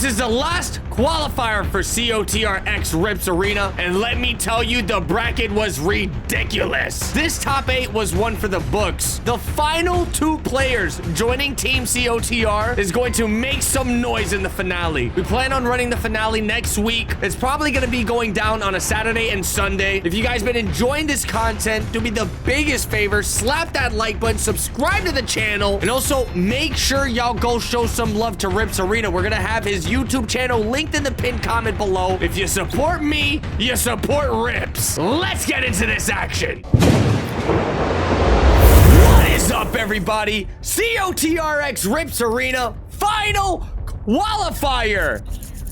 This is the last qualifier for COTR X RIPS Arena, and let me tell you, the bracket was ridiculous. This top 8 was one for the books. The final 2 players joining Team COTR is going to make some noise in the finale. We plan on running the finale next week. It's probably going to be going down on a Saturday and Sunday. If you guys been enjoying this content, do me the biggest favor, slap that like button, subscribe to the channel, and also make sure y'all go show some love to RIPS Arena. We're going to have his YouTube channel linked in the pinned comment below. If you support me, you support RIPS. Let's get into this action. What is up, everybody? COTR X RIPS Arena final qualifier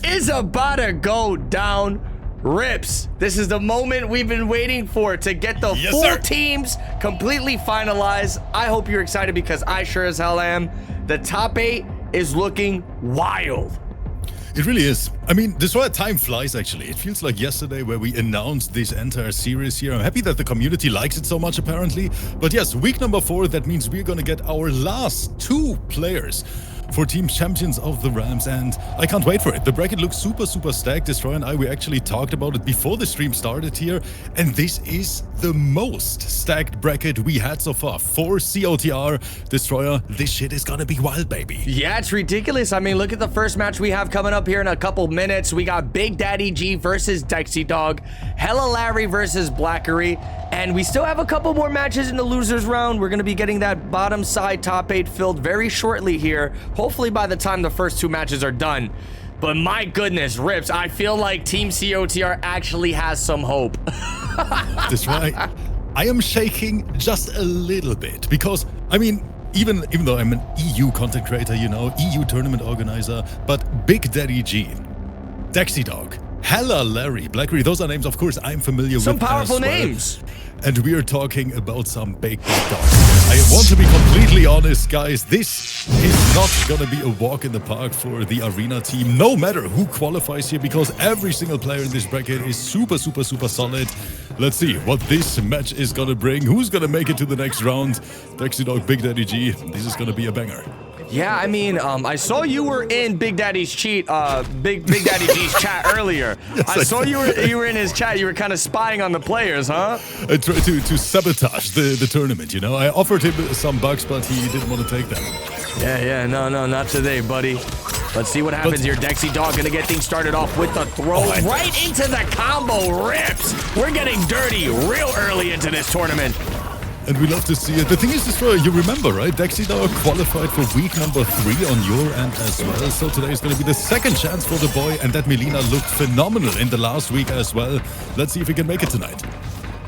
is about to go down. RIPS, this is the moment we've been waiting for to get the four teams completely finalized. I hope you're excited because I sure as hell am. The top 8 is looking wild. It really is. I mean, this whole time flies, actually. It feels like yesterday where we announced this entire series here. I'm happy that the community likes it so much, apparently. But yes, week number 4, that means we're gonna get our last 2 players for Team Champions of the Realms, and I can't wait for it. The bracket looks super stacked. Destroyer and I, we actually talked about it before the stream started here, and this is the most stacked bracket we had so far for COTR. Destroyer, this shit is gonna be wild, baby. Yeah, it's ridiculous. I mean, look at the first match we have coming up here in a couple minutes. We got Big Daddy G versus Dexy Dog, Hella Larry versus Blackery, and we still have a couple more matches in the losers round. We're gonna be getting that bottom side top 8 filled very shortly here. Hopefully by the time the first 2 matches are done. But my goodness, RIPS, I feel like Team COTR actually has some hope. That's right. I am shaking just a little bit because, I mean, even though I'm an EU content creator, you know, EU tournament organizer, but Big Daddy G, Dexy Dog, Hella Larry, Blackery, those are names, of course, I'm familiar with. Some powerful names. And we are talking about some big dogs. I want to be completely honest, guys. This is not gonna be a walk in the park for the arena team, no matter who qualifies here, because every single player in this bracket is super solid. Let's see what this match is gonna bring. Who's gonna make it to the next round? Dexy Dog, Big Daddy G. This is gonna be a banger. Yeah, I mean, I saw you were in Big Daddy's Big Daddy G's chat earlier. Yes, I saw you were in his chat. You were kind of spying on the players, huh? I tried to sabotage the tournament, you know. I offered him some bucks, but he didn't want to take them. Yeah, no, not today, buddy. Let's see what happens here. Dexy Dog gonna get things started off with the throw right into the combo. RIPS. We're getting dirty real early into this tournament. And we love to see it. The thing is, Destroyer, you remember, right? Dexy Dog qualified for week number 3 on your end as well. So today is going to be the second chance for the boy, and that Melina looked phenomenal in the last week as well. Let's see if he can make it tonight.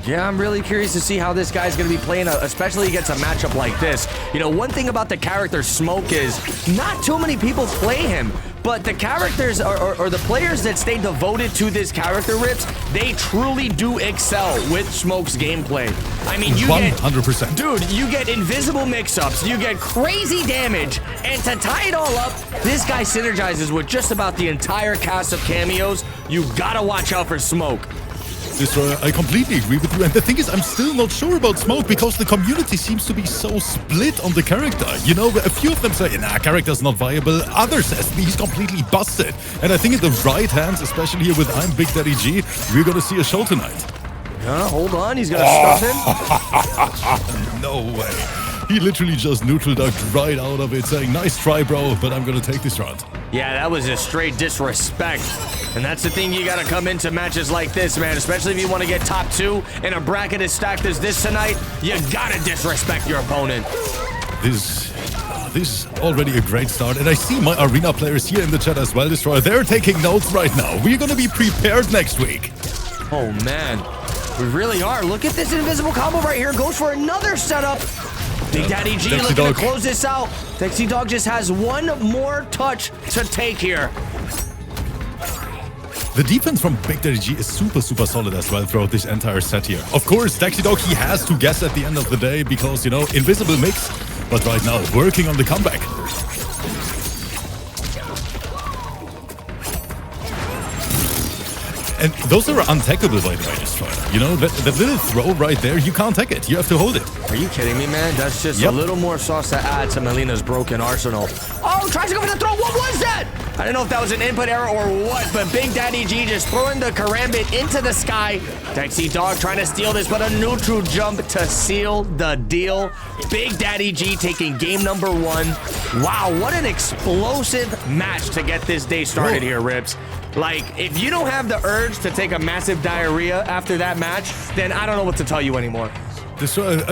Yeah, I'm really curious to see how this guy's going to be playing, especially against a matchup like this. You know, one thing about the character Smoke is not too many people play him, but the characters or the players that stay devoted to this character, RIPS, they truly do excel with Smoke's gameplay. I mean, you 100%. Dude, you get invisible mix-ups, you get crazy damage, and to tie it all up, this guy synergizes with just about the entire cast of cameos. You gotta watch out for Smoke. Destroyer, I completely agree with you, and the thing is, I'm still not sure about Smoke because the community seems to be so split on the character. You know, a few of them say, nah, character's not viable. Others says he's completely busted. And I think in the right hands, especially here with I'm Big Daddy G, we're gonna see a show tonight. Hold on, he's gonna stuff him? No way. He literally just neutral ducked right out of it, saying, nice try, bro, but I'm gonna take this round. Yeah, that was a straight disrespect. And that's the thing, you gotta come into matches like this, man, especially if you want to get top 2 in a bracket as stacked as this tonight. You gotta disrespect your opponent. This is already a great start, and I see my arena players here in the chat as well, Destroyer. They're taking notes right now. We're gonna be prepared next week. Oh, man. We really are. Look at this invisible combo right here. Goes for another setup. Big Daddy G looking to close this out. Dexy Dog just has one more touch to take here. The defense from Big Daddy G is super solid as well throughout this entire set here. Of course, Dexy Dog, he has to guess at the end of the day because, you know, invisible mix. But right now, working on the comeback. And those are untackable, by the way, Destroyer. You know, that little throw right there, you can't take it. You have to hold it. Are you kidding me, man? That's just a little more sauce to add to Melina's broken arsenal. Oh, tries to go for the throw. What was that? I don't know if that was an input error or what, but Big Daddy G just throwing the karambit into the sky. Dexy Dog trying to steal this, but a neutral jump to seal the deal. Big Daddy G taking game number 1. Wow, what an explosive match to get this day started here, Rips. Like, if you don't have the urge to take a massive diarrhea after that match, then I don't know what to tell you anymore. I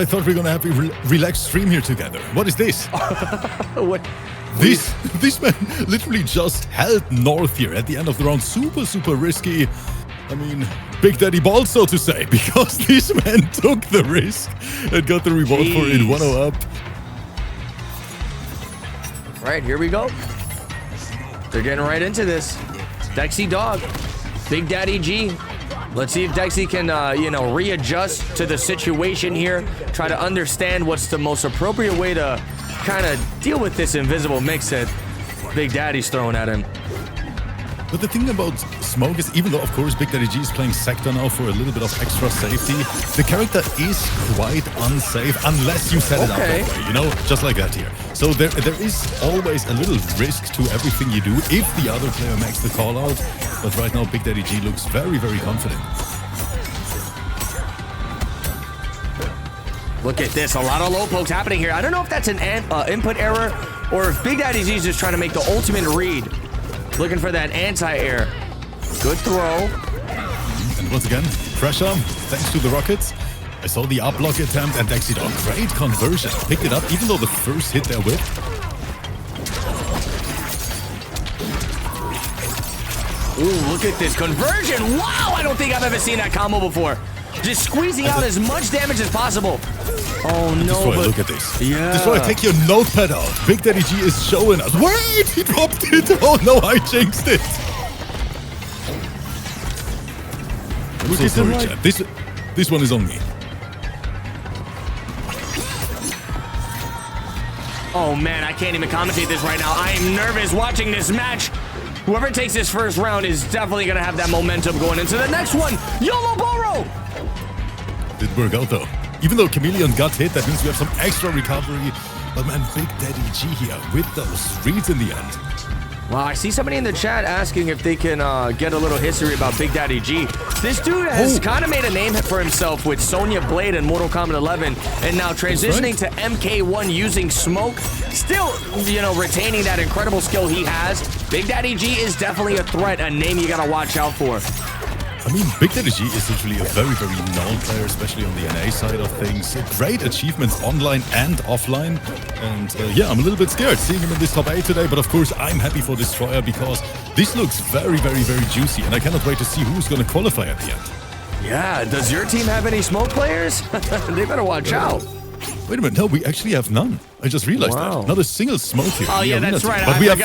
thought we were gonna have a relaxed stream here together. What is this? What? This man literally just held North here at the end of the round. Super, super risky. I mean, Big Daddy balls, so to say, because this man took the risk and got the reward for it. 1-0 up. Right, here we go. They're getting right into this. Dexy Dog, Big Daddy G. Let's see if Dexy can, readjust to the situation here. Try to understand what's the most appropriate way to kind of deal with this invisible mix that Big Daddy's throwing at him. But the thing about Smoke is, even though, of course, Big Daddy G is playing Sector now for a little bit of extra safety, the character is quite unsafe unless you set it up that way, you know, just like that here. So there is always a little risk to everything you do if the other player makes the call out. But right now, Big Daddy G looks very, very confident. Look at this, a lot of low pokes happening here. I don't know if that's an input error or if Big Daddy G is just trying to make the ultimate read. Looking for that anti-air. Good throw. And once again, pressure thanks to the rockets. I saw the up block attempt and Dexy Dog. Great conversion. Picked it up even though the first hit there whipped. Ooh, look at this conversion. Wow, I don't think I've ever seen that combo before. Just squeezing out as much damage as possible. Oh no, Destroy, look at this. Yeah. Destroy, take your notepad out. Big Daddy G is showing us. Wait, he dropped it. Oh no, I jinxed it. I'm so sorry, chat. This one is on me. Oh man, I can't even commentate this right now. I am nervous watching this match. Whoever takes this first round is definitely gonna have that momentum going into the next one. YOLO Boro! Didn't work out though. Even though Chameleon got hit, that means we have some extra recovery. But man, Big Daddy G here with those reads in the end. Well, I see somebody in the chat asking if they can get a little history about Big Daddy G. This dude has kind of made a name for himself with Sonya Blade and Mortal Kombat 11, and now transitioning to MK1 using Smoke. Still, retaining that incredible skill he has. Big Daddy G is definitely a threat, a name you gotta watch out for. I mean, Big Daddy G is literally a very, very known player, especially on the NA side of things. Great achievements online and offline. And yeah, I'm a little bit scared seeing him in this top 8 today. But of course, I'm happy for Destroyer because this looks very, very, very juicy. And I cannot wait to see who's going to qualify at the end. Yeah, does your team have any Smoke players? They better watch out. Wait a minute, no, we actually have none. I just realized that. Not a single Smoke here. Oh yeah, that's right. But we have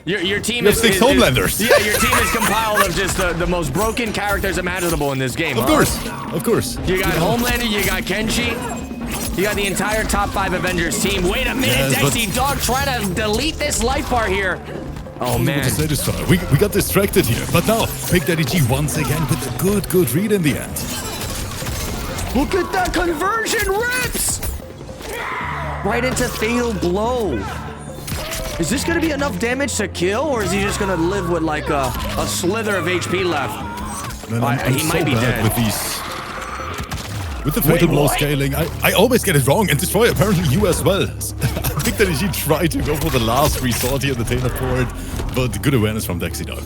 your team is 6 Homelanders. Yeah, your team is compiled of just the most broken characters imaginable in this game. Of course. You got Homelander, you got Kenshi, you got the entire top 5 Avengers team. Wait a minute, Dexy Dog trying to delete this life bar here. Oh man. We got distracted here, but now Big Daddy G once again with a good read in the end. Look at that conversion, Rips! Right into Fatal Blow. Is this going to be enough damage to kill, or is he just going to live with like a slither of HP left? He might be dead. With the Fatal Blow scaling, I always get it wrong, and Destroy apparently you as well. I think that he tried to go for the last resort here, the teleport, but good awareness from Dexy Dog.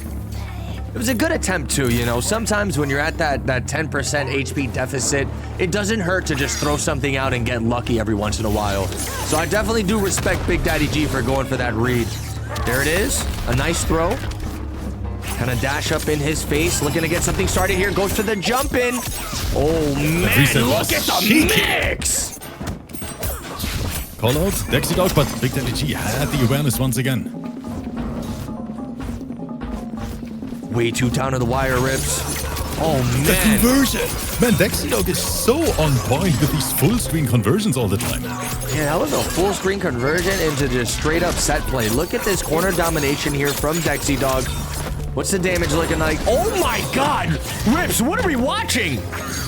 It was a good attempt too, sometimes when you're at that 10% HP deficit, it doesn't hurt to just throw something out and get lucky every once in a while. So I definitely do respect Big Daddy G for going for that read. There it is, a nice throw. Kind of dash up in his face, looking to get something started here, goes for the jump in. Oh man, look at the mix! Call out, Dexy Dog, but Big Daddy G had the awareness once again. Way too down to the wire, Rips. Oh, man. The conversion. Man, Dexy Dog is so on point with these full screen conversions all the time. Yeah, that was a full screen conversion into just straight up set play. Look at this corner domination here from Dexy Dog. What's the damage looking like? Oh my God! Rips, what are we watching?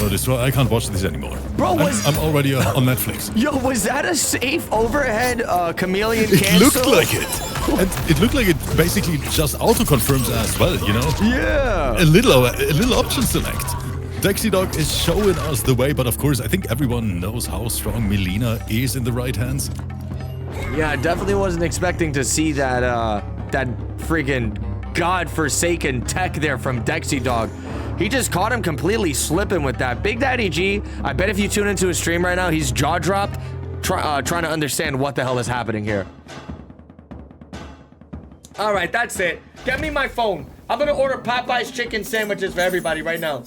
Oh, I can't watch this anymore. Bro, I'm already on Netflix. Yo, was that a safe overhead chameleon cancel? It looked like it. And it looked like it basically just auto-confirms as well, you know? Yeah. A little option select. DexiDog is showing us the way, but of course, I think everyone knows how strong Melina is in the right hands. Yeah, I definitely wasn't expecting to see that, that freaking godforsaken tech there from DexiDog. He just caught him completely slipping with that. Big Daddy G, I bet if you tune into his stream right now, he's jaw-dropped, trying to understand what the hell is happening here. All right, that's it. Get me my phone. I'm gonna order Popeye's chicken sandwiches for everybody right now.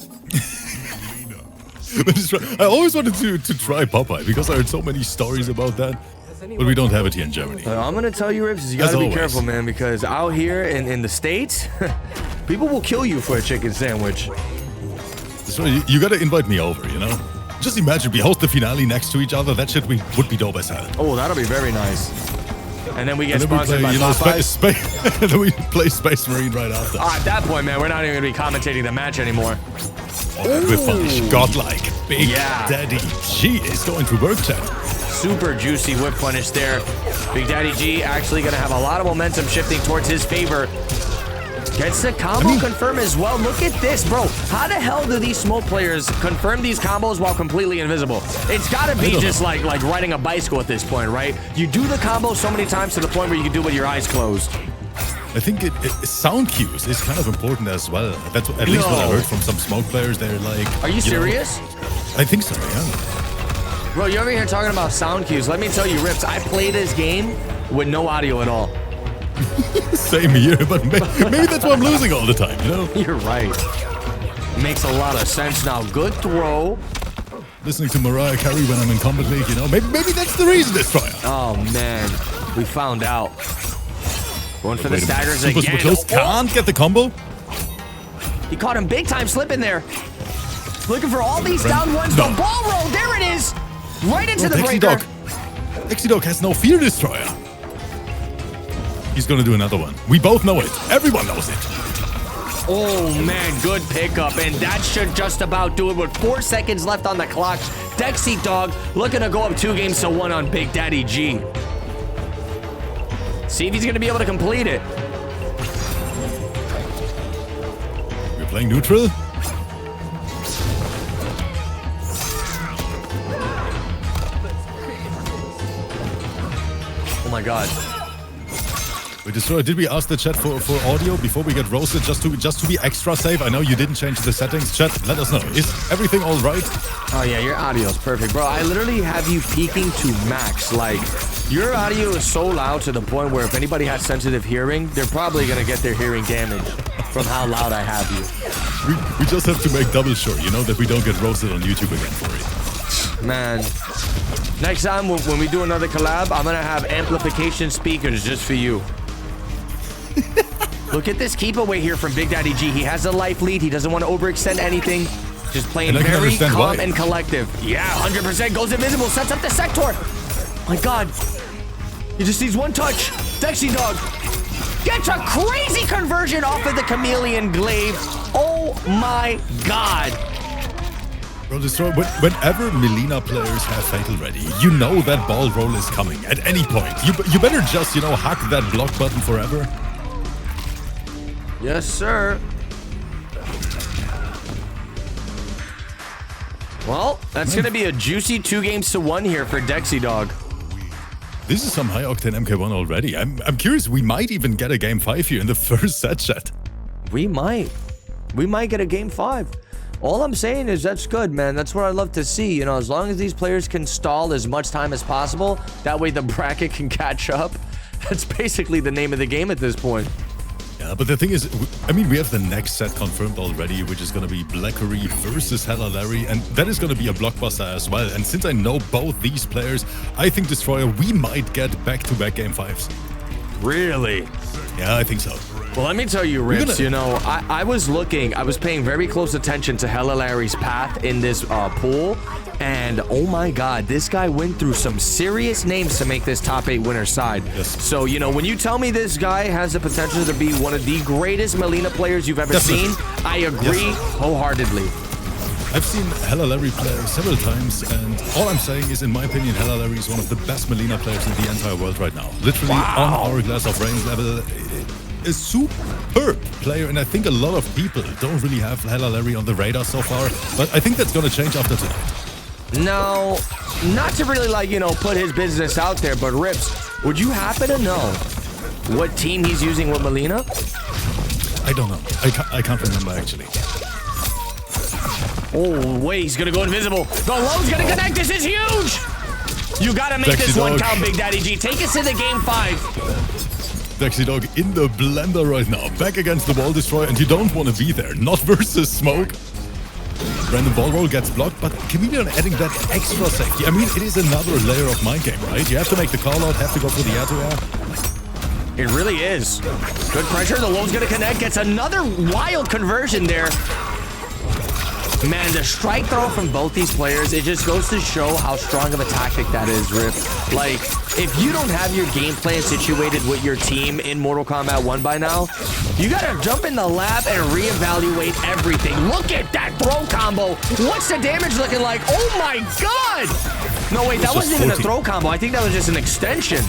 I always wanted to try Popeye because I heard so many stories about that. But we don't have it here in Germany. I'm gonna tell you, Rips, you gotta be careful, man, because out here in the States, people will kill you for a chicken sandwich. So you gotta invite me over, you know? Just imagine we host the finale next to each other. That shit would be dope as hell. Oh, that'll be very nice. And then we get sponsored by Popeyes. And then we play Space Marine right after. At that point, man, we're not even gonna be commentating the match anymore. We're funny, godlike. Big Daddy G is going to work chat. Super juicy whip punish there. Big Daddy G actually gonna have a lot of momentum shifting towards his favor. Gets the combo confirm as well. Look at this, bro. How the hell do these smoke players confirm these combos while completely invisible? It's gotta be just like riding a bicycle at this point, right? You do the combo so many times to the point where you can do it with your eyes closed. I think sound cues is kind of important as well. That's at least what I heard from some smoke players. They're like, are you serious? I think so, yeah. Bro, you're over here talking about sound cues. Let me tell you, Rips, I play this game with no audio at all. Same here, but maybe that's why I'm losing all the time, you know? You're right. Makes a lot of sense now. Good throw. Listening to Mariah Carey when I'm in Combat League, you know? Maybe that's the reason, Destroyer. Oh, man. We found out. Going for the staggers Super again. Close. Can't get the combo. He caught him big time slipping there. Looking for all these down ones. The ball roll. There it is. Right into the breaker. DexiDog has no fear, Destroyer. He's gonna do another one. We both know it. Everyone knows it. Oh, man. Good pickup. And that should just about do it with 4 seconds left on the clock. DexiDog looking to go up 2-1 on Big Daddy G. See if he's going to be able to complete it. We're playing neutral. Oh my god. Wait, Destroyer, did we ask the chat for audio before we get roasted just to be extra safe? I know you didn't change the settings. Chat, let us know. Is everything all right? Oh yeah, your audio is perfect, bro. I literally have you peaking to max. Like, your audio is so loud to the point where if anybody has sensitive hearing, they're probably gonna get their hearing damaged from how loud I have you. We just have to make double sure, you know, that we don't get roasted on YouTube again for it. Man, next time when we do another collab, I'm gonna have amplification speakers just for you. Look at this keep away here from Big Daddy G. He has a life lead. He doesn't want to overextend anything. Just playing very calm and collective. Yeah, 100% goes invisible. Sets up the sector. My god. He just needs one touch. DexiDog gets a crazy conversion off of the chameleon glaive. Oh my god. Bro, Destroyer, whenever Melina players have Fatal ready, you know that ball roll is coming at any point. You better just, you know, hack that block button forever. Yes, sir. Well, that's going to be a juicy 2-1 here for DexiDog. This is some high octane MK1 already. I'm curious, we might even get a game 5 here in the first set chat. We might get a game 5. All I'm saying is that's good, man. That's what I love to see. You know, as long as these players can stall as much time as possible, that way the bracket can catch up. That's basically the name of the game at this point. Yeah, but the thing is, I mean, we have the next set confirmed already, which is going to be Blackery versus Hella Larry, and that is going to be a blockbuster as well. And since I know both these players, I think, Destroyer, we might get back-to-back game 5s. Really? Yeah, I think so. Well, let me tell you, Rips, you know, I was paying very close attention to Hella Larry's path in this pool, and oh my god, this guy went through some serious names to make this top 8 winner side. Yes. So, you know, when you tell me this guy has the potential to be one of the greatest Melina players you've ever seen, I agree wholeheartedly. I've seen Hella Larry play several times, and all I'm saying is, in my opinion, Hella Larry is one of the best Melina players in the entire world right now. Literally on Hourglass of Rain's level, a superb player, and I think a lot of people don't really have Hella Larry on the radar so far, but I think that's gonna change after tonight. No, not to really, like, you know, put his business out there, but Rips, would you happen to know what team he's using with Melina? I don't know. I can't remember, actually. Oh, wait, he's gonna go invisible. The low's gonna connect. This is huge. You gotta make this one count, Big Daddy G. Take us to the game 5. Dexy Dog in the blender right now. Back against the Wall Destroyer, and you don't want to be there. Not versus Smoke. Random ball roll gets blocked, but Chameleon adding that extra safety. I mean, it is another layer of mind game, right? You have to make the call out, have to go for the air-to-air. It really is. Good pressure. The low's gonna connect. Gets another wild conversion there. Man, the strike throw from both these players, it just goes to show how strong of a tactic that is, Rip. Like, if you don't have your game plan situated with your team in Mortal Kombat 1 by now, you gotta jump in the lab and reevaluate everything. Look at that throw combo. What's the damage looking like? Oh my God! No, wait, that wasn't even a throw combo. I think that was just an extension.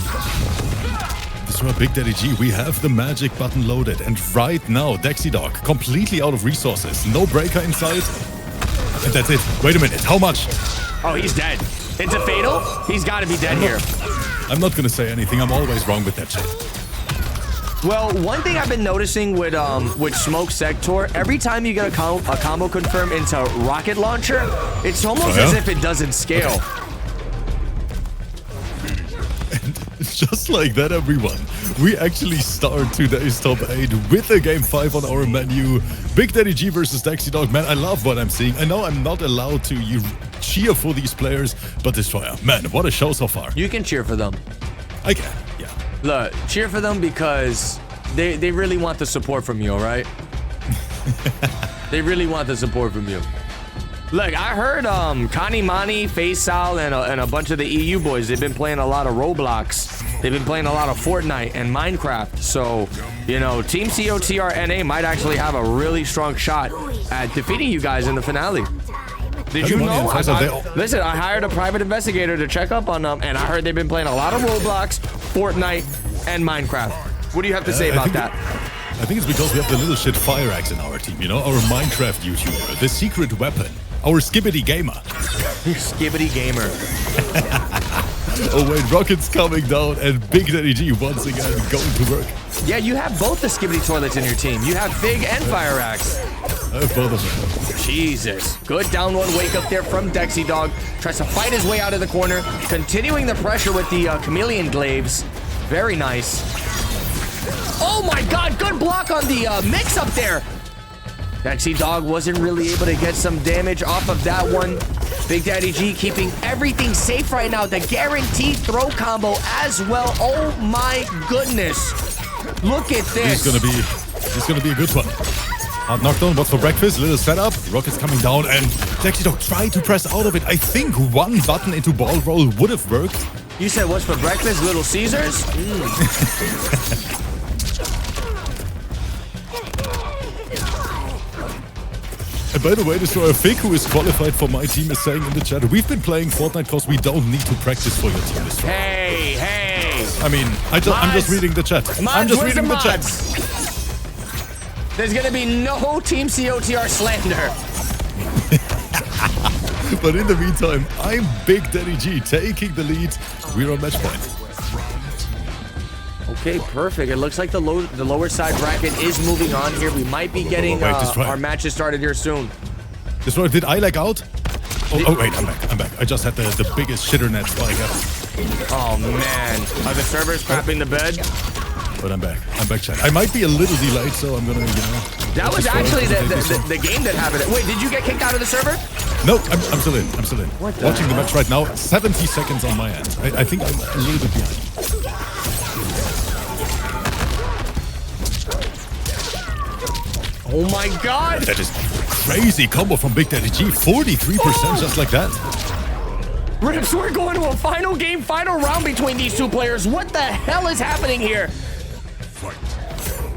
This is Big Daddy G. We have the magic button loaded, and right now, Dexy Dog completely out of resources. No breaker inside. And that's it. Wait a minute. How much? Oh, he's dead. It's a fatal? He's got to be dead here. I'm not going to say anything. I'm always wrong with that shit. Well, one thing I've been noticing with Smoke Sector, every time you get a combo confirm into rocket launcher, it's almost as if it doesn't scale. And just like that, everyone, we actually start today's top 8 with a game 5 on our menu. Big Daddy G versus Dexy Dog. Man, I love what I'm seeing. I know I'm not allowed to cheer for these players, but Destroyer, man, what a show so far. You can cheer for them. I can, yeah. Look, cheer for them because they really want the support from you, all right? They really want the support from you. Look, I heard Connie Mani, Faisal, and a bunch of the EU boys, they've been playing a lot of Roblox. They've been playing a lot of Fortnite and Minecraft. So, you know, Team COTR NA might actually have a really strong shot at defeating you guys in the finale. Did you know? Listen, I hired a private investigator to check up on them, and I heard they've been playing a lot of Roblox, Fortnite, and Minecraft. What do you have to say about that? I think it's because we have the little shit Fire Axe in our team, you know? Our Minecraft YouTuber, the secret weapon, our Skibbity Gamer. Skibbity Gamer. Oh wait, Rocket's coming down, and Big Daddy G once again going to work. Yeah, you have both the Skibbity Toilets in your team. You have Fig and Fire Axe. I have both of them. Jesus. Good down one wake up there from Dexy Dog. Tries to fight his way out of the corner. Continuing the pressure with the Chameleon Glaives. Very nice. Oh my God, good block on the mix up there. Dexy Dog wasn't really able to get some damage off of that one. Big Daddy G keeping everything safe right now. The guaranteed throw combo as well. Oh my goodness. Look at this. He's gonna be a good one. Hard knockdown, what's for breakfast? Little setup. Rocket's coming down, and Dexy Dog tried to press out of it. I think one button into ball roll would have worked. You said what's for breakfast? Little Caesars? And by the way, Destroyer Fig, who is qualified for my team, is saying in the chat, we've been playing Fortnite because we don't need to practice for your team, Destroyer. Hey! I mean, I'm just reading the chat. I'm just reading the chat. There's gonna be no Team COTR slander. But in the meantime, I'm Big Daddy G taking the lead. We're on match point. Okay, perfect. It looks like the lower side bracket is moving on here. We might be getting our matches started here soon. Destroyer, did I lag out? Oh wait, I'm back. I just had the biggest shitter net spike ever. Oh man, are the servers crapping the bed? But I'm back, chat. I might be a little delayed, so I'm gonna, you know. That was actually the game that happened. Wait, did you get kicked out of the server? No, I'm still in. Watching the match right now. 70 seconds on my end. I think I'm a little bit behind. Oh my God! That is crazy combo from Big Daddy G. 43% just like that. Rips, we're going to a final game, final round between these two players. What the hell is happening here?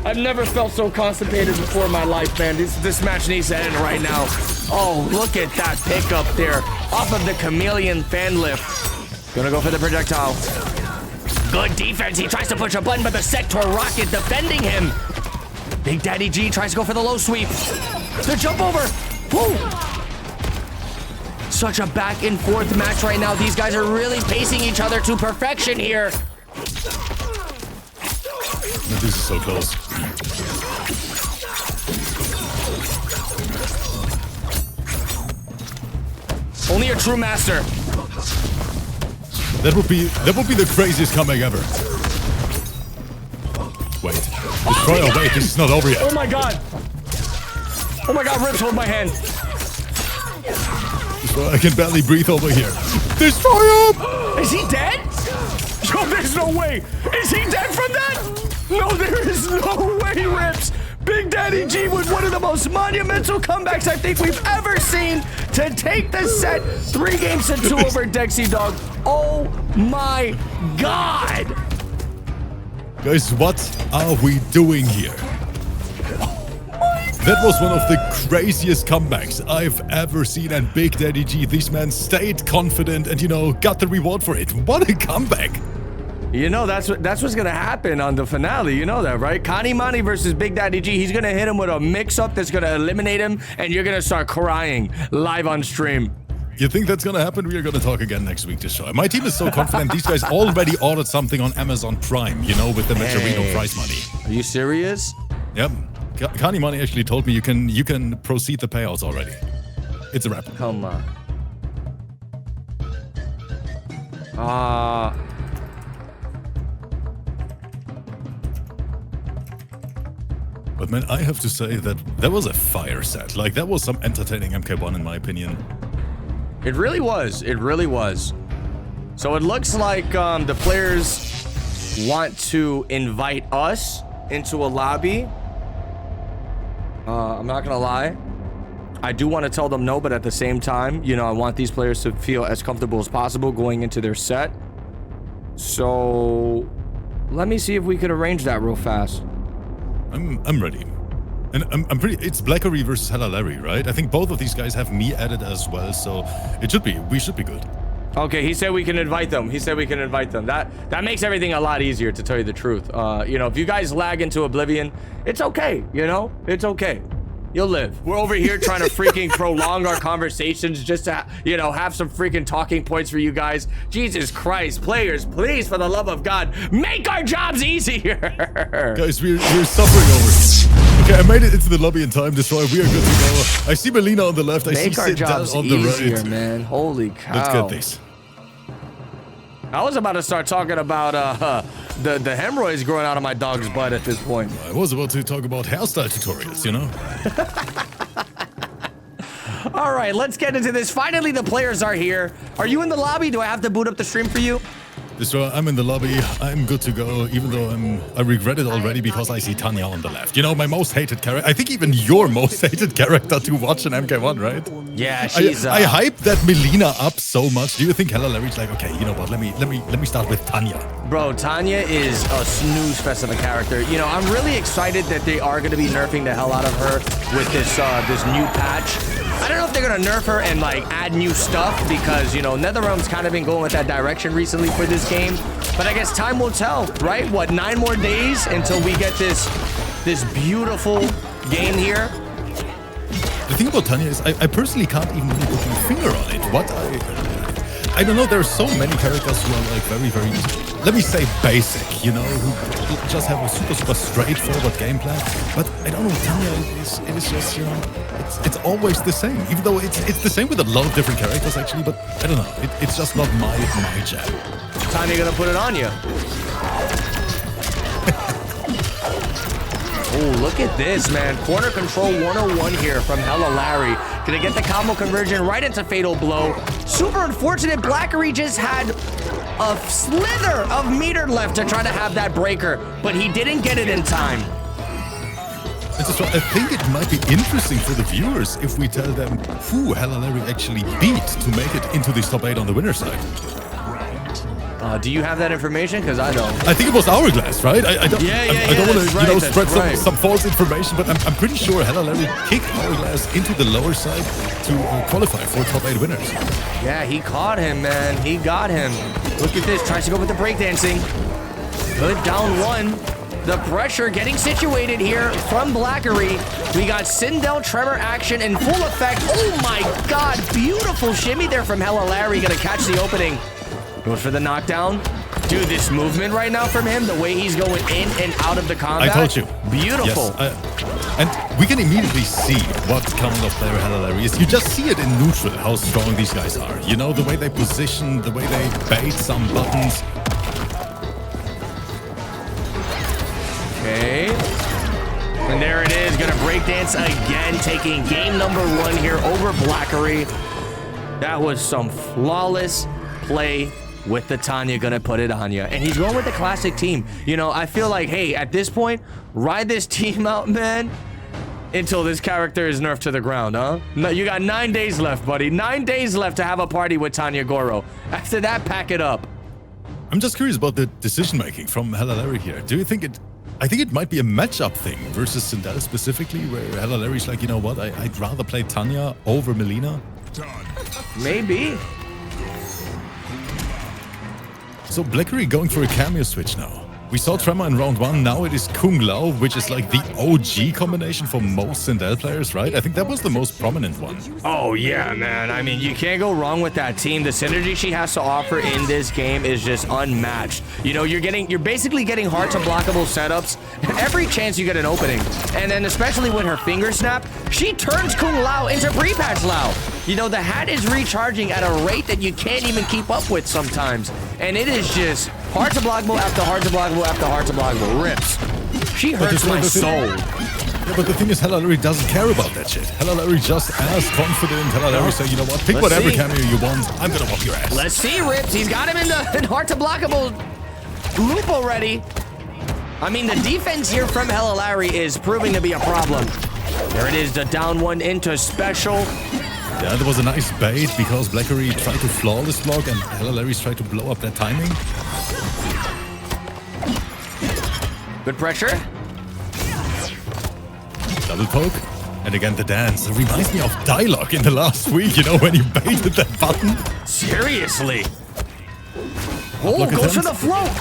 I've never felt so constipated before in my life, man. This match needs to end right now. Oh, look at that pickup there. Off of the chameleon fan lift. Gonna go for the projectile. Good defense. He tries to push a button, but the Sector Rocket defending him. Big Daddy G tries to go for the low sweep. The jump over. Woo. Such a back and forth match right now. These guys are really pacing each other to perfection here. This is so close. Only a true master. That would be the craziest comeback ever. Wait. Destroy. Oh wait, this is not over yet. Oh my god. Oh my god, Rips, hold my hand. Destroy. I can barely breathe over here. Destroy him! Is he dead? Yo, there's no way. Is he dead from that? No, there is no way, Rips. Big Daddy G with one of the most monumental comebacks I think we've ever seen to take the set 3-2 over Dexy Dog. Oh my god. Guys, what are we doing here? That was one of the craziest comebacks I've ever seen, and Big Daddy G, this man stayed confident and, you know, got the reward for it. What a comeback! You know, that's what's gonna happen on the finale. You know that, right? Connie Money versus Big Daddy G. He's gonna hit him with a mix-up that's gonna eliminate him, and you're gonna start crying live on stream. You think that's gonna happen? We are gonna talk again next week to show. My team is so confident. These guys already ordered something on Amazon Prime, you know, with the Macherino prize money. Are you serious? Yep. Connie Money actually told me you can proceed the payouts already. It's a wrap. Come on. But man, I have to say that was a fire set. Like, that was some entertaining MK1 in my opinion. It really was. It really was. So it looks like the players want to invite us into a lobby. I'm not gonna lie. I do want to tell them no, but at the same time, you know, I want these players to feel as comfortable as possible going into their set. So let me see if we could arrange that real fast. I'm ready. And I'm pretty. It's Blackery versus Hella Larry, right? I think both of these guys have me added as well, so we should be good. Okay, he said we can invite them. He said we can invite them. That makes everything a lot easier, to tell you the truth. You know, if you guys lag into oblivion, it's okay, you know? It's okay. You'll live. We're over here trying to freaking prolong our conversations just to, you know, have some freaking talking points for you guys. Jesus Christ, players, please, for the love of God, make our jobs easier. Guys, we're suffering over here. Okay, I made it into the lobby in time, Destroy. We are good to go. I see Melina on the left. I see Sid down on the right. Man. Holy cow. Let's get this. I was about to start talking about the hemorrhoids growing out of my dog's butt at this point. I was about to talk about hairstyle tutorials, you know? All right, let's get into this. Finally, the players are here. Are you in the lobby? Do I have to boot up the stream for you? Destroy, I'm in the lobby. I'm good to go, even though I regret it already because I see Tanya on the left. You know, my most hated character. I think even your most hated character to watch in MK1, right? Yeah, she's. I hyped that Melina up so much. Do you think Hella Larry's like, okay, you know what? Let me start with Tanya. Bro, Tanya is a snooze fest of a character. You know, I'm really excited that they are going to be nerfing the hell out of her with this new patch. I don't know if they're gonna nerf her and like add new stuff because, you know, NetherRealm's kind of been going with that direction recently for this game. But I guess time will tell, right? What, 9 more days until we get this beautiful game here? The thing about Tanya is I personally can't even really put my finger on it. What I don't know, there are so many characters who are like very, very, let me say basic, you know, who just have a super straightforward game plan. But I don't know, Tanya it is just, you know, it's always the same. Even though it's the same with a lot of different characters actually, but I don't know, it's just not my jam. Tanya gonna put it on you. Oh, look at this, man. Corner control 101 here from Hella Larry. Gonna get the combo conversion right into Fatal Blow. Super unfortunate. Blackery just had a slither of meter left to try to have that breaker, but he didn't get it in time. I think it might be interesting for the viewers if we tell them who Hella Larry actually beat to make it into this top 8 on the winner's side. Do you have that information? Because I don't. I think it was Hourglass, right? I don't, I don't want to, right, spread some false information, but I'm pretty sure Hella Larry kicked Hourglass into the lower side to qualify for top 8 winners. Yeah, he caught him, man. He got him. Look at this. Tries to go with the breakdancing. Good down one. The pressure getting situated here from Blackery. We got Sindel Tremor action in full effect. Oh my God, beautiful shimmy there from Hella Larry. Gonna catch the opening. Goes for the knockdown. Dude, this movement right now from him, the way he's going in and out of the combat. I told you. Beautiful. Yes, and we can immediately see what kind of player Hella Larry is. You just see it in neutral, how strong these guys are. You know, the way they position, the way they bait some buttons. Okay. And there it is. Gonna breakdance again, taking game number 1 here over Blackery. That was some flawless play with the Tanya. Gonna put it on you. And he's going with the classic team. You know, I feel like, hey, at this point, ride this team out, man, until this character is nerfed to the ground, huh? No, you got 9 days left, buddy. 9 days left to have a party with Tanya Goro. After that, pack it up. I'm just curious about the decision-making from Hella Larry here. Do you think it... I think it might be a matchup thing versus Sindel specifically, where Hella Larry's like, you know what, I'd rather play Tanya over Melina. Maybe. So Blackery going for a cameo switch now. We saw Tremor in round 1, now it is Kung Lao, which is like the OG combination for most Sindel players, right? I think that was the most prominent one. Oh yeah, man. I mean, you can't go wrong with that team. The synergy she has to offer in this game is just unmatched. You know, you're basically getting hard to blockable setups every chance you get an opening. And then especially when her finger snap, she turns Kung Lao into pre-patch Lao. You know, the hat is recharging at a rate that you can't even keep up with sometimes. And it is just hard to blockable after hard to blockable after hard to blockable. Rips. She hurts my soul. Yeah, but the thing is, Hella Larry doesn't care about that shit. Hella Larry just as confident. Hella Larry say, you know what, pick whatever cameo you want. I'm gonna whoop your ass. Let's see, Rips. He's got him in the hard to blockable loop already. I mean, the defense here from Hella Larry is proving to be a problem. There it is, the down one into special. Yeah, there was a nice bait because Blackery tried to flawless block and Hella Larry's tried to blow up that timing. Good pressure. Double poke. And again, the dance. It reminds me of Dialogue in the last week, you know, when he baited that button. Seriously. Oh, goes for the float.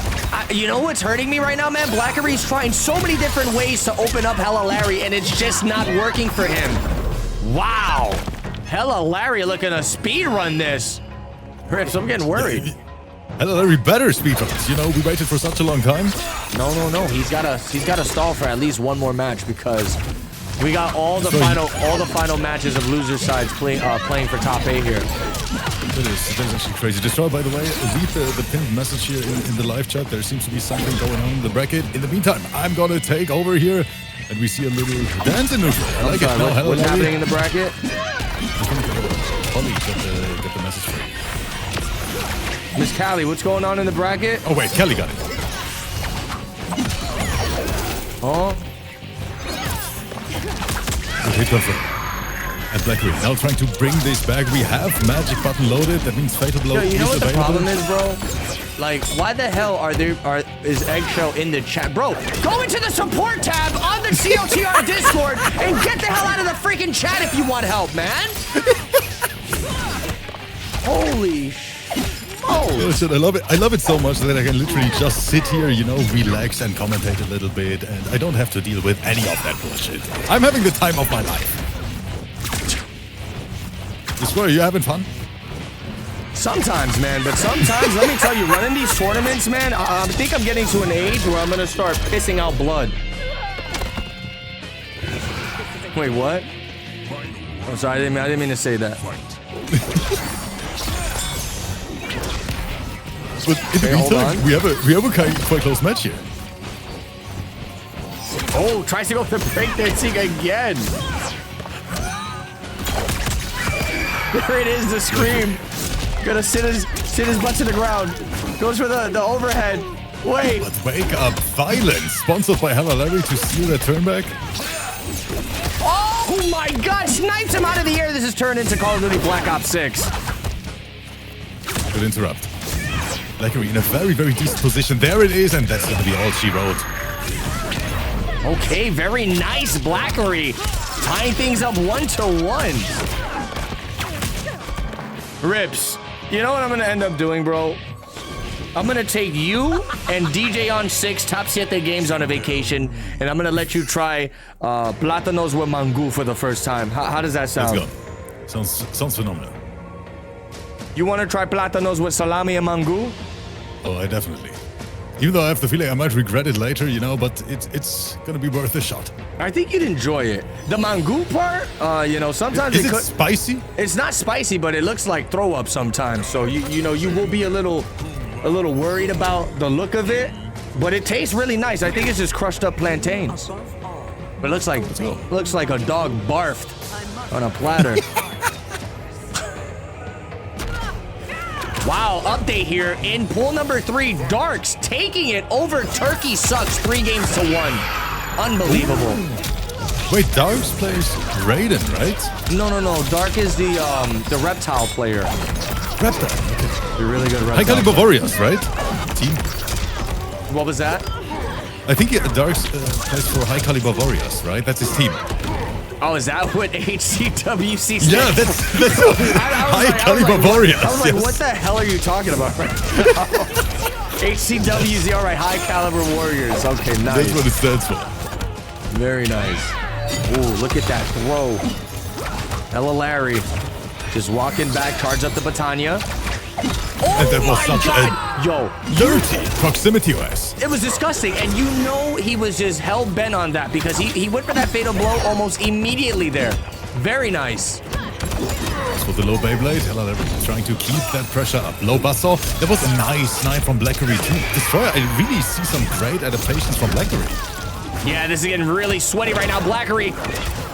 You know what's hurting me right now, man? Blackery's trying so many different ways to open up Hella Larry, and it's just not working for him. Wow. Hella Larry looking to speed run this. Rips, I'm getting worried. Hella Larry better speedruns. You know, we waited for such a long time. No. He's gotta stall for at least one more match because we got all the final matches of loser sides playing for top 8 here. That is actually crazy. Destroy, by the way, read the pinned message here in the live chat. There seems to be something going on in the bracket. In the meantime, I'm gonna take over here, and we see a little dance in neutral. I like it. No, what's happening in the bracket? I think Polly got the message for you. Miss Callie, what's going on in the bracket? Oh wait, Kelly got it. Oh. Good hit confirmed. And Blackery now trying to bring this back. We have magic button loaded. That means fatal blow. Yo, you know what the available. problem is, bro? Like, why the hell is Eggshell in the chat? Bro, go into the support tab on the COTR Discord and get the hell out of the freaking chat if you want help, man. Holy moly. Listen, I love it. I love it so much that I can literally just sit here, you know, relax and commentate a little bit, and I don't have to deal with any of that bullshit. I'm having the time of my life. Are you having fun? Sometimes, man, but sometimes, let me tell you, running these tournaments, man, I think I'm getting to an age where I'm gonna start pissing out blood. Wait, what? Oh, sorry, I didn't mean to say that. But in the meantime, we have a quite close match here. Oh, tries to go for breakdancing again. There it is, the scream. Gonna sit his butt to the ground. Goes for the overhead. Wait. But wake up violence, sponsored by Hella Larry to steal that turn back. Oh my God! Snipes him out of the air. This has turned into Call of Duty Black Ops 6. Good interrupt. Blackery in a very, very decent position. There it is, and that's going to be all she wrote. Okay, very nice, Blackery. Tying things up 1-1. Rips, you know what I'm going to end up doing, bro? I'm going to take you and DJ on 6 Top 7 games on a vacation, and I'm going to let you try Plátanos with Mangú for the first time. How does that sound? Let's go. Sounds phenomenal. You want to try Plátanos with salami and Mangú? Oh, I definitely. Even though I have the feeling I might regret it later, you know, but it's going to be worth a shot. I think you'd enjoy it. The Mangú part, you know, sometimes Is it spicy? It's not spicy, but it looks like throw up sometimes. So you know, you will be a little worried about the look of it, but it tastes really nice. I think it's just crushed up plantains. But it looks like a dog barfed on a platter. Wow, update here in pool number 3. Darks taking it over Turkey Sucks 3-1. Unbelievable. Wait, Darks plays Raiden, right? No. Dark is the reptile player. Reptile, okay. You're really good reptile. High Caliber Warriors, right? Team. What was that? I think Darks plays for High Caliber Warriors, right? That's his team. Oh, is that what HCWC stands Yeah, that's High Caliber Warriors. I was like, what the hell are you talking about right now? HCWC, all right, High Caliber Warriors. Okay, nice. That's what it stands for. Very nice. Ooh, look at that throw. Ella Larry just walking back, charge up the Batania. Oh And that was my such God. a dirty proximity OS. It was disgusting, and you know he was just hell-bent on that because he went for that fatal blow almost immediately there. Very nice. As for the low Beyblade, Hella trying to keep that pressure up. Low Buzzsaw, that was a nice snipe from Blackery too. Destroyer, I really see some great adaptations from Blackery. Yeah, this is getting really sweaty right now. Blackery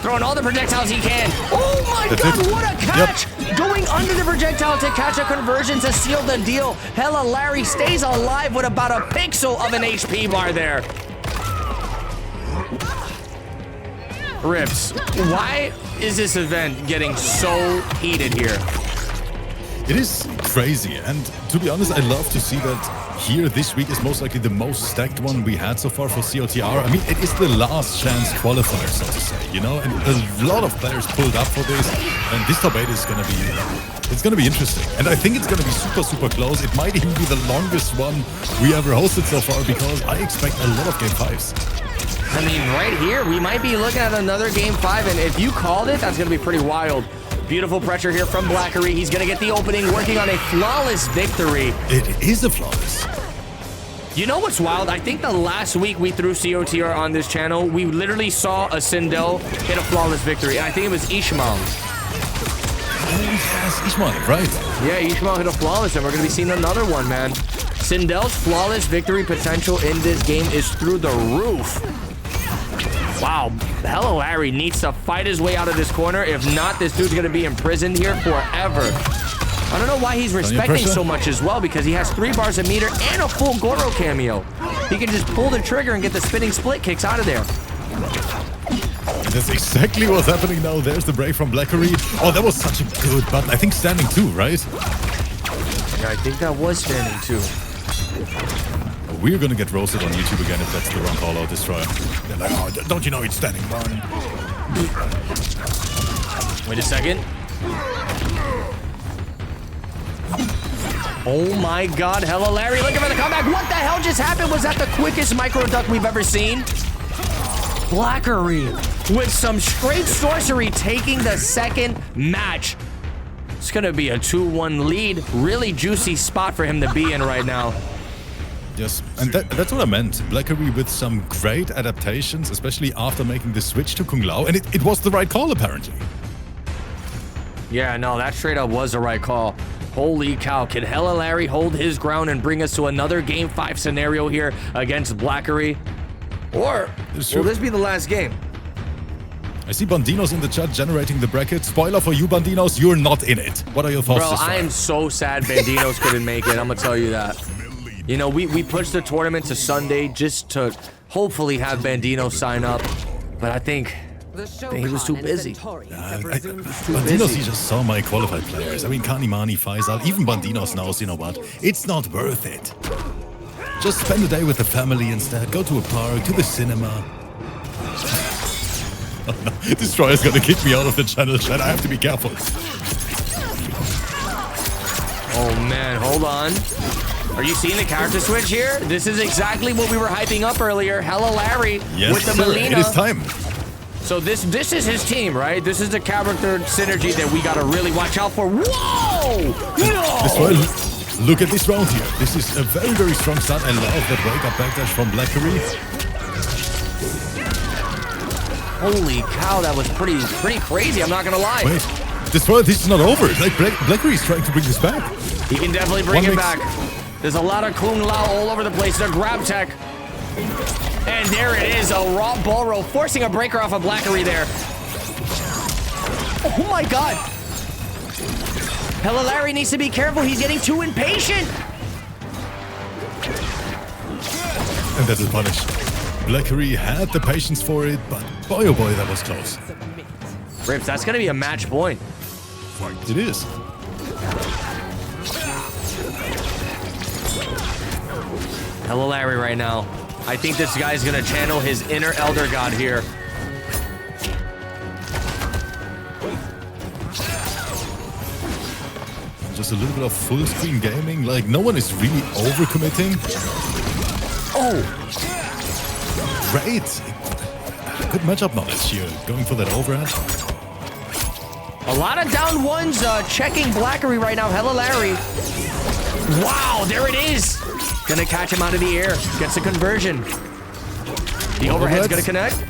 throwing all the projectiles he can. Oh my God, what a catch! Yep. Going under the projectile to catch a conversion to seal the deal. Hella Larry stays alive with about a pixel of an HP bar there. Rips, why is this event getting so heated here? It is crazy, and to be honest, I love to see that here this week is most likely the most stacked one we had so far for COTR. I mean, it is the last chance qualifier, so to say, you know, and a lot of players pulled up for this, and this top 8 is going to be, it's going to be interesting, and I think it's going to be super, super close. It might even be the longest one we ever hosted so far, because I expect a lot of Game 5s. I mean, right here, we might be looking at another Game 5, and if you called it, that's going to be pretty wild. Beautiful pressure here from Blackery. He's going to get the opening, working on a flawless victory. It is a flawless. You know what's wild? I think the last week we threw COTR on this channel, we literally saw a Sindel hit a flawless victory. And I think it was Ishmael. Oh, yes, Ishmael, right. Yeah, Ishmael hit a flawless, and we're going to be seeing another one, man. Sindel's flawless victory potential in this game is through the roof. Wow, Hello Larry needs to fight his way out of this corner. If not, this dude's going to be imprisoned here forever. I don't know why he's respecting so much as well, because he has 3 bars of meter and a full Goro cameo. He can just pull the trigger and get the spinning split kicks out of there. That's exactly what's happening now. There's the break from Blackery. Oh, that was such a good button. I think standing 2, right? Yeah, I think that was standing 2. We're gonna get roasted on YouTube again if that's the wrong call-out, Destroyer. They're like, oh, don't you know it's standing 1? Wait a second. Oh my God, Hello Larry looking for the comeback. What the hell just happened? Was that the quickest micro duck we've ever seen? Blackery with some straight sorcery taking the second match. It's gonna be a 2-1 lead. Really juicy spot for him to be in right now. Yes, and that's what I meant. Blackery with some great adaptations, especially after making the switch to Kung Lao, and it was the right call, apparently. Yeah, no, that straight up was the right call. Holy cow, can Hella Larry hold his ground and bring us to another Game 5 scenario here against Blackery? Or will this be the last game? I see Bandinos in the chat generating the bracket. Spoiler for you, Bandinos, you're not in it. What are your thoughts? Bro, I am so sad Bandinos couldn't make it. I'm gonna tell you that. You know, we pushed the tournament to Sunday just to hopefully have Bandino sign up. But I think He was too busy. Bandinos, he just saw my qualified players. I mean, Kanimani, Faisal, even Bandinos knows, you know what? It's not worth it. Just spend the day with the family instead. Go to a park, to the cinema. Oh no, Destroyer's gonna kick me out of the channel chat. I have to be careful. Oh man, hold on. Are you seeing the character switch here? This is exactly what we were hyping up earlier. Hella Larry with the Melina. It is time. So this is his team, right? This is the character synergy that we gotta really watch out for. Whoa! No! Destroyer, look at this round here. This is a very, very strong start. I love that wake up backdash from Blackery. Holy cow, that was pretty crazy. I'm not gonna lie. Wait, Destroyer, this is not over. Like Blackery is trying to bring this back. He can definitely bring it back. There's a lot of Kung Lao all over the place. They're grab tech. And there it is, a raw ball roll, forcing a breaker off of Blackery there. Oh my god. Hella Larry needs to be careful. He's getting too impatient. And that is punished. Blackery had the patience for it, but boy oh boy, that was close. Rips, that's gonna be a match point. It is. Hella Larry right now. I think this guy's gonna channel his inner Elder God here. Just a little bit of full screen gaming. Like, no one is really overcommitting. Oh! Great! Good matchup knowledge here. Going for that overhead. A lot of down ones checking Blackery right now. Hella Larry. Wow, there it is. Gonna catch him out of the air. Gets a conversion. The overhead's gonna connect.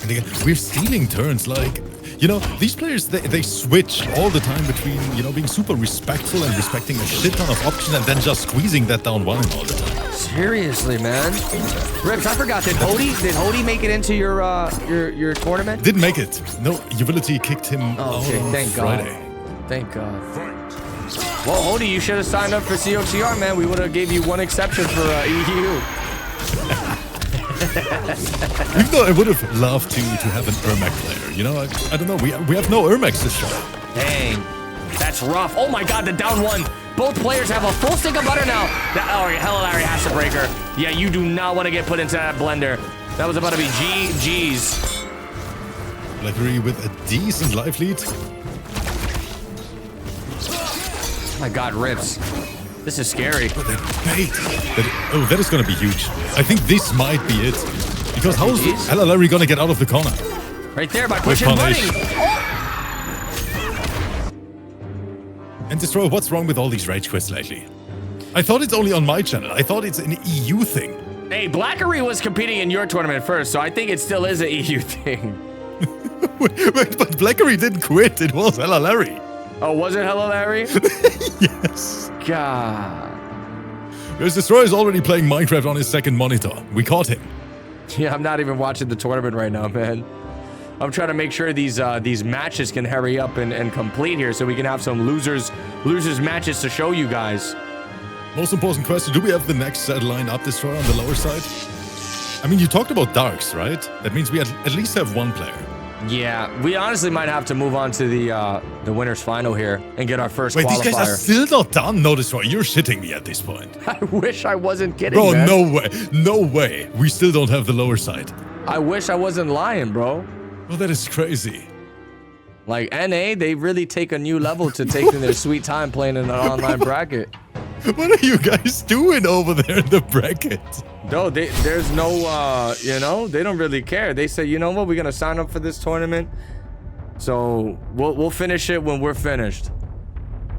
And again, we're stealing turns. Like, you know, these players, they switch all the time between, you know, being super respectful and respecting a shit ton of options and then just squeezing that down one all the time. Seriously, man. Rips, I forgot. Did Hody make it into your tournament? Didn't make it. No, Utility kicked him out thank Friday. God. Thank God. Well, Hody, you should have signed up for COTR, man. We would have gave you one exception for EU. Even though I would have loved to have an Ermac player. You know, I don't know. We have no Ermacs this show. Dang. That's rough. Oh my god, the down one. Both players have a full stick of butter now. Hella Larry has the breaker. Yeah, you do not want to get put into that blender. That was about to be GG's. Blackery with a decent life lead. Oh my god, Rips. This is scary. Oh, that bait. That is going to be huge. I think this might be it. Because how is Hella Larry going to get out of the corner? Right there by pushing bunny. And Destroyer, what's wrong with all these rage quests lately? I thought it's only on my channel. I thought it's an EU thing. Hey, Blackery was competing in your tournament first, so I think it still is an EU thing. Wait, but Blackery didn't quit. It was Hella Larry. Oh, was it Hella Larry? Yes. God. Because Destroyer is already playing Minecraft on his second monitor. We caught him. Yeah, I'm not even watching the tournament right now, man. I'm trying to make sure these matches can hurry up and complete here so we can have some losers matches to show you guys. Most important question, do we have the next set line up Destroyer on the lower side? I mean, you talked about Darks, right? That means we at least have one player. Yeah, we honestly might have to move on to the winners final here and get our first qualifier. Wait, these guys are still not done? No, Destroyer, you're shitting me at this point. I wish I wasn't kidding, bro, man. no way. No way. We still don't have the lower side. I wish I wasn't lying, bro. Well, that is crazy. Like, NA, they really take a new level to taking their sweet time playing in an online bracket. What are you guys doing over there in the bracket? No, there's no, you know, they don't really care. They say, you know what, we're going to sign up for this tournament. So we'll finish it when we're finished.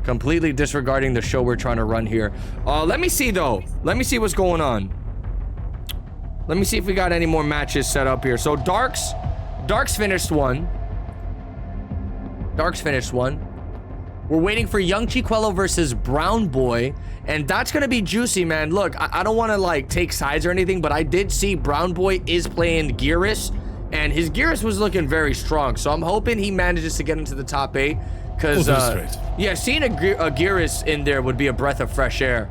Completely disregarding the show we're trying to run here. Let me see, though. Let me see what's going on. Let me see if we got any more matches set up here. So Darks finished one. Darks finished one. We're waiting for Young Chiquello versus Brown Boy, and that's gonna be juicy, man. Look, I don't want to like take sides or anything, but I did see Brown Boy is playing Gearus, and his Gearus was looking very strong. So I'm hoping he manages to get into the top 8, because yeah, seeing a Gearus in there would be a breath of fresh air.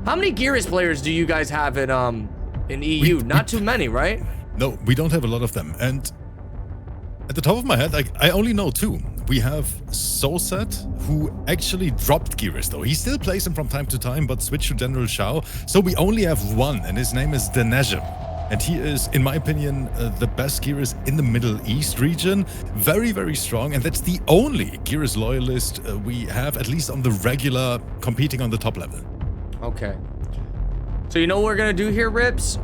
How many Gearus players do you guys have in EU? Not too many, right? No, we don't have a lot of them. And at the top of my head, I only know two. We have Soset, who actually dropped Geras though. He still plays him from time to time, but switched to General Shao. So we only have one, and his name is Denezhim. And he is, in my opinion, the best Geras in the Middle East region. Very, very strong. And that's the only Geras loyalist we have, at least on the regular, competing on the top level. Okay. So you know what we're going to do here, Rips?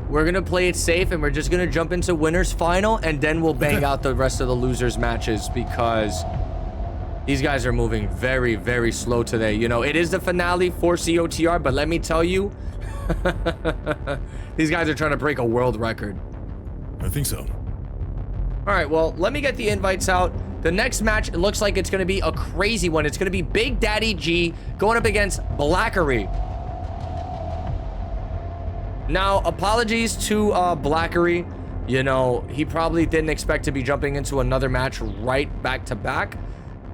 We're going to play it safe, and we're just going to jump into winner's final, and then we'll bang out the rest of the losers matches, because these guys are moving very, very slow today. You know, it is the finale for COTR, but let me tell you, these guys are trying to break a world record. I think so. All right, well, let me get the invites out. The next match, it looks like it's going to be a crazy one. It's going to be Big Daddy G going up against Blackery. Now, apologies to Blackery. You know, he probably didn't expect to be jumping into another match right back to back.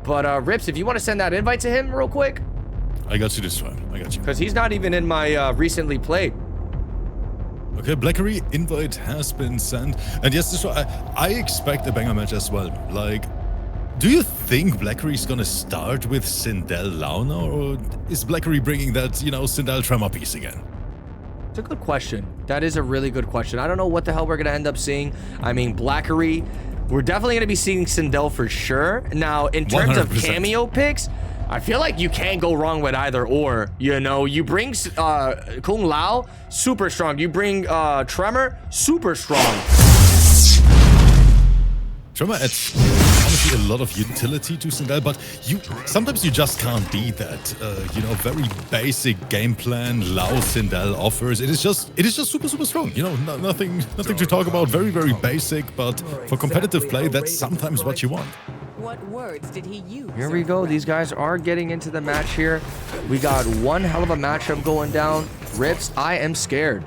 But Rips, if you want to send that invite to him real quick. I got you this time. I got you. Because he's not even in my recently played. Okay, Blackery invite has been sent. And yes, this one, I expect a banger match as well. Like, do you think Blackery's gonna start with Sindel Launa, or is Blackery bringing that, you know, Sindel Tremor piece again? It's a good question. That is a really good question. I don't know what the hell we're going to end up seeing. I mean, Blackery, we're definitely going to be seeing Sindel for sure. Now, in terms 100%. Of cameo picks, I feel like you can't go wrong with either or. You know, you bring Kung Lao, super strong. You bring Tremor, super strong. Tremor adds honestly a lot of utility to Sindel, but sometimes you just can't beat that. You know, very basic game plan Lao Sindel offers. It is just super, super strong. You know, nothing to talk about. Very, very basic, but for competitive play, that's sometimes what you want. What words did he use? Here we go. These guys are getting into the match here. We got one hell of a matchup going down. Rips, I am scared.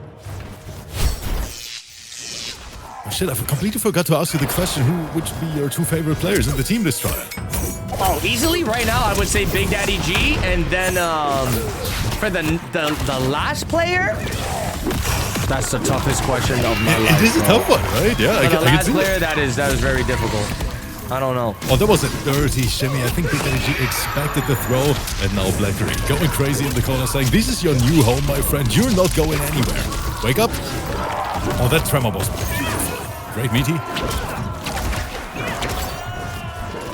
Oh shit, I completely forgot to ask you the question, who would be your two favorite players in the team this trial? Oh, easily right now, I would say Big Daddy G, and then for the last player, that's the toughest question of my life. It is a tough one, right? Yeah, I can last player, that is very difficult. I don't know. Oh, that was a dirty shimmy. I think Big Daddy G expected the throw, and now Blackery going crazy in the corner, saying, "This is your new home, my friend. You're not going anywhere. Wake up." Oh, that Tremor was beautiful. Great, Meaty.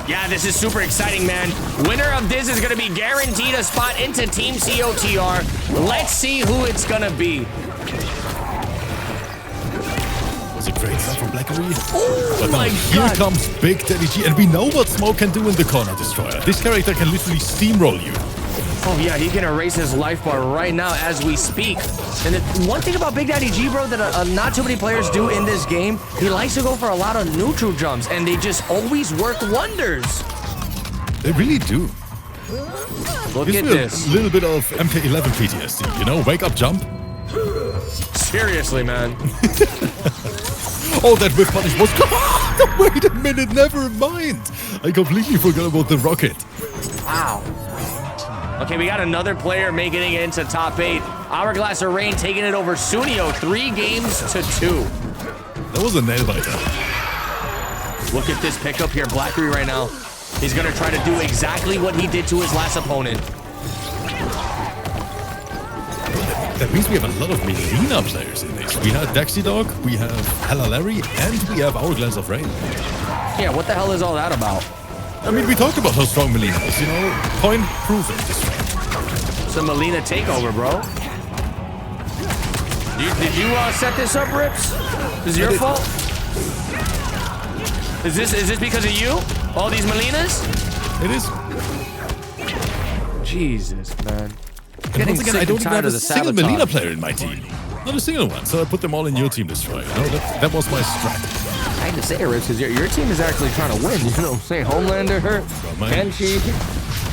Yeah, this is super exciting, man. Winner of this is going to be guaranteed a spot into Team COTR. Let's see who it's going to be. Was a great start from Blackery. Oh, but my here God. comes Big Daddy G, and we know what Smoke can do in the corner destroyer. This character can literally steamroll you. Oh, yeah, he can erase his life bar right now as we speak. And one thing about Big Daddy G, bro, that not too many players do in this game, he likes to go for a lot of neutral jumps, and they just always work wonders. They really do. Look at this. A little bit of MK11 PTSD, you know? Wake up, jump. Seriously, man. Oh, that whiff punish was... Wait a minute, never mind. I completely forgot about the rocket. Wow. Okay, we got another player making it into top 8. Hourglass of Rain taking it over Sunio, 3-2. That was a nail biter. Look at this pickup here, Blackery right now. He's gonna try to do exactly what he did to his last opponent. That means we have a lot of Melina players in this. We have Daxy Dog, we have Hella Larry, and we have Hourglass of Rain. Yeah, what the hell is all that about? I mean, we talked about how strong Melina is, you know? Point proven this round. It's a Melina takeover, bro. Did you set this up, Rips? Is it your fault? Is this because of you? All these Melinas? It is. Jesus, man. And once again, I don't even have a single sabotage. Melina player in my team. Not a single one, so I put them all in your team destroyer. You know, that was my strat. I hate to say it, Rips, because your team is actually trying to win. You know what I'm saying? Homelander, Kenshi.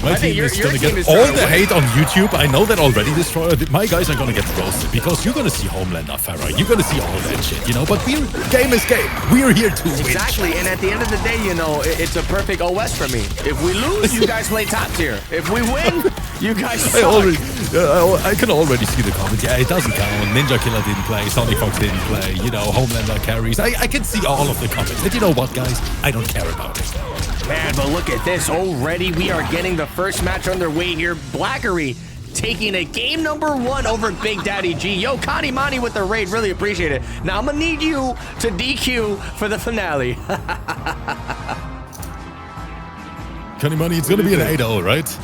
My team is gonna get all the hate on YouTube. I know that already, Destroyer. My guys are gonna get roasted because you're gonna see Homelander, Farah. You're gonna see all that shit, you know. But game is game. We're here to win. Exactly, and at the end of the day, you know, it's a perfect OS for me. If we lose, you guys play top tier. If we win, you guys suck. I can already see the comments. Yeah, it doesn't count. Ninja Killer didn't play. Sonic Fox didn't play. You know, Homelander carries. I can see all of the comments. And you know what, guys? I don't care about it. Man, but look at this. Already we are getting the first match underway here. Blackery taking a game number 1 over Big Daddy G. Yo, Connie Monty with the raid. Really appreciate it. Now I'm going to need you to DQ for the finale. Connie Money, it's going to be an 8-0, right?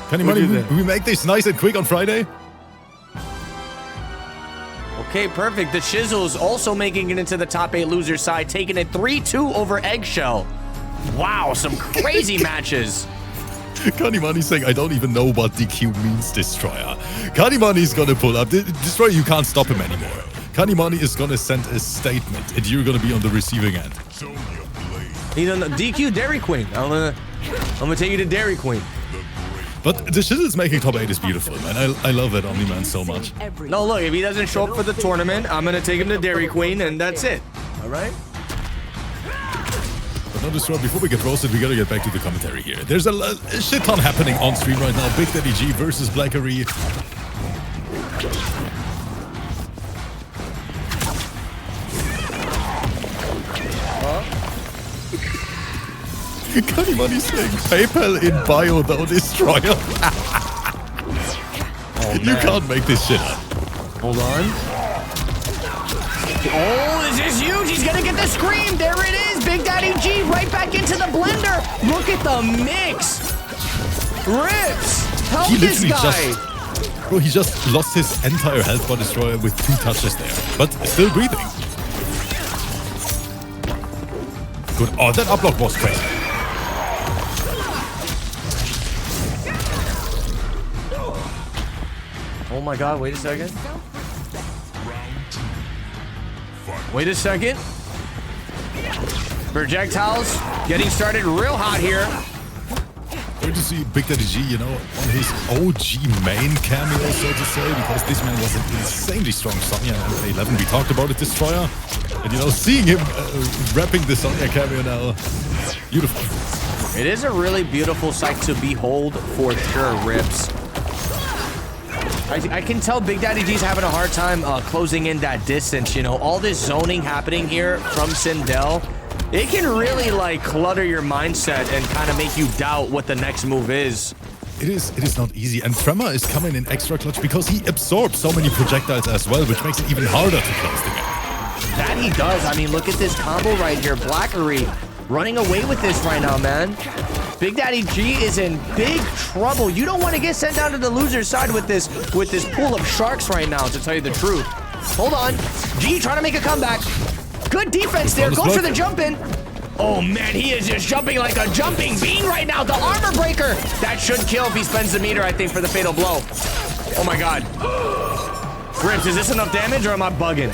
Connie Money, we make this nice and quick on Friday? Okay, perfect. The Shizzle's also making it into the top 8 loser side, taking it 3-2 over Eggshell. Wow, some crazy matches. Connie Money's saying, I don't even know what DQ means, Destroyer. Connie Money's gonna pull up. Destroyer, you can't stop him anymore. Connie Money is gonna send a statement, and you're gonna be on the receiving end. He's on the DQ Dairy Queen. I'm gonna take you to Dairy Queen. But the Shizzle's making top 8 is beautiful, man. I love that Omni-Man so much. No, look, if he doesn't show up for the tournament, I'm gonna take him to Dairy Queen, and that's it. All right? But no, Destroyer, before we get roasted, we gotta get back to the commentary here. There's a shit ton happening on stream right now. Big Daddy G versus Blackery. Connie Money saying PayPal in bio though, Destroyer. You can't make this shit up. Hold on. Oh, this is huge. He's gonna get the scream. There it is. Big Daddy G right back into the blender. Look at the mix. Rips. Help this guy. Bro, he just lost his entire health bar, Destroyer, with 2 touches there. But still breathing. Good. Oh, that uplock was crazy. Oh my god, wait a second. Wait a second. Projectiles getting started real hot here. Great to see Big Daddy G, you know, on his OG main cameo, so to say, because this man was an insanely strong Sonya in 11. We talked about it, Destroyer. And, you know, seeing him rapping the Sonya cameo now, beautiful. It is a really beautiful sight to behold for sure, Rips. I can tell Big Daddy G's having a hard time closing in that distance, you know. All this zoning happening here from Sindel, it can really, like, clutter your mindset and kind of make you doubt what the next move is. It is not easy, and Tremor is coming in extra clutch because he absorbs so many projectiles as well, which makes it even harder to close the gap. That he does. I mean, look at this combo right here. Blackery running away with this right now, man. Big Daddy G is in big trouble. You don't want to get sent down to the loser side with this pool of sharks right now, to tell you the truth. Hold on. G trying to make a comeback. Good defense there. Goes for the jump in. Oh, man, he is just jumping like a jumping bean right now. The armor breaker. That should kill if he spends the meter, I think, for the fatal blow. Oh, my God. Rips, is this enough damage or am I bugging?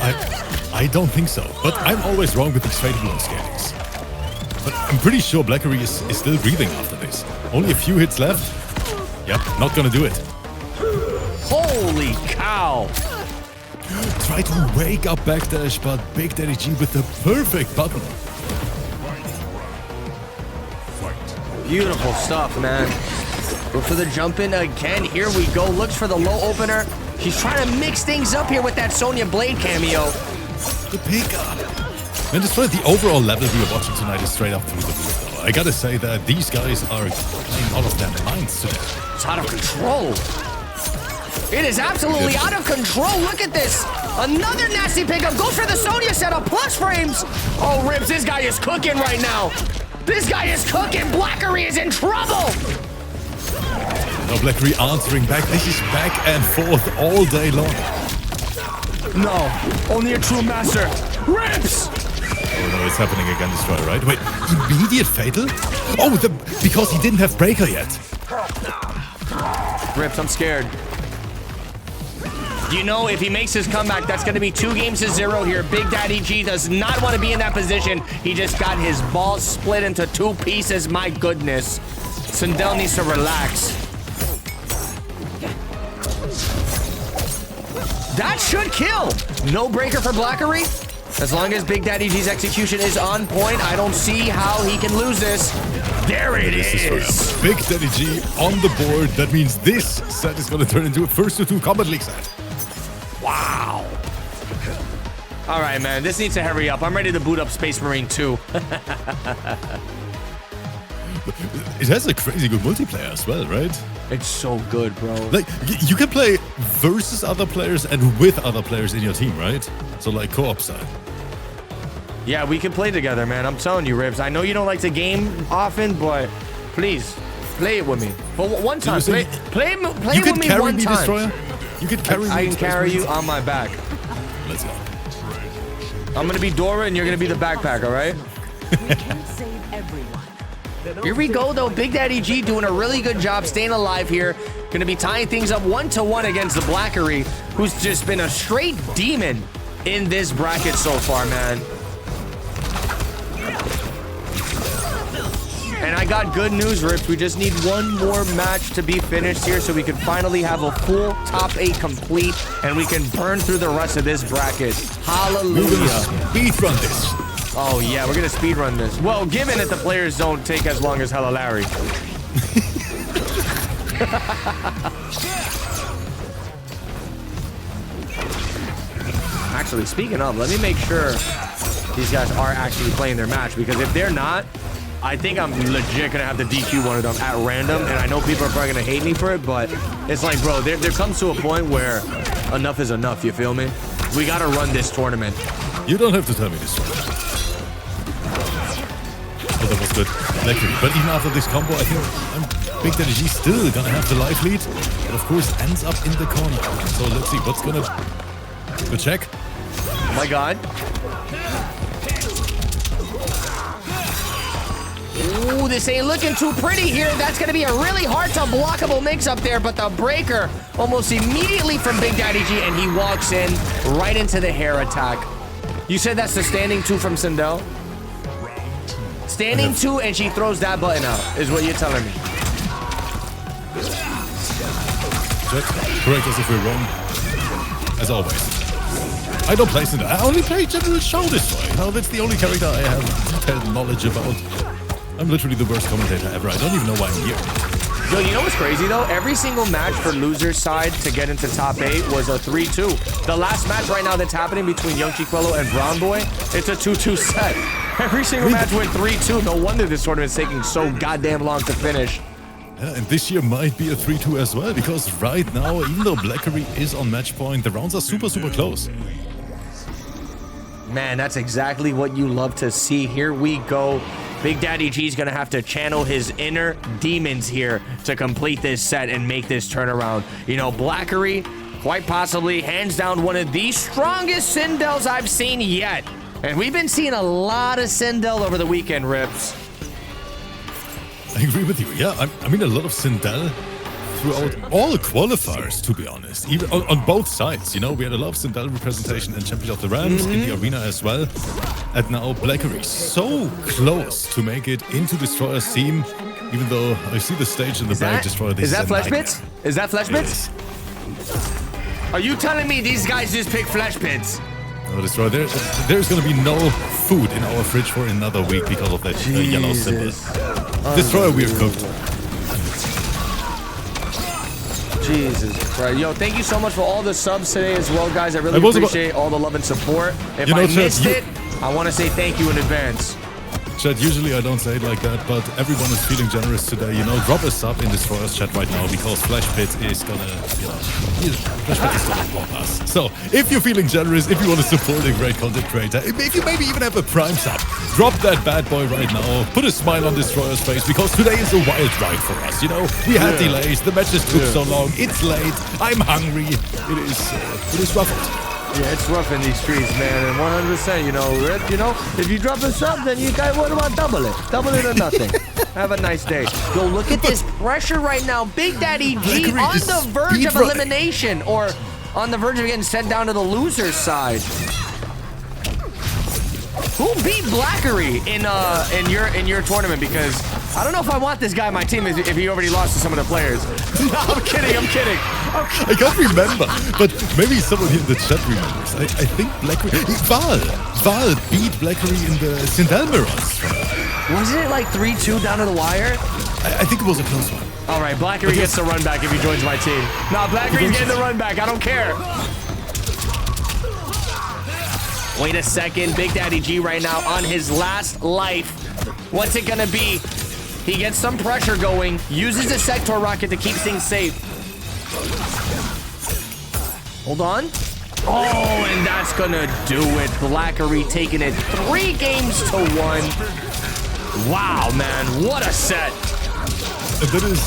I don't think so, but I'm always wrong with these fatal blow scalings. But I'm pretty sure Blackery is still breathing after this. Only a few hits left. Yep, not gonna do it. Holy cow. Try to wake up backdash, but Big Daddy G with the perfect button. Beautiful stuff, man. Go for the jump in again. Here we go. Looks for the low opener. He's trying to mix things up here with that Sonya Blade cameo. The pickup. And despite the overall level we are watching tonight is straight up through the roof, though. I gotta say that these guys are playing all of their minds today. It's out of control. It is absolutely out of control. Look at this. Another nasty pickup. Goes for the Sonya setup. Plus frames. Oh, Rips, this guy is cooking right now. This guy is cooking. Blackery is in trouble. No, Blackery answering back. This is back and forth all day long. No, only a true master. Rips. Oh no, it's happening again, Destroyer, right? Wait, immediate fatal? Oh, because he didn't have breaker yet. Rips, I'm scared. You know, if he makes his comeback, that's going to be 2-0 here. Big Daddy G does not want to be in that position. He just got his balls split into 2 pieces. My goodness. Sindel needs to relax. That should kill. No breaker for Blackery. As long as Big Daddy G's execution is on point, I don't see how he can lose this. There it is. Big Daddy G on the board. That means this set is going to turn into a first to 2 Combat League set. Wow. All right, man. This needs to hurry up. I'm ready to boot up Space Marine 2. It has a crazy good multiplayer as well, right? It's so good, bro. Like, you can play versus other players and with other players in your team, right? So, like, co-op style. Yeah, we can play together, man. I'm telling you, Ribs. I know you don't like to game often, but please, play it with me. For one time, play with me one time. Destroyer? You can carry me, I can carry you on my back. Let's go. I'm gonna be Dora and you're gonna be the backpack, all right? We can't save everyone. Here we go, though. Big Daddy G doing a really good job staying alive here. Gonna be tying things up 1-1 against the Blackery, who's just been a straight demon in this bracket so far, man. And I got good news, Rips. We just need one more match to be finished here so we can finally have a full top 8 complete and we can burn through the rest of this bracket. Hallelujah. Speedrun this. Oh, yeah, we're going to speedrun this. Well, given that the players don't take as long as Hella Larry. Actually, speaking of, let me make sure these guys are actually playing their match, because if they're not, I think I'm legit gonna have to DQ one of them at random, and I know people are probably gonna hate me for it, but it's like, bro, there comes to a point where enough is enough, you feel me? We gotta run this tournament. You don't have to tell me this one. Oh, that was good. But even after this combo, I think Big Daddy G still gonna have the life lead, but of course ends up in the corner. So let's see what's gonna... Good check. Oh my god. Ooh, this ain't looking too pretty here. That's going to be a really hard to blockable mix up there, but the breaker almost immediately from Big Daddy G, and he walks in right into the hair attack. You said that's the standing 2 from Sindel? Standing 2, and she throws that button out, is what you're telling me. Check. Correct us if we're wrong. As always. I don't play Sindel. I only play General Show Destroy. No, that's the only character I have detailed knowledge about. I'm literally the worst commentator ever. I don't even know why I'm here. Yo, you know what's crazy, though? Every single match for loser's side to get into top 8 was a 3-2. The last match right now that's happening between Young Chiquello and Brown Boy, it's a 2-2 set. Every single match went 3-2. No wonder this tournament's taking so goddamn long to finish. Yeah, and this year might be a 3-2 as well, because right now, even though Blackery is on match point, the rounds are super, super close. Man, that's exactly what you love to see. Here we go. Big Daddy G's gonna have to channel his inner demons here to complete this set and make this turnaround. You know, Blackery, quite possibly, hands down, one of the strongest Sindels I've seen yet. And we've been seeing a lot of Sindel over the weekend, Rips. I agree with you. Yeah, I mean, a lot of Sindel throughout all qualifiers, to be honest. Even on both sides, you know, we had a lot of Sindel representation and Champion of the Rams in the arena as well. And now Blackery so close to make it into Destroyer's team, even though I see the stage in the back. Destroyer, is that Flesh Pits? Is that Flesh Pits? Are you telling me these guys just pick Flesh Pits? No, Destroyer, there's going to be no food in our fridge for another week because of that yellow symbol. Destroyer, we're cooked. Jesus Christ. Yo, thank you so much for all the subs today as well, guys. I really appreciate all the love and support. If I missed it, I want to say thank you in advance. Chat, usually I don't say it like that, but everyone is feeling generous today. You know, drop a sub in Destroyer's chat right now, because Flash Pit is gonna, you know, Flash Pit is gonna block us. So, if you're feeling generous, if you want to support a great content creator, if you maybe even have a Prime sub, drop that bad boy right now. Put a smile on Destroyer's face, because today is a wild ride for us, you know? We had delays, the matches took so long, it's late, I'm hungry, it is rough out. Yeah, it's rough in these streets, man, and 100%, you know, Rip, you know, if you drop a sub, then you guys, what about double it? Double it or nothing. Have a nice day. Yo, look at this pressure right now. Big Daddy G on the verge of elimination, or on the verge of getting sent down to the loser's side. Who beat Blackery in your tournament? Because I don't know if I want this guy on my team if he already lost to some of the players. No, I'm kidding. I'm kidding. I can't remember, but maybe someone here in the chat remembers. I think Blackery... Val beat Blackery in the Sindel Mirrors. Wasn't it like 3-2 down to the wire? I think it was a close one. All right, Blackery gets the run back if he joins my team. Nah, Blackery's getting the run back. I don't care. Wait a second. Big Daddy G right now on his last life. What's it gonna be? He gets some pressure going, uses a Sector Rocket to keep things safe. Hold on. Oh, and that's gonna do it. Blackery taking it 3 games to 1. Wow, man, what a set. And that is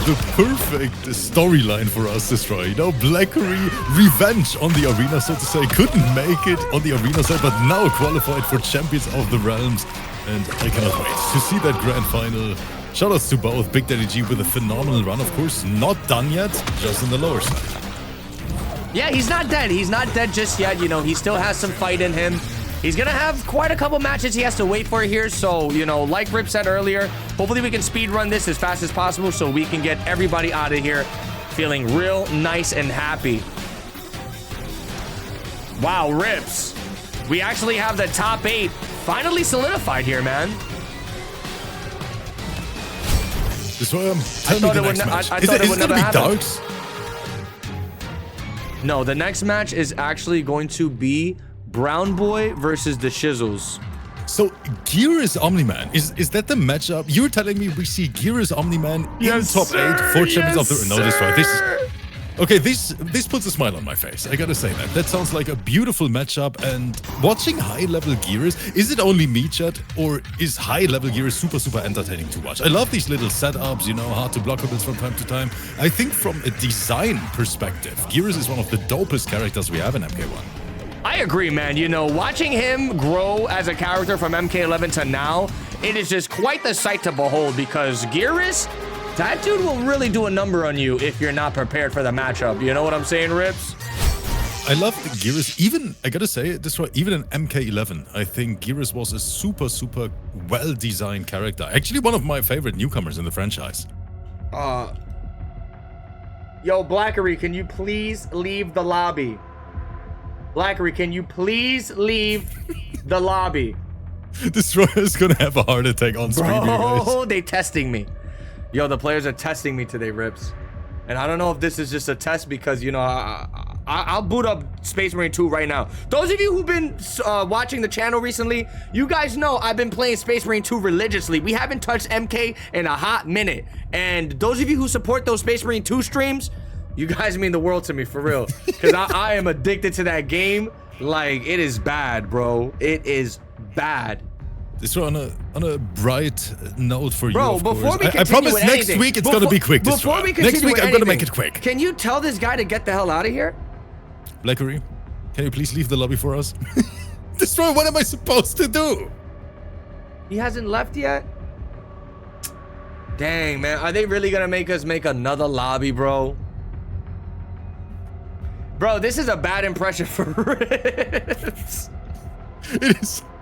the perfect storyline for us, Destroy. You know, Blackery revenge on the arena, so to say. Couldn't make it on the arena side, but now qualified for Champions of the Realms. And I cannot wait to see that grand final. Shoutouts to both. Big Daddy G with a phenomenal run, of course. Not done yet, just on the lower side. Yeah, he's not dead. He's not dead just yet. You know, he still has some fight in him. He's going to have quite a couple matches he has to wait for here. So, you know, like Rip said earlier, hopefully we can speed run this as fast as possible so we can get everybody out of here feeling real nice and happy. Wow, Rips. We actually have the top 8 finally solidified here, man. Tell me the next match. Is it going to be Darks? No, the next match is actually going to be Brown Boy versus the Shizzles. So, Gear's Omni-Man, is that the matchup? You're telling me we see Gear's Omni-Man in top 8 for Champions of the... No, this right. This is... Okay, this puts a smile on my face. I gotta say that. That sounds like a beautiful matchup. And watching high-level Gears, is it only me, chat? Or is high-level Gears super, super entertaining to watch? I love these little setups, you know, hard to blockables from time to time. I think from a design perspective, Gears is one of the dopest characters we have in MK1. I agree, man. You know, watching him grow as a character from MK11 to now, it is just quite the sight to behold because Gears, that dude will really do a number on you if you're not prepared for the matchup. You know what I'm saying, Rips? I love Gears. Even, I gotta say, this right, even in MK11, I think Gears was a super, super well-designed character. Actually, one of my favorite newcomers in the franchise. Yo, Blackery, can you please leave the lobby? Blackery, can you please leave the lobby? Destroyer's gonna have a heart attack on stream, you guys. Oh, they testing me. Yo, the players are testing me today, Rips. And I don't know if this is just a test because, you know, I'll boot up Space Marine 2 right now. Those of you who've been watching the channel recently, you guys know I've been playing Space Marine 2 religiously. We haven't touched MK in a hot minute. And those of you who support those Space Marine 2 streams, you guys mean the world to me, for real. Because I am addicted to that game. Like, it is bad, bro. It is bad. This on a bright note for bro, you, of before course. we continue I promise with next anything, week it's gonna be quick. Before we continue next week with I'm gonna make anything, it quick. Can you tell this guy to get the hell out of here? Blackery, can you please leave the lobby for us? Destroy, what am I supposed to do? He hasn't left yet? Dang, man. Are they really gonna make us make another lobby, bro? Bro, this is a bad impression for Rips.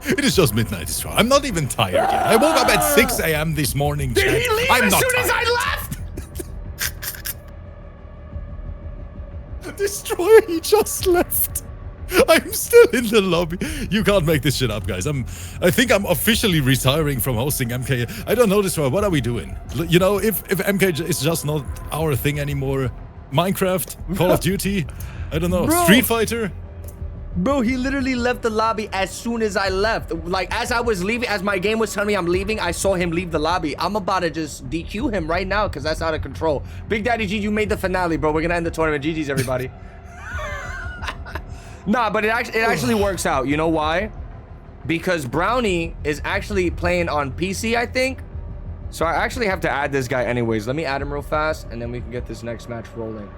It is just midnight, Destroy. I'm not even tired yet. I woke up at 6 a.m. this morning. Did he leave I'm as not soon tired. as I left? Destroy, he just left. I'm still in the lobby. You can't make this shit up, guys. I think I'm officially retiring from hosting MK. I don't know, Destroy. What are we doing? You know, if MK is just not our thing anymore, Minecraft, Call of Duty, I don't know, Bro. Street Fighter. Bro, he literally left the lobby as soon as I left. Like, as I was leaving, as my game was telling me I'm leaving, I saw him leave the lobby. I'm about to just DQ him right now because that's out of control. Big Daddy G, you made the finale, bro. We're going to end the tournament. GG's, everybody. Nah, but it actually works out. You know why? Because Brownie is actually playing on PC, I think. So I actually have to add this guy anyways. Let me add him real fast, and then we can get this next match rolling.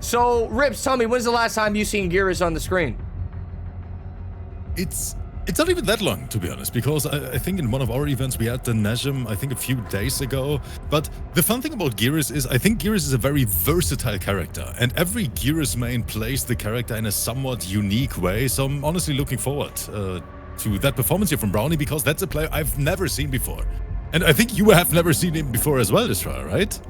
So, Rips, tell me, when's the last time you seen Geras on the screen? It's not even that long, to be honest, because I think in one of our events we had the Najm, I think a few days ago. But the fun thing about Geras is I think Geras is a very versatile character, and every Geras main plays the character in a somewhat unique way. So I'm honestly looking forward to to that performance here from Brownie, because that's a player I've never seen before. And I think you have never seen him before as well, Destroyer, right?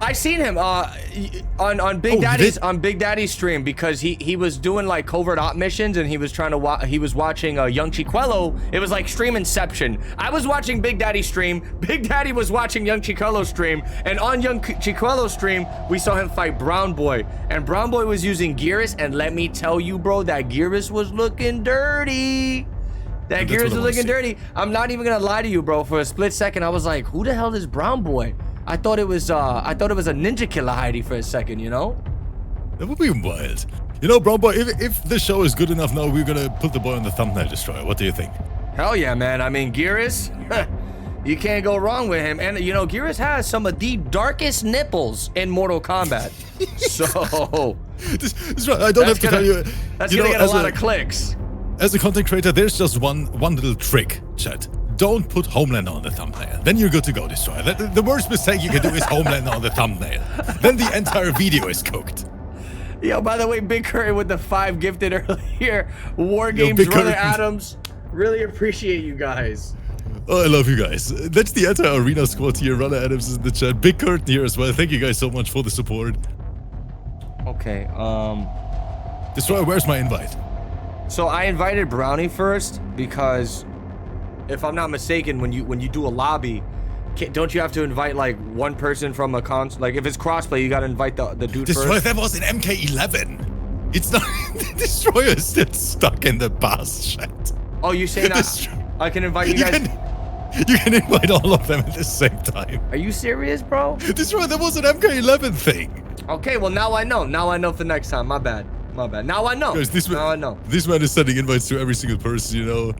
I seen him on Big Daddy's stream, because he was doing like covert op missions, and he was trying to he was watching Young Chiquello. It was like stream inception. I was watching Big Daddy stream. Big Daddy was watching Young Chiquello stream, and on Young Chiquello stream we saw him fight Brown Boy, and Brown Boy was using Gearus, and let me tell you, bro, that Gearus was looking dirty. That Gearus was looking dirty. I'm not even gonna lie to you, bro. For a split second, I was like, who the hell is Brown Boy? I thought it was a ninja killer Heidi for a second, you know? That would be wild. You know, Brown Boy, if the show is good enough now, we're gonna put the boy on the thumbnail, Destroyer. What do you think? Hell yeah, man. I mean, Gearus, you can't go wrong with him. And, you know, Gearus has some of the darkest nipples in Mortal Kombat. So... this right. I don't have to tell you... That's gonna get a lot of clicks. As a content creator, there's just one little trick, chat. Don't put Homelander on the thumbnail. Then you're good to go, Destroyer. The worst mistake you can do is Homelander on the thumbnail. Then the entire video is cooked. Yo, by the way, Big Curry with the 5 gifted earlier. War Games, Brother Adams. Really appreciate you guys. Oh, I love you guys. That's the entire arena squad here. Runner Adams is in the chat. Big Curtain here as well. Thank you guys so much for the support. Okay, Destroyer, where's my invite? So I invited Brownie first because, if I'm not mistaken, when you do a lobby, don't you have to invite like one person from a like if it's crossplay, you gotta invite the dude Destroyer, first? that was an MK11. It's not. Destroyer is still stuck in the past chat. Oh, you're saying I can invite you guys? You can invite all of them at the same time. Are you serious, bro? Destroyer, that was an MK11 thing. Okay, well now I know. Now I know for next time. My bad. My bad. Now I know. Guys, now I know. This man is sending invites to every single person, you know.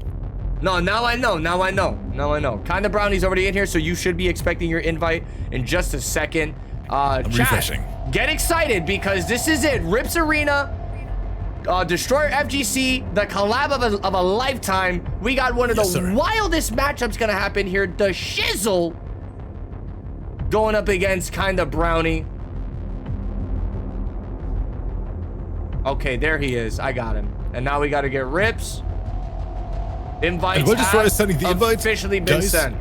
No, now I know. Now I know. Now I know. Kinda Brownie's already in here, so you should be expecting your invite in just a second. I'm refreshing. Get excited, because this is it. RIPS Arena, Destroyer FGC, the collab of a lifetime. We got one of the wildest matchups gonna happen here. The Shizzle going up against Kinda Brownie. Okay, there he is. I got him. And now we got to get RIPS. Invites have officially been sent.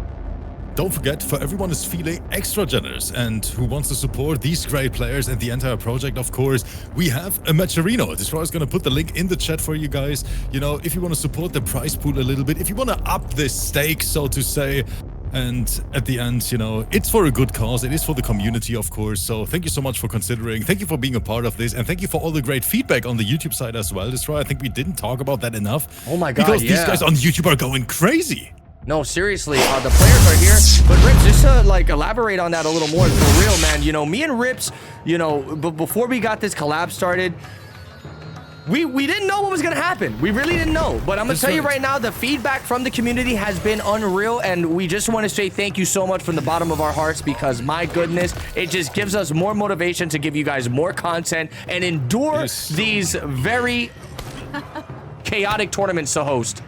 Don't forget, for everyone who's feeling extra generous and who wants to support these great players and the entire project, of course, we have a Matcherino. Destroyer's going to put the link in the chat for you guys. You know, if you want to support the prize pool a little bit, if you want to up this stake, so to say, and at the end, you know, it's for a good cause. It is for the community, of course. So thank you so much for considering. Thank you for being a part of this. And thank you for all the great feedback on the YouTube side as well, Destroyer. I think we didn't talk about that enough. Oh my God, because these guys on YouTube are going crazy. No, seriously, the players are here. But RIPS, just to like elaborate on that a little more, for real, man. You know, me and RIPS, you know, before we got this collab started, we didn't know what was gonna happen. We really didn't know. But I'm gonna tell you right now, the feedback from the community has been unreal, and we just want to say thank you so much from the bottom of our hearts, because my goodness, it just gives us more motivation to give you guys more content and endure these very chaotic tournaments to host.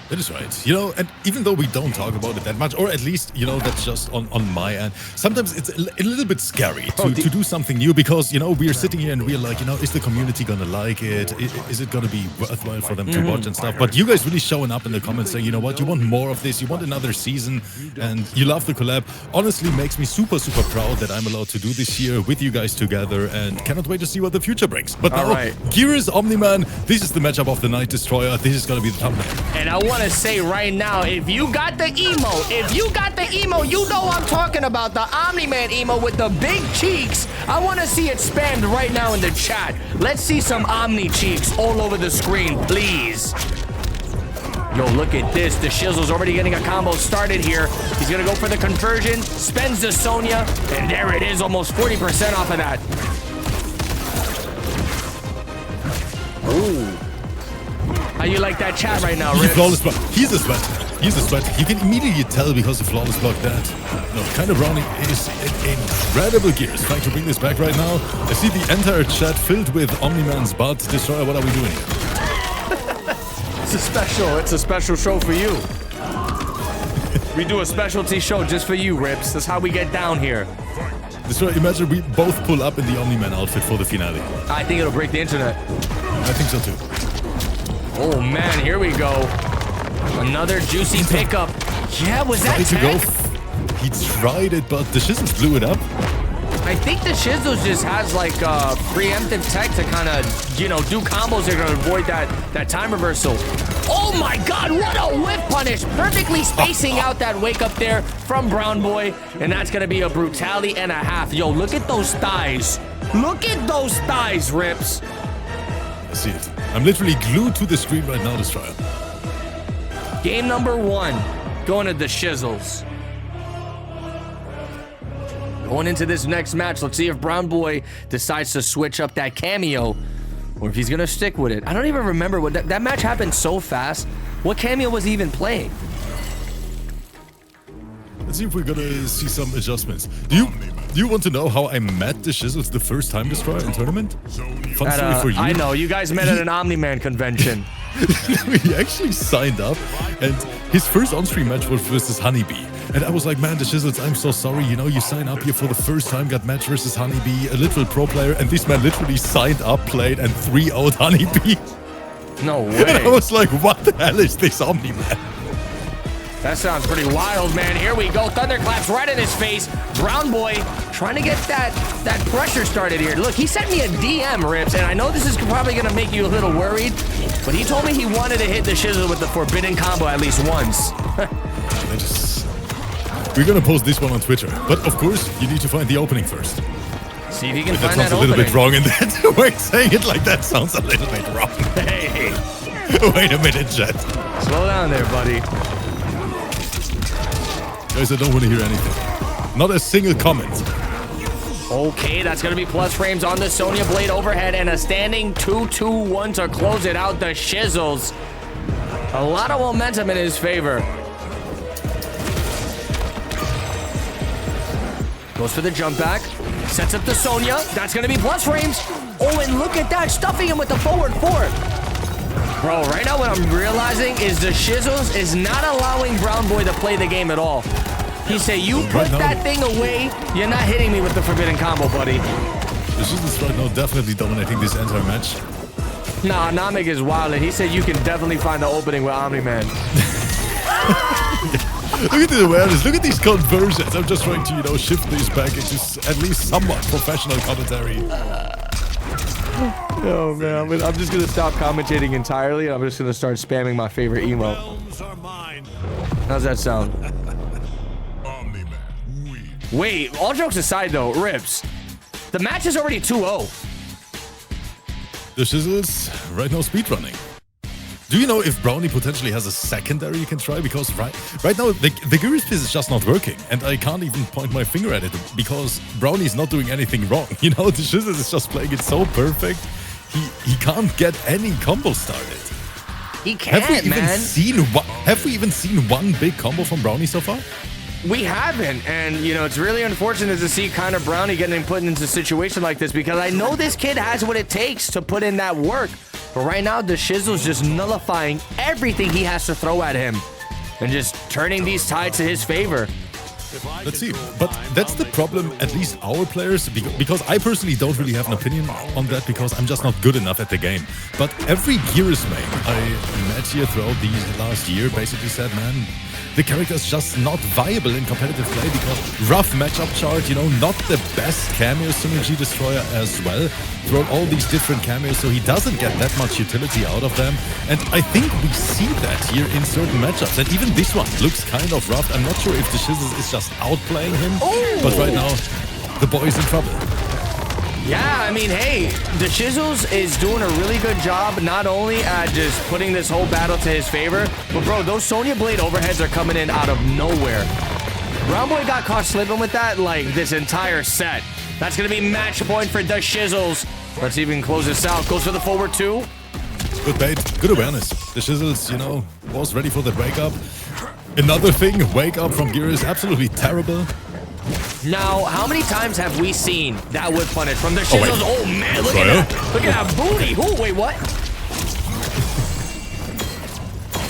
That is right. You know, and even though we don't talk about it that much, or at least, you know, that's just on my end, sometimes it's a little bit scary to do something new, because, you know, we're sitting here and we're like, you know, is the community gonna like it? Is it gonna be worthwhile for them to watch and stuff? But you guys really showing up in the comments saying, you know what, you want more of this, you want another season, and you love the collab. Honestly, makes me super, super proud that I'm allowed to do this here with you guys together, and cannot wait to see what the future brings. But now, Gearus, Omni-Man, this is the matchup of the night, Destroyer. This is gonna be the thumbnail. And I want to say right now, if you got the emo, you know I'm talking about the Omni-Man emo with the big cheeks. I want to see it spammed right now in the chat. Let's see some Omni cheeks all over the screen, please. Yo, look at this. The Shizzle's already getting a combo started here. He's going to go for the conversion, spends the Sonya, and there it is, almost 40% off of that. Ooh. How you like that chat right now, Rips? Flawless block. He's a sweat. He's a sweat. You can immediately tell because the flawless block that. No, Kinda Brownie is in incredible gears. Trying to bring this back right now. I see the entire chat filled with Omni-Man's butt. Destroyer, what are we doing here? It's a special show for you. We do a specialty show just for you, Rips. That's how we get down here. Destroyer, imagine we both pull up in the Omni-Man outfit for the finale. I think it'll break the internet. I think so too. Oh man, here we go. Another juicy pickup. Yeah, was that tech? He tried it, but the Shizzles blew it up. I think the Shizzles just has like preemptive tech to kind of, you know, do combos that are going to avoid that time reversal. Oh my God, what a whip punish. Perfectly spacing out that wake up there from Brown Boy. And that's going to be a brutality and a half. Yo, look at those thighs. Look at those thighs, Rips. I see it. I'm literally glued to the screen right now, Destroyer. Game number 1, going to the Shizzles. Going into this next match, let's see if Brown Boy decides to switch up that cameo or if he's going to stick with it. I don't even remember what that match happened so fast. What cameo was he even playing? Let's see if we're going to see some adjustments. Do you want to know how I met the Shizzles the first time, Destroyer, in tournament? Fun story for you. I know, you guys met at an Omni-Man convention. He actually signed up, and his first on-stream match was versus Honeybee. And I was like, man, the Shizzles, I'm so sorry. You know, you sign up here for the first time, got match versus Honeybee, a literal pro player, and this man literally signed up, played, and 3-0'd Honeybee. No way. And I was like, what the hell is this Omni-Man? That sounds pretty wild, man. Here we go. Thunderclaps right in his face. Brown Boy trying to get that pressure started here. Look, he sent me a DM, Rips, and I know this is probably going to make you a little worried, but he told me he wanted to hit the Shizzle with the forbidden combo at least once. We're going to post this one on Twitter. But, of course, you need to find the opening first. See if you can Wait, find that opening. That sounds a little opening. bit wrong in that. Wait, saying it like that sounds a little bit wrong. Hey. Wait a minute, Jet. Slow down there, buddy. Guys, I don't want to hear anything. Not a single comment. Okay, that's going to be plus frames on the Sonya Blade overhead and a standing 2-2-1 to close it out. The Shizzles. A lot of momentum in his favor. Goes for the jump back. Sets up the Sonya. That's going to be plus frames. Oh, and look at that. Stuffing him with the forward 4. Bro, right now what I'm realizing is the Shizzles is not allowing Brown Boy to play the game at all. He said, you put that thing away, you're not hitting me with the forbidden combo, buddy. The Shizzles right now definitely dominating this entire match. Nah, Namek is wild, and he said you can definitely find the opening with Omni-Man. Look at the awareness, look at these conversions. I'm just trying to, you know, shift these back into at least somewhat professional commentary. Oh man, I'm just gonna stop commentating entirely and I'm just gonna start spamming my favorite emo. How's that sound? Wait, all jokes aside though, Rips, the match is already 2-0. The Shizzles right now speedrunning. Do you know if Brownie potentially has a secondary you can try? Because right now the Gyris piece is just not working, and I can't even point my finger at it because Brownie's not doing anything wrong. You know, the Shizzles is just playing it so perfect. He can't get any combo started. He can't, Have we even seen one big combo from Brownie so far? We haven't, and you know, it's really unfortunate to see kind of Brownie getting put into a situation like this because I know this kid has what it takes to put in that work. But right now, the Shizzle's just nullifying everything he has to throw at him and just turning these tides to his favor. Let's see. But that's the problem, at least our players, because I personally don't really have an opinion on that because I'm just not good enough at the game. But every Gears mate I met here throughout the last year basically said, man, the character is just not viable in competitive play because rough matchup chart, you know, not the best cameo synergy destroyer as well. Throughout all these different cameos, so he doesn't get that much utility out of them. And I think we see that here in certain matchups. And even this one looks kind of rough. I'm not sure if the Shizzles is just outplaying him, but right now, the boy is in trouble. Yeah, I mean, hey, the Shizzles is doing a really good job, not only at just putting this whole battle to his favor, but bro, those Sonya Blade overheads are coming in out of nowhere. Brown Boy got caught slipping with that like this entire set. That's going to be match point for the Shizzles. Let's even close this out. Goes for the forward 2. Good bait, good awareness. The Shizzles, you know, was ready for that wake up. Another thing, wake up from Gears, absolutely terrible. Now, how many times have we seen that whip punish from the Shizzles? Oh man, look at that. Look at that booty. Oh, wait, what?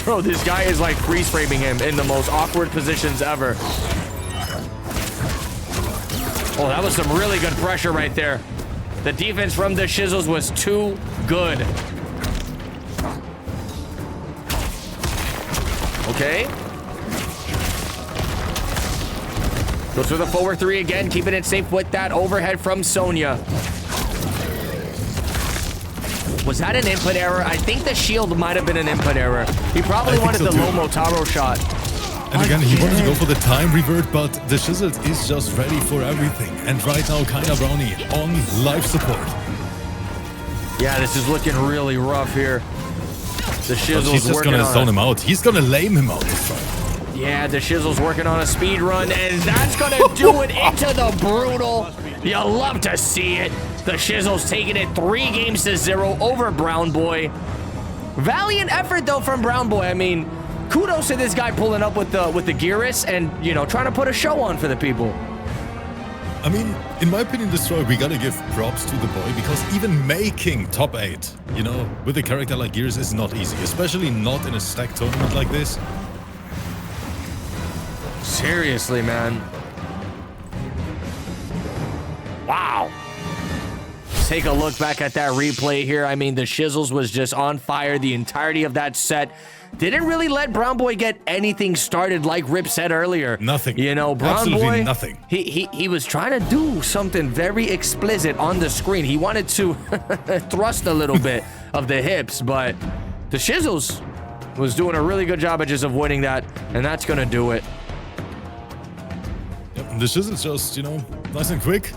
Bro, this guy is like freeze framing him in the most awkward positions ever. Oh, that was some really good pressure right there. The defense from the Shizzles was too good. Okay. Goes for the forward 3 again, keeping it safe with that overhead from Sonya. Was that an input error? I think the shield might have been an input error. He probably wanted the low Motaro shot. And again, he wanted to go for the time revert, but the Shizzle is just ready for everything. And right now, Kinda Brownie on life support. Yeah, this is looking really rough here. The Shizzle's He's just gonna zone him out. He's gonna lame him out this time. Yeah, the Shizzle's working on a speed run, and that's gonna do it into the brutal. You love to see it. The Shizzle's taking it 3 games to 0 over Brown Boy. Valiant effort though from Brown Boy. I mean, kudos to this guy pulling up with the Gearus and, you know, trying to put a show on for the people. I mean, in my opinion, Destroy, we gotta give props to the boy because even making top 8, you know, with a character like Gears is not easy, especially not in a stacked tournament like this. Seriously, man. Wow. Take a look back at that replay here. I mean, the Shizzles was just on fire the entirety of that set. Didn't really let Brown Boy get anything started, like Rip said earlier. Nothing. You know, Brown Absolutely Boy, nothing. He was trying to do something very explicit on the screen. He wanted to thrust a little bit of the hips, but the Shizzles was doing a really good job of just avoiding that, and that's gonna do it. Yep, the Shizzle's just, you know, nice and quick,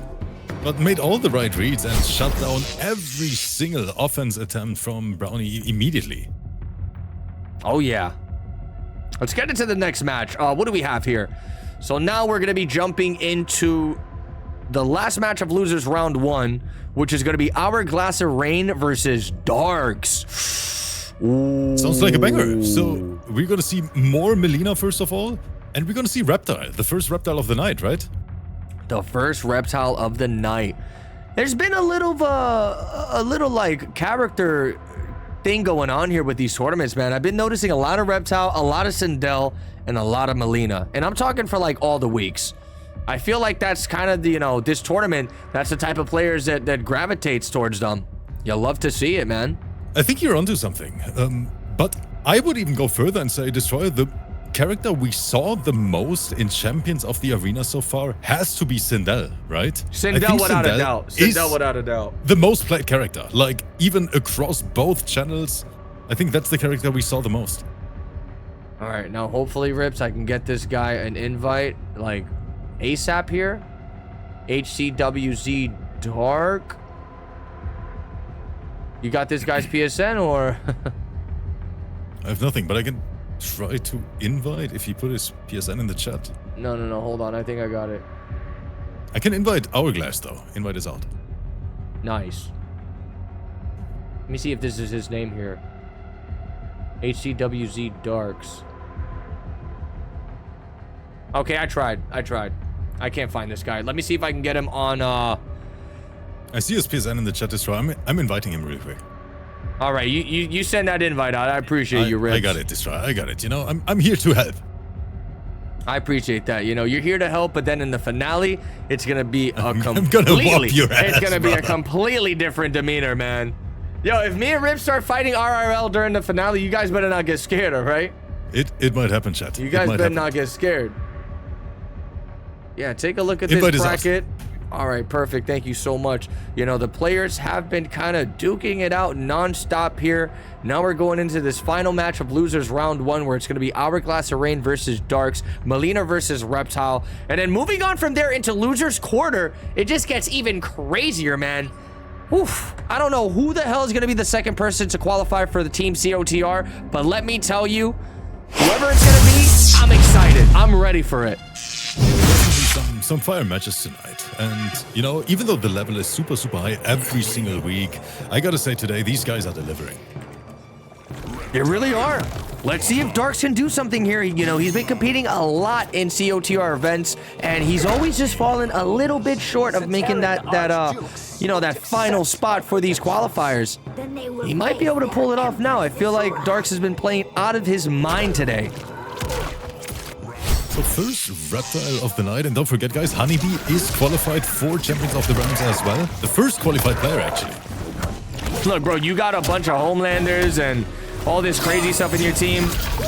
but made all the right reads and shut down every single offense attempt from Brownie immediately. Oh, yeah. Let's get into the next match. What do we have here? So now we're going to be jumping into the last match of Losers Round 1, which is going to be Hourglass of Rain versus Darks. Ooh. Sounds like a banger. So we're going to see more Melina, first of all, and we're going to see Reptile, the first Reptile of the night, right? The first Reptile of the night. There's been a little like character thing going on here with these tournaments, man. I've been noticing a lot of Reptile, a lot of Sindel, and a lot of Melina. And I'm talking for like all the weeks. I feel like that's kind of the, you know, this tournament, that's the type of players that gravitates towards them. You love to see it, man. I think you're onto something. But I would even go further and say, Destroyer, the character we saw the most in Champions of the Arena so far has to be Sindel, right? Sindel without a doubt. Sindel without a doubt. The most played character, like even across both channels. I think that's the character we saw the most. All right, now hopefully, Rips, I can get this guy an invite like ASAP here. HCWZ Dark. You got this guy's PSN or? I have nothing, but I can try to invite if he put his PSN in the chat. No, hold on. I think I got it. I can invite Hourglass though. Invite is out. Nice. Let me see if this is his name here. HCWZ Darks. Okay, I tried. I can't find this guy. Let me see if I can get him on, I see his PSN in the chat, Destroy. I'm inviting him really quick. All right, you send that invite out. I appreciate you, Rips. I got it, Destroy. I got it. You know, I'm here to help. I appreciate that. You know, you're here to help, but then in the finale, it's gonna be a I'm gonna whoop your ass, it's gonna be a bro. completely different demeanor, man. Yo, if me and Rip start fighting RRL during the finale, you guys better not get scared, all right? It might happen, chat. You guys better not get scared. Yeah, take a look at this bracket. All right, perfect. Thank you so much. You know, the players have been kind of duking it out nonstop here. Now we're going into this final match of Losers Round 1, where it's going to be Hourglass of Rain versus Darks, Melina versus Reptile. And then moving on from there into Losers Quarter, it just gets even crazier, man. Oof. I don't know who the hell is going to be the second person to qualify for the Team COTR, but let me tell you, whoever it's going to be, I'm excited. I'm ready for it. Some fire matches tonight, and you know, even though the level is super high every single week, I gotta say today these guys are delivering. They really are. Let's see if Darks can do something here. You know, he's been competing a lot in COTR events, and he's always just fallen a little bit short of making that you know, that final spot for these qualifiers. He might be able to pull it off now. I feel like Darks has been playing out of his mind today. So first Reptile of the night, and don't forget guys, Honeybee is qualified for Champions of the Realms as well. The first qualified player actually. Look, bro, you got a bunch of Homelanders and all this crazy stuff in your team.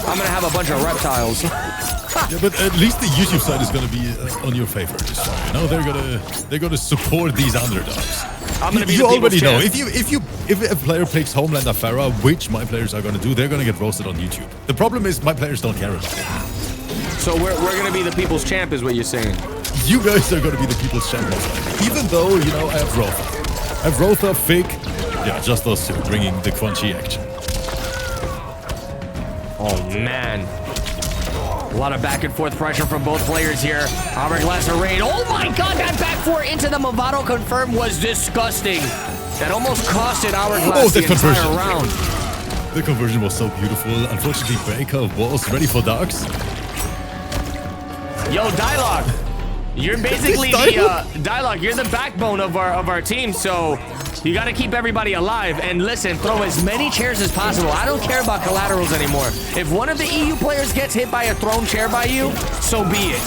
I'm gonna have a bunch of reptiles. Yeah, but at least the YouTube side is gonna be on your favor this time. You know, they're gonna support these underdogs. I'm gonna be You the already know champ. if a player picks Homelander Farah, which my players are gonna do, they're gonna get roasted on YouTube. The problem is my players don't care about it. So we're gonna be the people's champ, is what you're saying? You guys are gonna be the people's champ most likely. Even though, you know, I have Rotha. I have Rotha, Fig, yeah, just those two, bringing the crunchy action. Oh man. A lot of back and forth pressure from both players here. Hourglass of Rain. Oh my god, that back four into the Movado confirm was disgusting. That almost costed Hourglass the entire round. The conversion was so beautiful. Unfortunately, Baker was ready for Darks. Yo, Dialogue. You're basically the Dialogue. You're the backbone of our team, so you got to keep everybody alive. And listen, throw as many chairs as possible. I don't care about collaterals anymore. If one of the EU players gets hit by a thrown chair by you, so be it.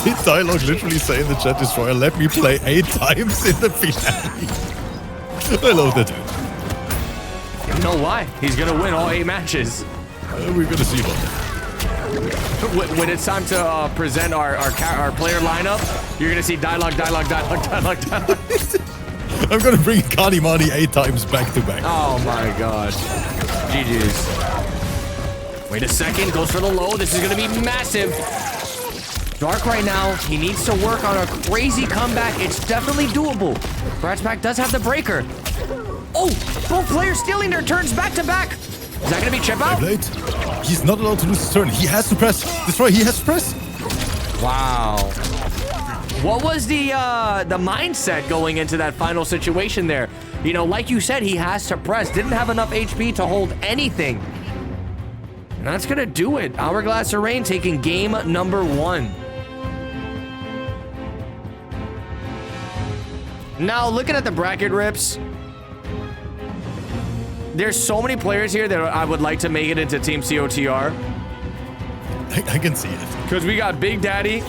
Did Dialogue literally say in the chat, Destroyer, let me play 8 times in the finale? I love that dude. You know why? He's gonna win all 8 matches. We're gonna see about that. When it's time to present our player lineup, you're gonna see Dialogue. I'm gonna bring Kanimani 8 times back to back. Oh my god. GG's. Wait a second, goes for the low. This is gonna be massive. Dark right now, he needs to work on a crazy comeback. It's definitely doable. Bratzback does have the breaker. Oh, both players stealing their turns back to back. Is that gonna be chip out? He's not allowed to lose his turn. He has to press. Destroy, he has to press. Wow. What was the mindset going into that final situation there? You know, like you said, he has to press. Didn't have enough HP to hold anything. And that's gonna do it. Hourglass of Rain taking game number 1. Now, looking at the bracket rips, there's so many players here that I would like to make it into Team COTR. I can see it. Because we got Big Daddy,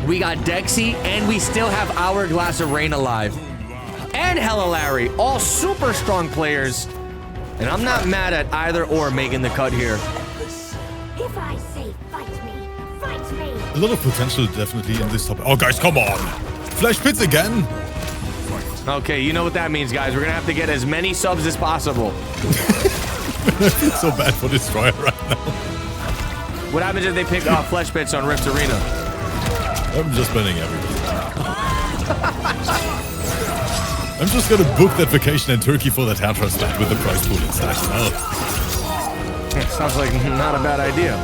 we got Dexy, and we still have Hourglass of Rain alive. And Hella Larry, all super strong players. And I'm not mad at either or making the cut here. If I say fight me, fight me. A lot of potential definitely in this topic. Oh, guys, come on. Flash pits again. Okay, you know what that means, guys. We're going to have to get as many subs as possible. I feel so bad for Destroyer right now. What happens if they pick Flesh Pits on RIPS Arena? I'm just banning everybody. I'm just gonna book that vacation in Turkey for that hair transplant with the prize pool instead. Oh. Yeah, sounds like not a bad idea.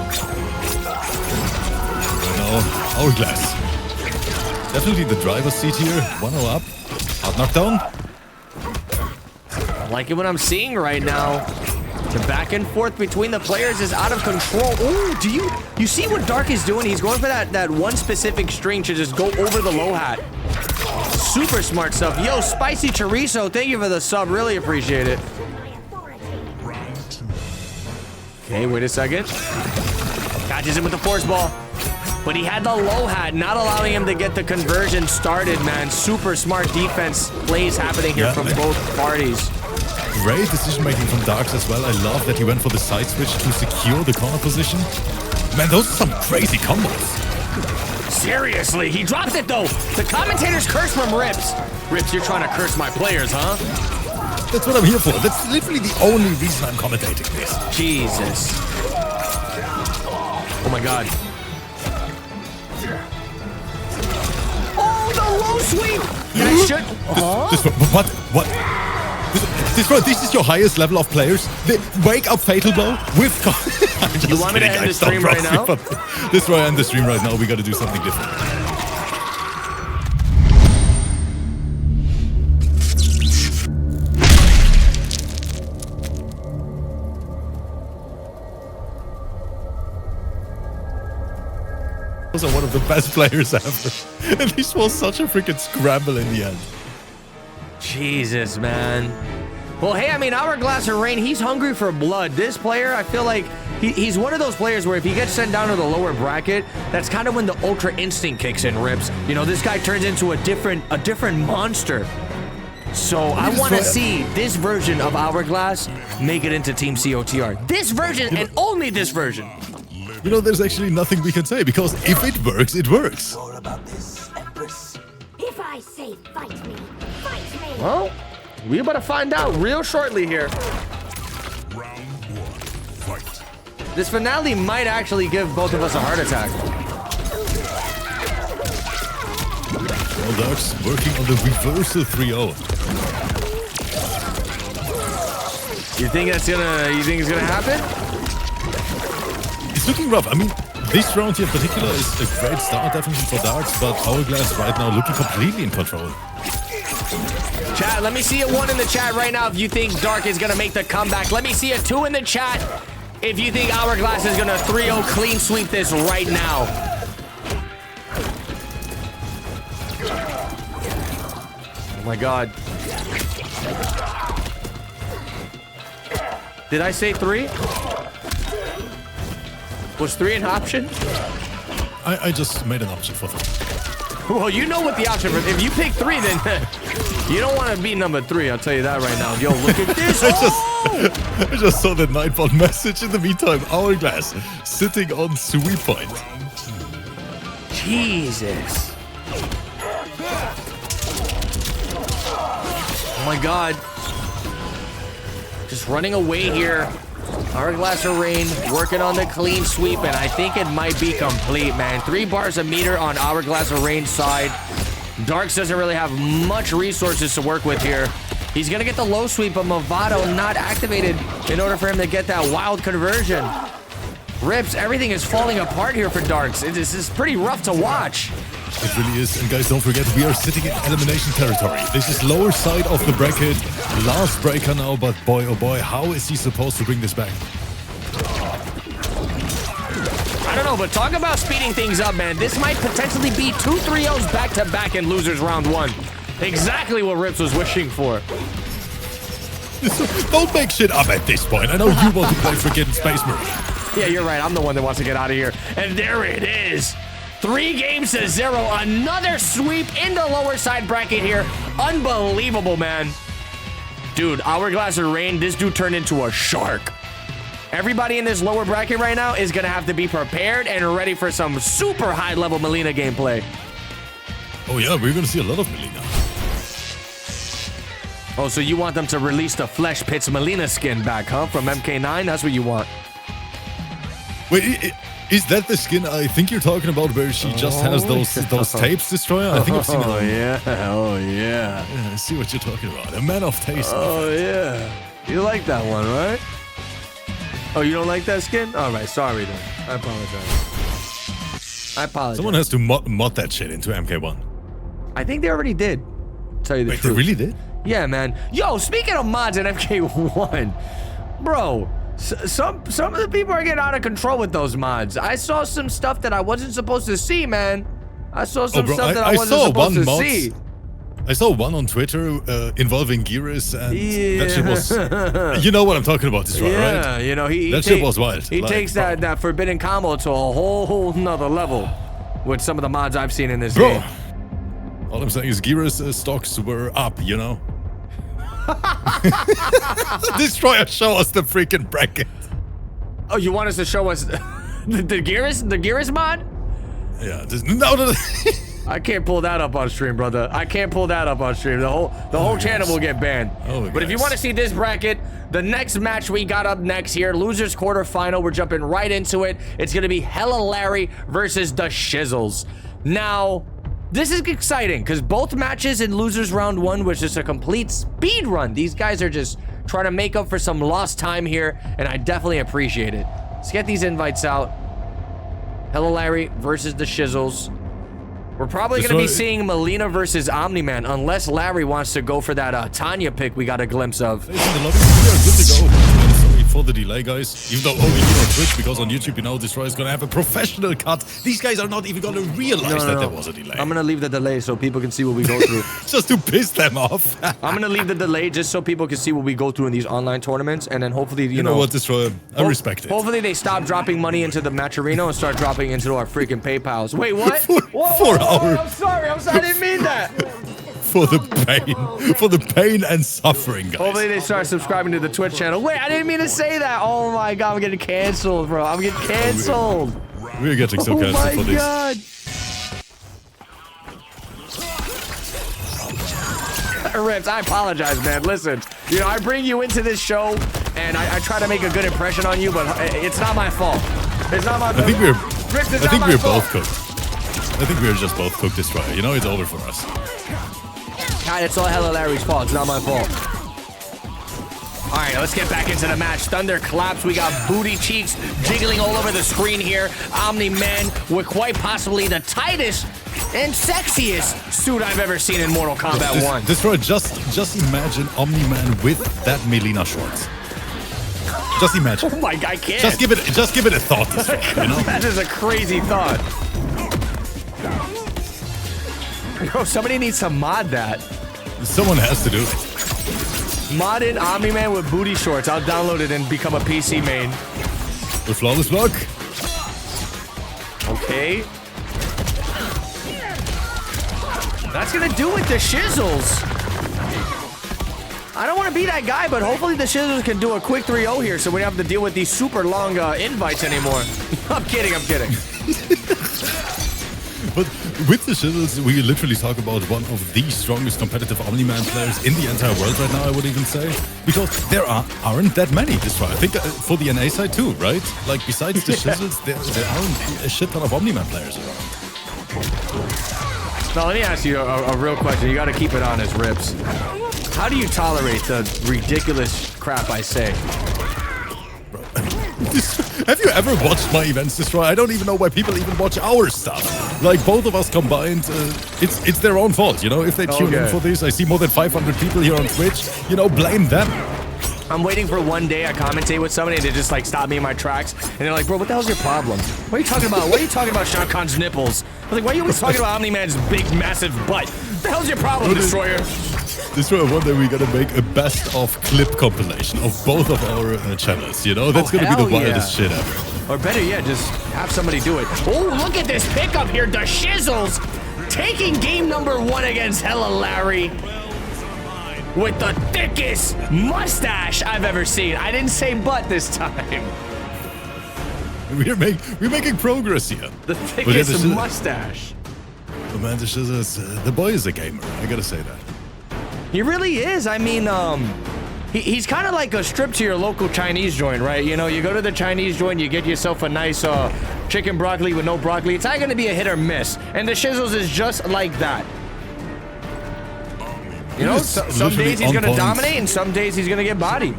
No, Hourglass. Definitely the driver's seat here. 1-0 up. Hard knockdown. I like it what I'm seeing right now. The back and forth between the players is out of control. Oh, do you see what Dark is doing? He's going for that one specific string to just go over the low hat. Super smart stuff. Yo, Spicy Chorizo, thank you for the sub. Really appreciate it. Okay, wait a second. Catches him with the force ball. But he had the low hat, not allowing him to get the conversion started, man. Super smart defense plays happening here from both parties. Great decision making from Darks as well. I love that he went for the side switch to secure the corner position. Man, those are some crazy combos. Seriously, he dropped it though. The commentator's curse from Rips. Rips, you're trying to curse my players, huh? That's what I'm here for. That's literally the only reason I'm commentating this. Jesus. Oh my god. Oh, the low sweep! That should... What? This is your highest level of players? Wake up Fatal Blow with... You want me to end the stream right now? This is why I end the stream right now. We gotta do something different. Those are one of the best players ever. And this was such a freaking scramble in the end. Jesus, man. Well, hey, I mean, Hourglass of Rain, he's hungry for blood. This player, I feel like he's one of those players where if he gets sent down to the lower bracket, that's kind of when the Ultra Instinct kicks in, Rips. You know, this guy turns into a different monster. So I want to see this version of Hourglass make it into Team COTR. This version and only this version. You know, there's actually nothing we can say because if it works, it works. All about this, Empress. If I say fight me, fight me. Well, we about to find out real shortly here. Round 1, fight. This finale might actually give both of us a heart attack. Well, Darks working on the reversal 3-0. You think it's gonna happen? It's looking rough. I mean, this round here in particular is a great start definitely for Darks, but Hourglass right now looking completely in control. Chat, let me see a 1 in the chat right now if you think Dark is gonna make the comeback. Let me see a 2 in the chat if you think Hourglass is gonna 3-0 clean sweep this right now. Oh my god. Did I say 3? Was 3 an option? I just made an option for 3. Well, you know what the option is. If you pick 3, then you don't want to be number 3. I'll tell you that right now. Yo, look at this. I just saw that Nightbot message in the meantime. Hourglass sitting on sweep point. Jesus. Oh my god. Just running away here. Hourglass of Rain working on the clean sweep, and I think it might be complete, man. 3 bars a meter on Hourglass of Rain's side. Darks doesn't really have much resources to work with here. He's gonna get the low sweep, but Movado not activated in order for him to get that wild conversion. Rips, everything is falling apart here for Darks. This is pretty rough to watch. It really is. And guys, don't forget, we are sitting in elimination territory. This is lower side of the bracket. Last breaker now, but boy, oh boy, how is he supposed to bring this back? I don't know, but talk about speeding things up, man. This might potentially be 2 3-0s back-to-back in losers round 1. Exactly what Rips was wishing for. Don't make shit up at this point. I know you want to play freaking Space Marine. Yeah, you're right. I'm the one that wants to get out of here. And there it is. 3 games to 0. Another sweep in the lower side bracket here. Unbelievable, man. Dude, Hourglass of Rain, this dude turned into a shark. Everybody in this lower bracket right now is going to have to be prepared and ready for some super high-level Melina gameplay. Oh yeah, we're going to see a lot of Melina. Oh, so you want them to release the Flesh Pits Melina skin back, huh? From MK9? That's what you want. Wait, is that the skin I think you're talking about where she just has those tapes, Destroyer? I think I've seen it. Oh, yeah. Oh, yeah. Yeah, I see what you're talking about. A man of taste. Oh, yeah. You like that one, right? Oh, you don't like that skin? All right, sorry then. I apologize. Someone has to mod that shit into MK1. I think they already did. Tell you the Wait, truth. they really did? Yeah, man. Yo, speaking of mods in MK1, bro, some of the people are getting out of control with those mods. I saw some stuff that I wasn't supposed to see, man. I saw some stuff that I wasn't supposed to see. I saw one on Twitter involving Geras, and that shit was... You know what I'm talking about, this right? Yeah, you know, that shit was wild. He takes that forbidden combo to a whole nother level with some of the mods I've seen in this game. All I'm saying is Geras stocks were up, you know? Destroyer, show us the freaking bracket. Oh, you want us to show us the Geras mod? Yeah, I can't pull that up on stream, brother. I can't pull that up on stream. The whole channel will get banned. But if you want to see this bracket, the next match we got up next here, losers quarterfinal, we're jumping right into it. It's gonna be Hella Larry versus the Shizzles. Now, this is exciting because both matches in losers round 1 was just a complete speed run. These guys are just trying to make up for some lost time here, and I definitely appreciate it. Let's get these invites out. Hella Larry versus the Shizzles. We're probably going to be seeing Melina versus Omni-Man, unless Larry wants to go for that Tanya pick we got a glimpse of. We are good to go. Sorry for the delay, guys. Even though only here on Twitch, because on YouTube, you know, Destroyer is going to have a professional cut. These guys are not even going to realize that there was a delay. I'm going to leave the delay so people can see what we go through. Just to piss them off. I'm going to leave the delay just so people can see what we go through in these online tournaments, and then hopefully, you know what, Destroyer? I respect it. Hopefully they stop dropping money into the Matcherino and start dropping into our freaking PayPals. Wait, what? 4 hours. I'm sorry. I didn't mean that. for the pain and suffering, guys. Hopefully they start subscribing to the Twitch channel. Wait, I didn't mean to say that. Oh my god, I'm getting canceled, bro. I'm getting canceled. We're getting so canceled for this. God. Rips, I apologize, man. Listen, you know, I bring you into this show, and I try to make a good impression on you, but it's not my fault. It's not my fault. I think we're fault. both cooked. I think we're just both cooked, Destroyer. You know, it's over for us. God, it's all hella Larry's fault. It's not my fault. All right, let's get back into the match. Thunder claps. We got booty cheeks jiggling all over the screen here. Omni-Man with quite possibly the tightest and sexiest suit I've ever seen in Mortal Kombat 1. Destroyer, just imagine Omni-Man with that Melina shorts. Just imagine. Oh my god, I can't. Just give it a thought, Destroyer, you know? That is a crazy thought. Bro, somebody needs to mod that. Someone has to do it. Modded Omni-Man with booty shorts. I'll download it and become a PC main. The flawless block. Okay. That's gonna do it, the shizzles. I don't want to be that guy, but hopefully the shizzles can do a quick 3-0 here so we don't have to deal with these super long invites anymore. I'm kidding. But with the shizzles, we literally talk about one of the strongest competitive Omni-Man players in the entire world right now, I would even say. Because there aren't that many, Destroyer. I think for the NA side too, right? Like, besides the shizzles, there aren't a shit ton of Omni-Man players around. Now, let me ask you a real question. You got to keep it honest, Rips. How do you tolerate the ridiculous crap I say? Bro. Have you ever watched my events, Destroyer? I don't even know why people even watch our stuff. Like, both of us combined, it's their own fault, you know? If they tune in for this, I see more than 500 people here on Twitch, you know, blame them. I'm waiting for one day I commentate with somebody and they just like stop me in my tracks and they're like, bro, what the hell's your problem? What are you talking about? What are you talking about Shao Kahn's nipples? I was like, why are you always talking about Omni-Man's big, massive butt? What the hell's your problem, Destroyer? Destroyer, one day we're gonna make a best of clip compilation of both of our channels, you know? That's gonna be the wildest shit ever. Or better yet, just have somebody do it. Oh, look at this pickup here, the shizzles taking game number 1 against Hella Larry with the thickest mustache I've ever seen. I didn't say butt this time. We're making progress here. The thickest mustache. Oh man, the boy is a gamer. I gotta say that. He really is. I mean, he's kind of like a strip to your local Chinese joint, right? You know, you go to the Chinese joint, you get yourself a nice chicken broccoli with no broccoli. It's not going to be a hit or miss. And the shizzles is just like that. You know, some days he's going to dominate and some days he's going to get bodied.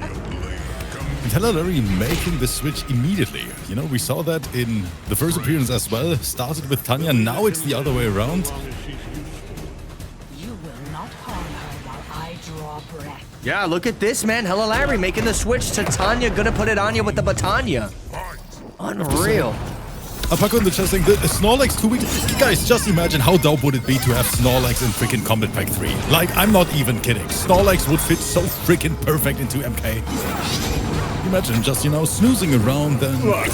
Hella Larry making the switch immediately. You know, we saw that in the first appearance as well. Started with Tanya, now it's the other way around. You will not harm her while I draw breath. Yeah, look at this, man. Hella Larry making the switch to Tanya. Gonna put it on you with the Batanya. Unreal. Alpaca in the chat saying, the Snorlax 2 weeks. Guys, just imagine how dope would it be to have Snorlax in freaking Combat Pack 3. Like, I'm not even kidding. Snorlax would fit so freaking perfect into MK. Imagine just, you know, snoozing around then. Look,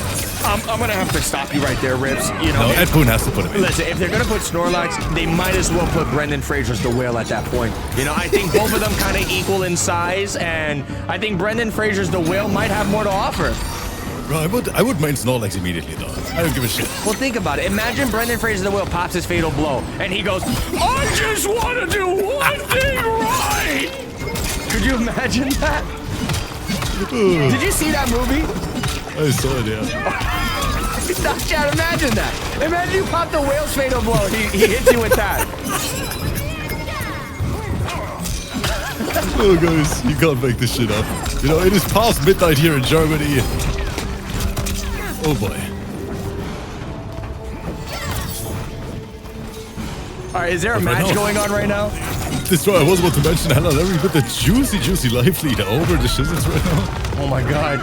I'm gonna have to stop you right there, Rips. You know, no, Ed Boon has to put him in. Listen, if they're gonna put Snorlax, they might as well put Brendan Fraser's the whale at that point. You know, I think both of them kind of equal in size, and I think Brendan Fraser's the whale might have more to offer. Bro, I would main Snorlax immediately, though. I don't give a shit. Well, think about it. Imagine Brendan Fraser the whale pops his fatal blow, and he goes, I just want to do one thing right! Could you imagine that? Did you see that movie? I saw it, yeah. Chad, imagine that. Imagine you pop the whale's fatal blow. He hits you with that. Oh, guys, you can't make this shit up. You know, it is past midnight here in Germany. Oh, boy. All right, is there a match going on right now? Destroyer, I was about to mention Hella Larry with the juicy life lead over the shizzles right now. Oh my god.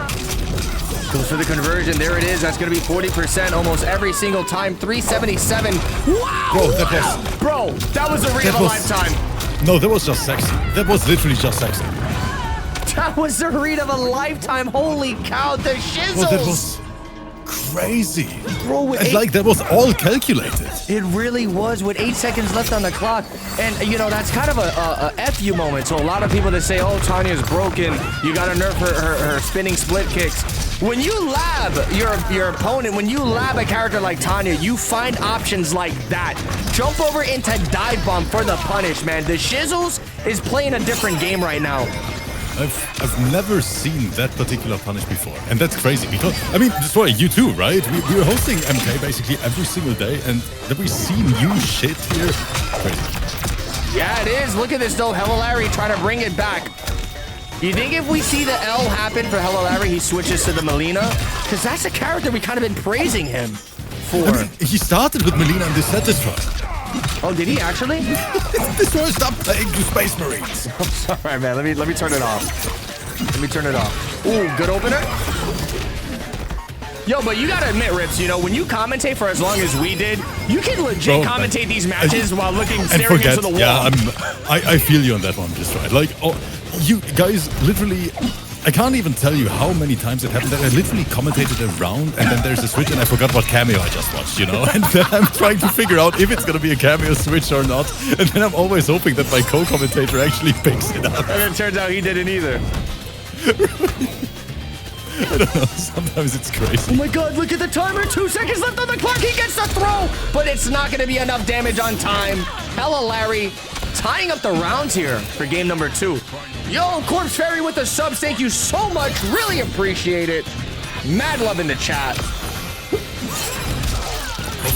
Goes for the conversion. There it is. That's going to be 40% almost every single time. 377. Wow! Bro, that was... Bro, that was a read of a lifetime. No, that was just sexy. That was literally just sexy. That was the read of a lifetime. Holy cow, the shizzles. Well, that was crazy. Bro, And like that was all calculated. It really was with 8 seconds left on the clock. And, you know, that's kind of a FU moment. So a lot of people that say, oh, Tanya's broken. You got to nerf her spinning split kicks. When you lab your opponent, when you lab a character like Tanya, you find options like that. Jump over into dive bomb for the punish, man. The Shizzles is playing a different game right now. I've never seen that particular punish before, and that's crazy because I mean, Destroyer, you too, right? We were hosting MK basically every single day, and that we see new shit here. Crazy. Yeah, it is. Look at this though, Hello Larry trying to bring it back. You think if we see the L happen for Hello Larry, he switches to the Melina? Because that's a character we kind of been praising him for. I mean, he started with Melina in this set, Destroyer. Oh, did he actually? Destroyer, stop playing to Space Marines. I'm sorry, man. Let me turn it off. Let me turn it off. Ooh, good opener. Yo, but you gotta admit, Rips, you know, when you commentate for as long as we did, you can legit commentate these matches while staring into the wall. Yeah, I feel you on that one, Destroyer. Like, oh, you guys literally... I can't even tell you how many times it happened that I literally commentated a round and then there's a switch and I forgot what cameo I just watched, you know? And then I'm trying to figure out if it's going to be a cameo switch or not. And then I'm always hoping that my co-commentator actually picks it up. And it turns out he didn't either. I don't know, sometimes it's crazy. Oh my god, look at the timer. 2 seconds left on the clock. He gets the throw, but it's not going to be enough damage on time. Hello, Larry. Tying up the rounds here for game number 2. Yo, Corpse Fairy with the subs. Thank you so much. Really appreciate it. Mad love in the chat.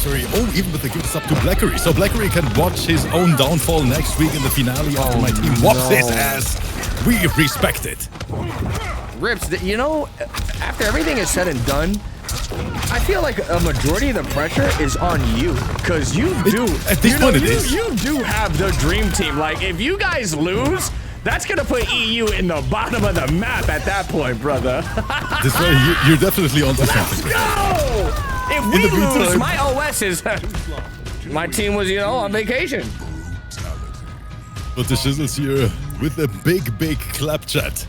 Oh, even with the gifts up to Blackery. So Blackery can watch his own downfall next week in the finale after my team whops his ass. We respect it. Rips, you know, after everything is said and done, I feel like a majority of the pressure is on you, because you do. At this point, it is. You do have the dream team. Like, if you guys lose, that's gonna put EU in the bottom of the map at that point, brother. This way, you're definitely onto something. No! If we lose, my OS is... my team was, you know, on vacation. But the Shizzles here with a big clap chat.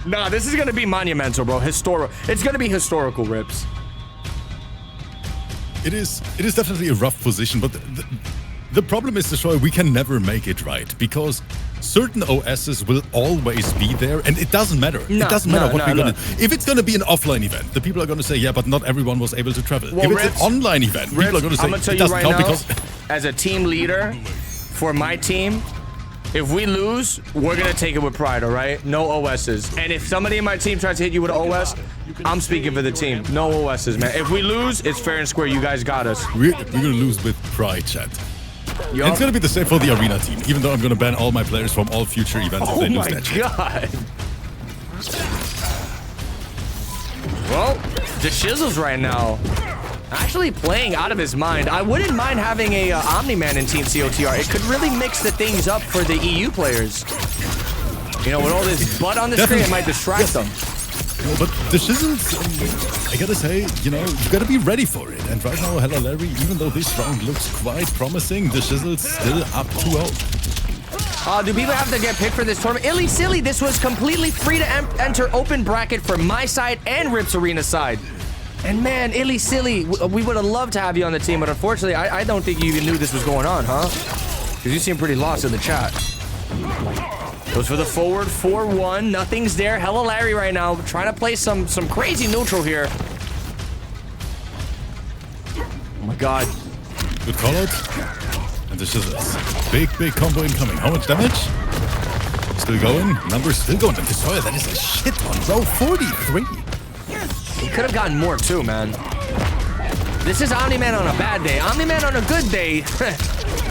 Nah, this is gonna be monumental, bro. Historical. It's gonna be historical, Rips. It is definitely a rough position, but the problem is, Destroyer, we can never make it right because certain OSs will always be there, and it doesn't matter. It doesn't matter what we're gonna. If it's gonna be an offline event, the people are gonna say, yeah, but not everyone was able to travel. Well, if it's an online event, people are gonna say I'm gonna tell it you doesn't right count now, because as a team leader for my team, if we lose, we're gonna take it with pride, all right? No OSs. And if somebody in my team tries to hit you with an OS, I'm speaking for the team. No OSs, man. If we lose, it's fair and square. You guys got us. we're gonna lose with pride, chat. And it's gonna be the same for the arena team, even though I'm gonna ban all my players from all future events if they lose that shit. Oh my god. Well, the Shizzles right now actually playing out of his mind. I wouldn't mind having a Omni-Man in Team COTR. It could really mix the things up for the EU players. You know, with all this butt on the screen, it might distract them. No, but the Shizzles, I gotta say, you know, you gotta be ready for it. And right now, Hello Larry, even though this round looks quite promising, the Shizzles still up 2-0. Do people have to get picked for this tournament? Illy Silly, this was completely free to enter open bracket for my side and Rips Arena side. And man, Illy Silly, we would have loved to have you on the team, but unfortunately, I don't think you even knew this was going on, huh? Because you seem pretty lost in the chat. Goes for the forward 4-1. Nothing's there. Hello Larry right now, trying to play some crazy neutral here. Oh my god. Good call out. And the Shizzles. Big combo incoming. How much damage? Still going. Numbers still going. And Destroyer, that is a shit ton, bro. 43. He could have gotten more too, man. This is Omni-Man on a bad day. Omni-Man on a good day,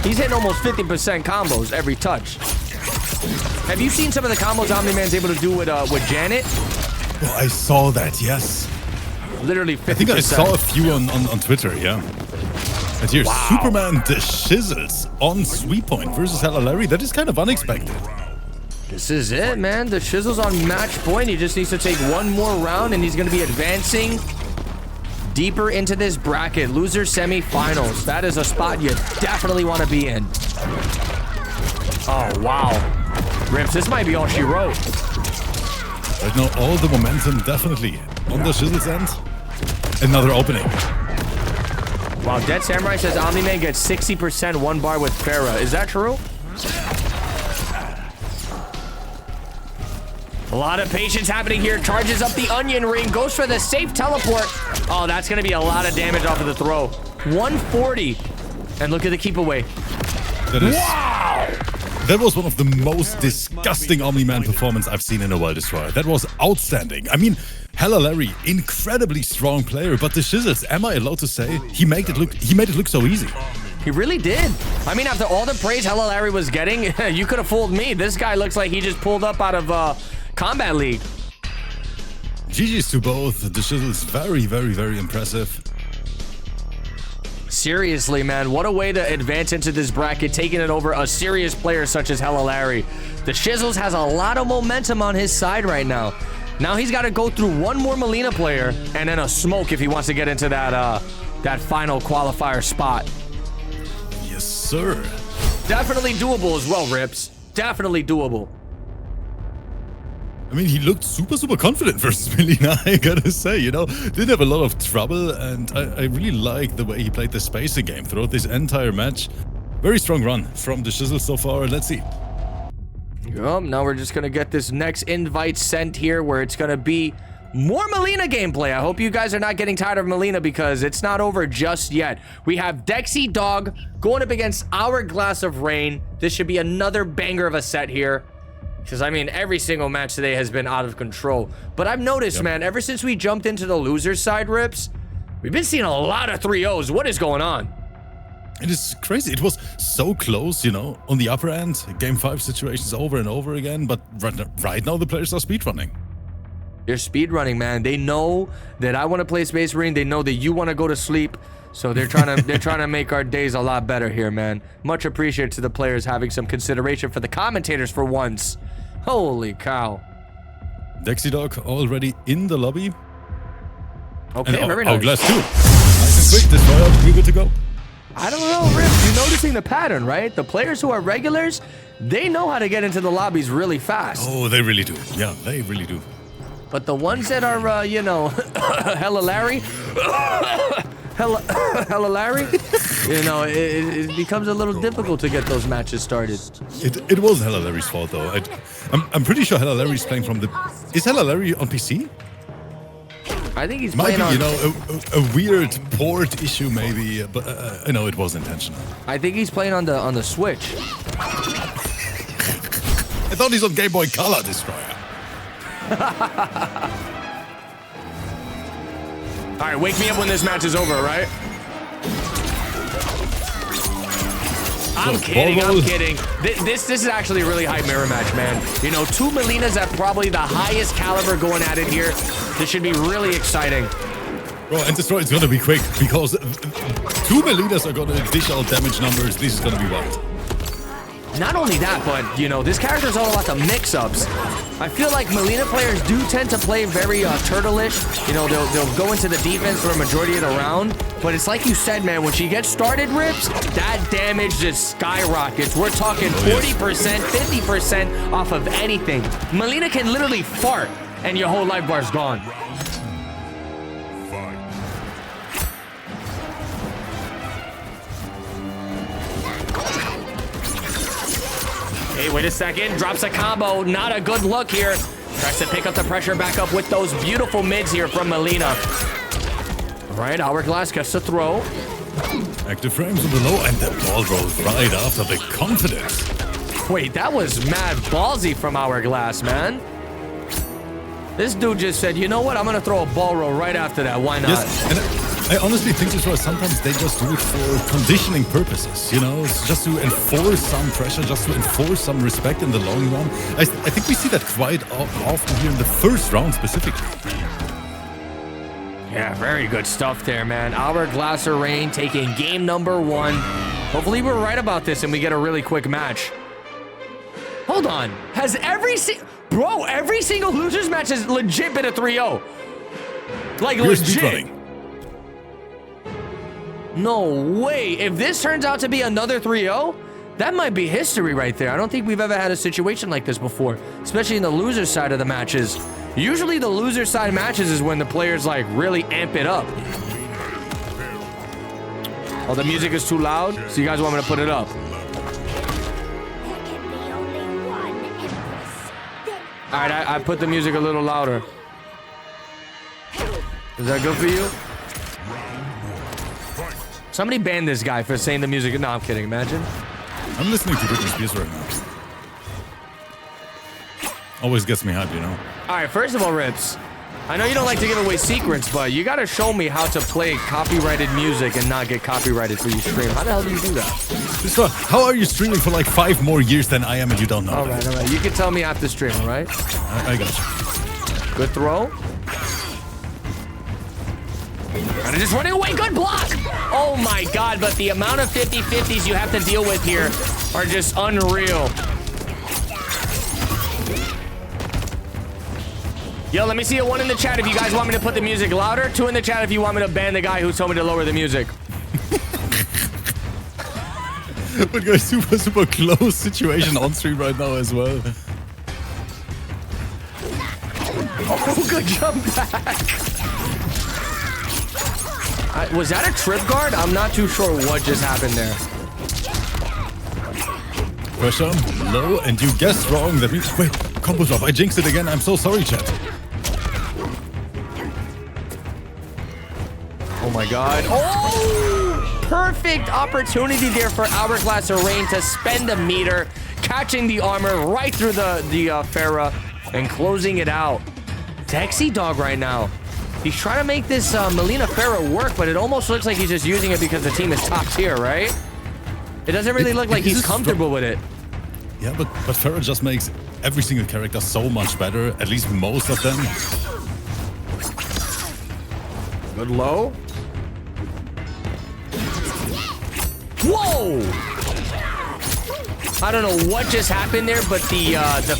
he's hitting almost 50% combos every touch. Have you seen some of the combos Omni-Man's able to do with Janet? Oh, I saw that, yes. Literally 50%. I think I saw a few on Twitter, yeah. And here's Superman the Shizzles on Sweet Point versus Hello Larry. That is kind of unexpected. This is it, man. The Shizzle's on match point. He just needs to take one more round, and he's going to be advancing deeper into this bracket. Loser semifinals. That is a spot you definitely want to be in. Oh, wow. Rips, this might be all she wrote. Right now, all the momentum definitely on the Shizzle's end. Another opening. Wow, Dead Samurai says Omni-Man gets 60% one bar with Pharah. Is that true? A lot of patience happening here. Charges up the onion ring. Goes for the safe teleport. Oh, that's going to be a lot of damage off of the throw. 140. And look at the keep away. That is, wow! That was one of the most disgusting Omni-Man performance I've seen in a Wild Destroyer. That was outstanding. I mean, Hella Larry, incredibly strong player, but the Shizzles, am I allowed to say, he made it look so easy. He really did. I mean, after all the praise Hella Larry was getting, you could have fooled me. This guy looks like he just pulled up out of Combat League. GG's to both. The Shizzles, very, very, very impressive. Seriously, man, what a way to advance into this bracket, taking it over a serious player such as Hella Larry. The Shizzles has a lot of momentum on his side right now. Now he's got to go through one more Melina player and then a smoke if he wants to get into that final qualifier spot. Yes, sir. Definitely doable as well, Rips. Definitely doable. I mean, he looked super, super confident versus Melina, I gotta say, you know. Didn't have a lot of trouble, and I really like the way he played the spacing game throughout this entire match. Very strong run from the Shizzle so far. Let's see. Yep, now we're just going to get this next invite sent here where it's going to be more Melina gameplay. I hope you guys are not getting tired of Melina because it's not over just yet. We have Dexy Dog going up against Hourglass of Rain. This should be another banger of a set here. Because, I mean, every single match today has been out of control. But I've noticed, man, ever since we jumped into the loser's side, Rips, we've been seeing a lot of 3-0s. What is going on? It is crazy. It was so close, you know, on the upper end. Game 5 situations over and over again. But right now, the players are speedrunning. They're speedrunning, man. They know that I want to play Space Marine. They know that you want to go to sleep. So they're trying to make our days a lot better here, man. Much appreciated to the players having some consideration for the commentators for once. Holy cow. Dexy Dog already in the lobby. Okay, and very nice. Hourglass too. Nice and quick. Destroyer, we're good to go. I don't know, Rips. You're noticing the pattern, right? The players who are regulars, they know how to get into the lobbies really fast. Oh, they really do. Yeah, they really do. But the ones that are, you know, Hella Larry, Hella Larry, you know, it becomes a little difficult to get those matches started. It was Hella Larry's fault, though. I'm pretty sure Hella Larry's playing from the... Is Hella Larry on PC? I think he's Might playing be, on... you know, a weird port issue, maybe, but I know it was intentional. I think he's playing on the Switch. I thought he's on Game Boy Color, Destroyer. All right, wake me up when this match is over, right? I'm kidding. This is actually a really high mirror match, man. You know, two Melinas at probably the highest caliber going at it here. This should be really exciting. Bro, and Destroyer is gonna be quick because two Melinas are gonna dish out damage numbers. This is gonna be wild. Not only that, but, you know, this character is all about the mix-ups. I feel like Melina players do tend to play very turtle-ish. You know, they'll go into the defense for a majority of the round. But it's like you said, man, when she gets started, Rips, that damage just skyrockets. We're talking 40%, 50% off of anything. Melina can literally fart, and your whole life bar's gone. Hey, wait a second. Drops a combo. Not a good look here. Tries to pick up the pressure back up with those beautiful mids here from Melina. All right, Hourglass gets the throw. Active frames on the low, and the ball rolls right after the confidence. Wait, that was mad ballsy from Hourglass, man. This dude just said, you know what? I'm going to throw a ball roll right after that. Why not? Yes, and I honestly think this was sometimes they just do it for conditioning purposes, you know, it's just to enforce some pressure, just to enforce some respect in the long run. I think we see that quite often here in the first round specifically. Yeah, very good stuff there, man. Hourglass of Rain taking game number 1. Hopefully we're right about this and we get a really quick match. Hold on. Has every single loser's match has legit been a 3-0. Like, legit. No way. If this turns out to be another 3-0, that might be history right there. I don't think we've ever had a situation like this before, especially in the loser side of the matches. Usually the loser side matches is when the players like really amp it up. Oh, the music is too loud? So you guys want me to put it up? There can be only one empress. Then All right, I put the music a little louder. Is that good for you? Somebody ban this guy for saying the music. No, I'm kidding. Imagine. I'm listening to Britney Spears right now. Always gets me hyped, you know? All right, first of all, Rips, I know you don't like to give away secrets, but you got to show me how to play copyrighted music and not get copyrighted for your stream. How the hell do you do that? So, how are you streaming for like 5 more years than I am and you don't know? All right. You can tell me after stream, all right? I got you. Good throw. And just running away. Good block. Oh, my God. But the amount of 50-50s you have to deal with here are just unreal. Yo, let me see a 1 in the chat if you guys want me to put the music louder. 2 in the chat if you want me to ban the guy who told me to lower the music. But guys, super close situation on stream right now as well. Oh, good jump back. Was that a trip guard? I'm not too sure what just happened there. Pressure, low, and you guessed wrong. That means, wait, combo drop. I jinxed it again. I'm so sorry, chat. Oh my God. Oh, perfect opportunity there for Hourglass Rain to spend a meter, catching the armor right through the Pharah and closing it out. Dexy Dog right now. He's trying to make this Melina Pharah work, but it almost looks like he's just using it because the team is top tier, right? It doesn't really look like he's comfortable with it. Yeah, but Pharah just makes every single character so much better, at least most of them. Good low. Whoa! I don't know what just happened there, but the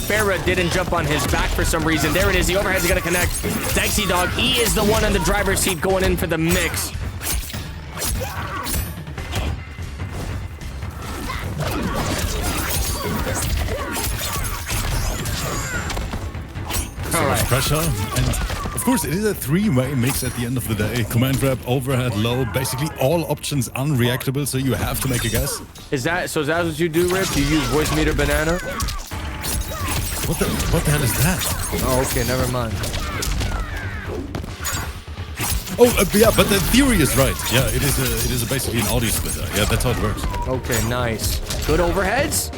Pharah didn't jump on his back for some reason. There it is. The overhead's gonna connect. Dexy Dog, he is the one on the driver's seat going in for the mix. So much pressure, and of course it is a 3-way mix at the end of the day. Command grab, overhead, low, basically all options unreactable, so you have to make a guess. Is that what you do, Rip? You use voice meter banana? What the hell is that? Oh, okay, never mind. Oh, yeah, but the theory is right. Yeah, it is basically an audio splitter. Yeah, that's how it works. Okay, nice. Good overheads.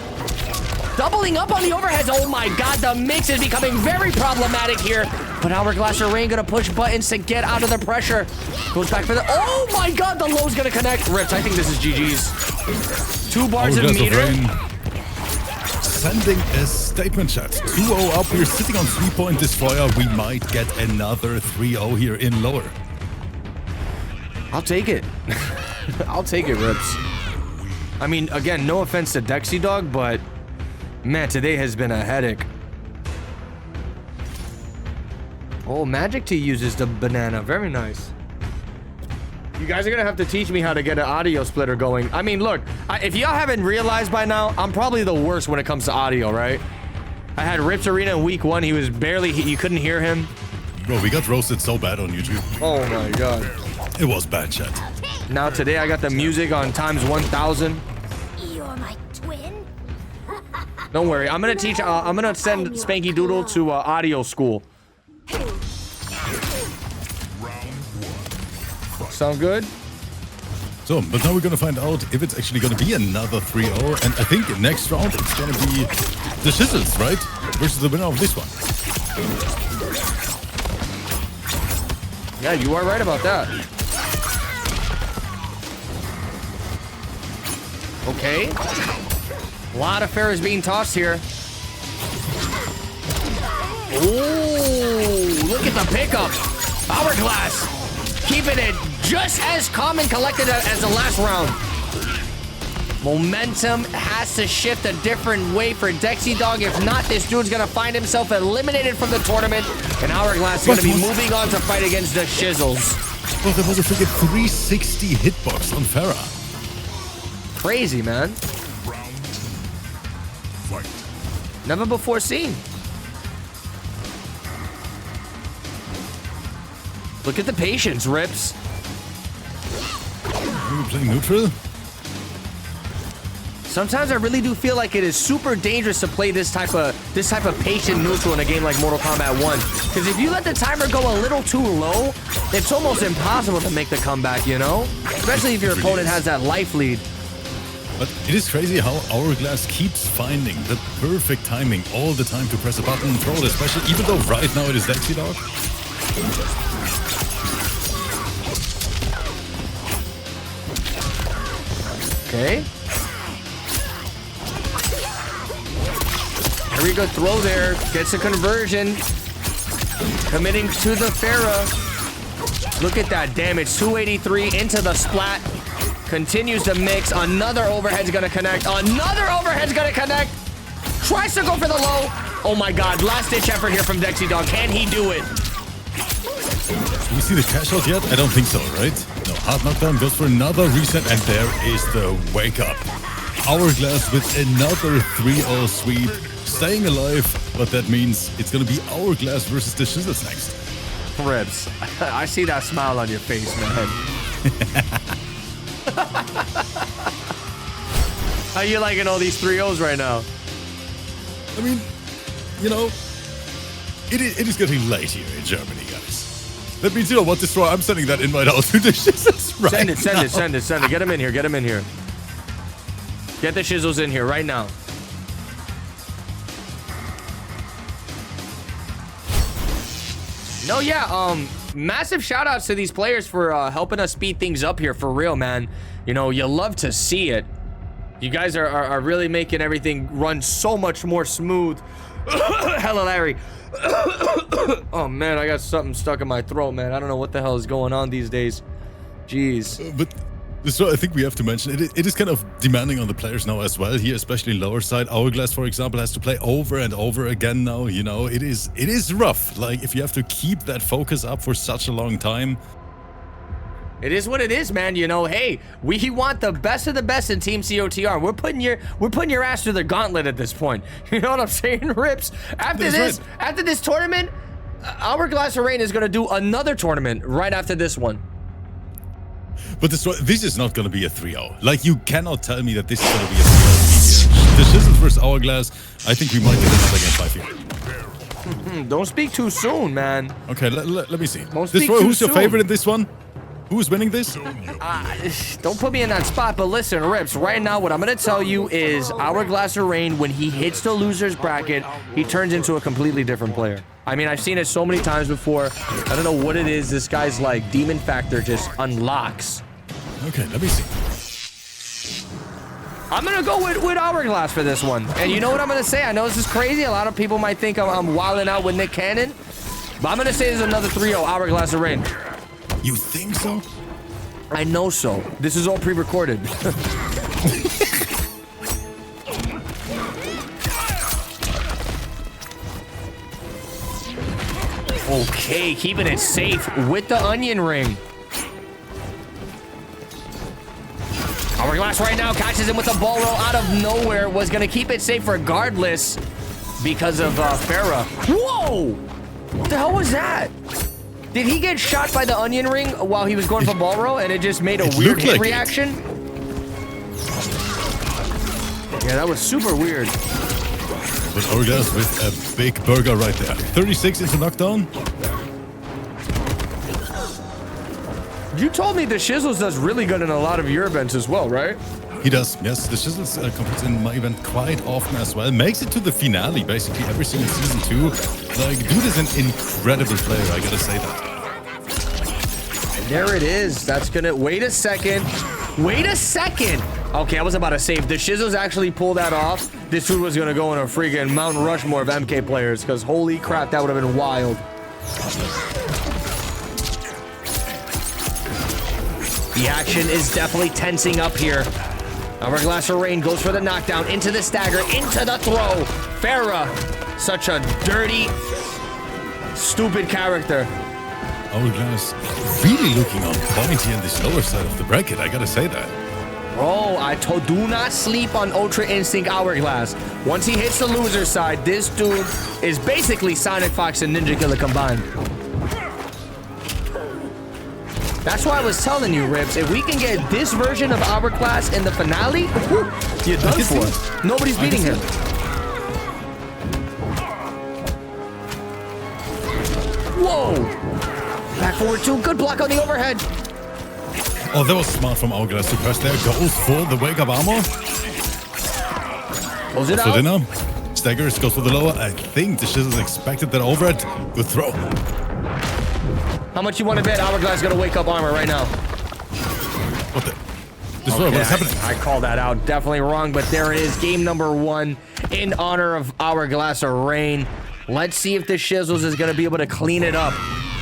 Doubling up on the overheads. Oh my God, the mix is becoming very problematic here. But Hourglass Rain gonna push buttons to get out of the pressure. Goes back for the. Oh my God, the low's gonna connect. Rips, I think this is GG's. 2 bars of meter. Sending a statement chat. 2-0 up. We're sitting on 3-point destroyer. We might get another 3-0 here in lower. I'll take it. I'll take it, Rips. I mean, again, no offense to Dexy Dog, but man, today has been a headache. Oh, Magic T uses the banana. Very nice. You guys are gonna have to teach me how to get an audio splitter going. I mean, look, if y'all haven't realized by now, I'm probably the worst when it comes to audio, right? I had Rips Arena in week 1. He was barely, you couldn't hear him. Bro, we got roasted so bad on YouTube. Oh my God. It was bad, chat. Now today I got the music on times 1,000. you're my twin. Don't worry, I'm gonna send Spanky Doodle to audio school. Sound good? So, but now we're gonna find out if it's actually gonna be another 3-0, and I think next round it's gonna be the Shizzles, right? Versus the winner of this one. Yeah, you are right about that. Okay. A lot of Pharahs being tossed here. Oh, look at the pickup. Hourglass. Keeping it just as calm and collected as the last round. Momentum has to shift a different way for Dexy Dog. If not, this dude's gonna find himself eliminated from the tournament, and Hourglass is gonna be moving on to fight against the Shizzles. Well, there was a freaking 360 hitbox on Pharah. Crazy, man. Never before seen. Look at the patience, Rips. Are we playing neutral? Sometimes I really do feel like it is super dangerous to play this type of patient neutral in a game like Mortal Kombat 1. Because if you let the timer go a little too low, it's almost impossible to make the comeback, you know? Especially if your opponent has that life lead. But it is crazy how Hourglass keeps finding the perfect timing all the time to press a button and throw it, especially even though right now it is Dexy Dog. Okay. Very good throw there. Gets a conversion. Committing to the Farah. Look at that damage. 283 into the splat. Continues to mix. Another overhead's gonna connect. Another overhead's gonna connect. Tries to go for the low. Oh my god. Last ditch effort here from Dexy Dog. Can he do it? Do we see the cash out yet? I don't think so, right? No, hard knockdown goes for another reset, and there is the wake up. Hourglass with another 3-0 sweep. Staying alive, but that means it's gonna be Hourglass versus the Shizzles next. Rips, I see that smile on your face, man. How you liking all these 3-0s right now? I mean, you know, it is getting late here in Germany, guys. That means, you know what, Destroy, I'm sending that invite out to the Shizzles right now. Send it. Get him in here, Get the Shizzles in here right now. No, yeah, massive shout outs to these players for helping us speed things up here, for real, man. You know, you love to see it. You guys are really making everything run so much more smooth. Hello, Larry. Oh, man, I got something stuck in my throat, man. I don't know what the hell is going on these days. Jeez. But so I think we have to mention it is kind of demanding on the players now as well here, especially lower side. Hourglass, for example, has to play over and over again now. You know, it is rough. Like, if you have to keep that focus up for such a long time. It is what it is, man. You know, hey, we want the best of the best in Team COTR. We're putting your ass through the gauntlet at this point. You know what I'm saying, Rips? After this tournament, Hourglass Arena is gonna do another tournament right after this one. But this is not going to be a 3-0. Like, you cannot tell me that this is going to be a 3-0. The Shizzles versus Hourglass, I think we might get another game 5 here. Don't speak too soon, man. Okay, let me see. Destroy, who's your favorite in this one? Who's winning this? Don't put me in that spot, but listen, Rips, right now what I'm going to tell you is Hourglass Rain, when he hits the loser's bracket, he turns into a completely different player. I mean, I've seen it so many times before. I don't know what it is. This guy's like demon factor just unlocks. Okay, let me see. I'm going to go with Hourglass for this one. And you know what I'm going to say? I know this is crazy. A lot of people might think I'm wilding out with Nick Cannon. But I'm going to say there's another 3-0 Hourglass Rain. You think so? I know so. This is all pre-recorded. Okay, keeping it safe with the onion ring. Hourglass right now catches him with a ball roll out of nowhere. Was going to keep it safe regardless because of Farah. Whoa! What the hell was that? Did he get shot by the onion ring while he was going for ball roll and it just made a weird hit reaction? Yeah, that was super weird. But Hourglass with a big burger right there. 36 into knockdown. You told me the Shizzles does really good in a lot of your events as well, right? He does, yes. The Shizzles competes in my event quite often as well. Makes it to the finale basically every single season too. Like, dude is an incredible player, I gotta say that. There it is. That's gonna... Wait a second. Wait a second. Okay, I was about to say, if the Shizzles actually pull that off, this dude was gonna go in a freaking Mount Rushmore of MK players, because holy crap, that would have been wild. The action is definitely tensing up here. Hourglass Rain goes for the knockdown, into the stagger, into the throw. Farah, such a dirty, stupid character. Hourglass really looking on point here in this lower side of the bracket, I gotta say that. Bro, do not sleep on Ultra Instinct Hourglass. Once he hits the loser side, this dude is basically Sonic Fox and Ninja Killer combined. That's why I was telling you, Rips, if we can get this version of Hourglass in the finale, you're done for. Nobody's beating him. Whoa! Back forward 2. Good block on the overhead. Oh, that was smart from Hourglass to press there. Goes for the wake-up armor. Close it For out. dinner. Staggers, goes for the lower. I think the Shizzles expected that overhead. Good throw. How much you want to bet Hourglass gonna wake up armor right now? What the? What is happening? I called that out. Definitely wrong, but there it is. Game number 1 in honor of Hourglass of Rain. Let's see if the Shizzles is gonna be able to clean it up.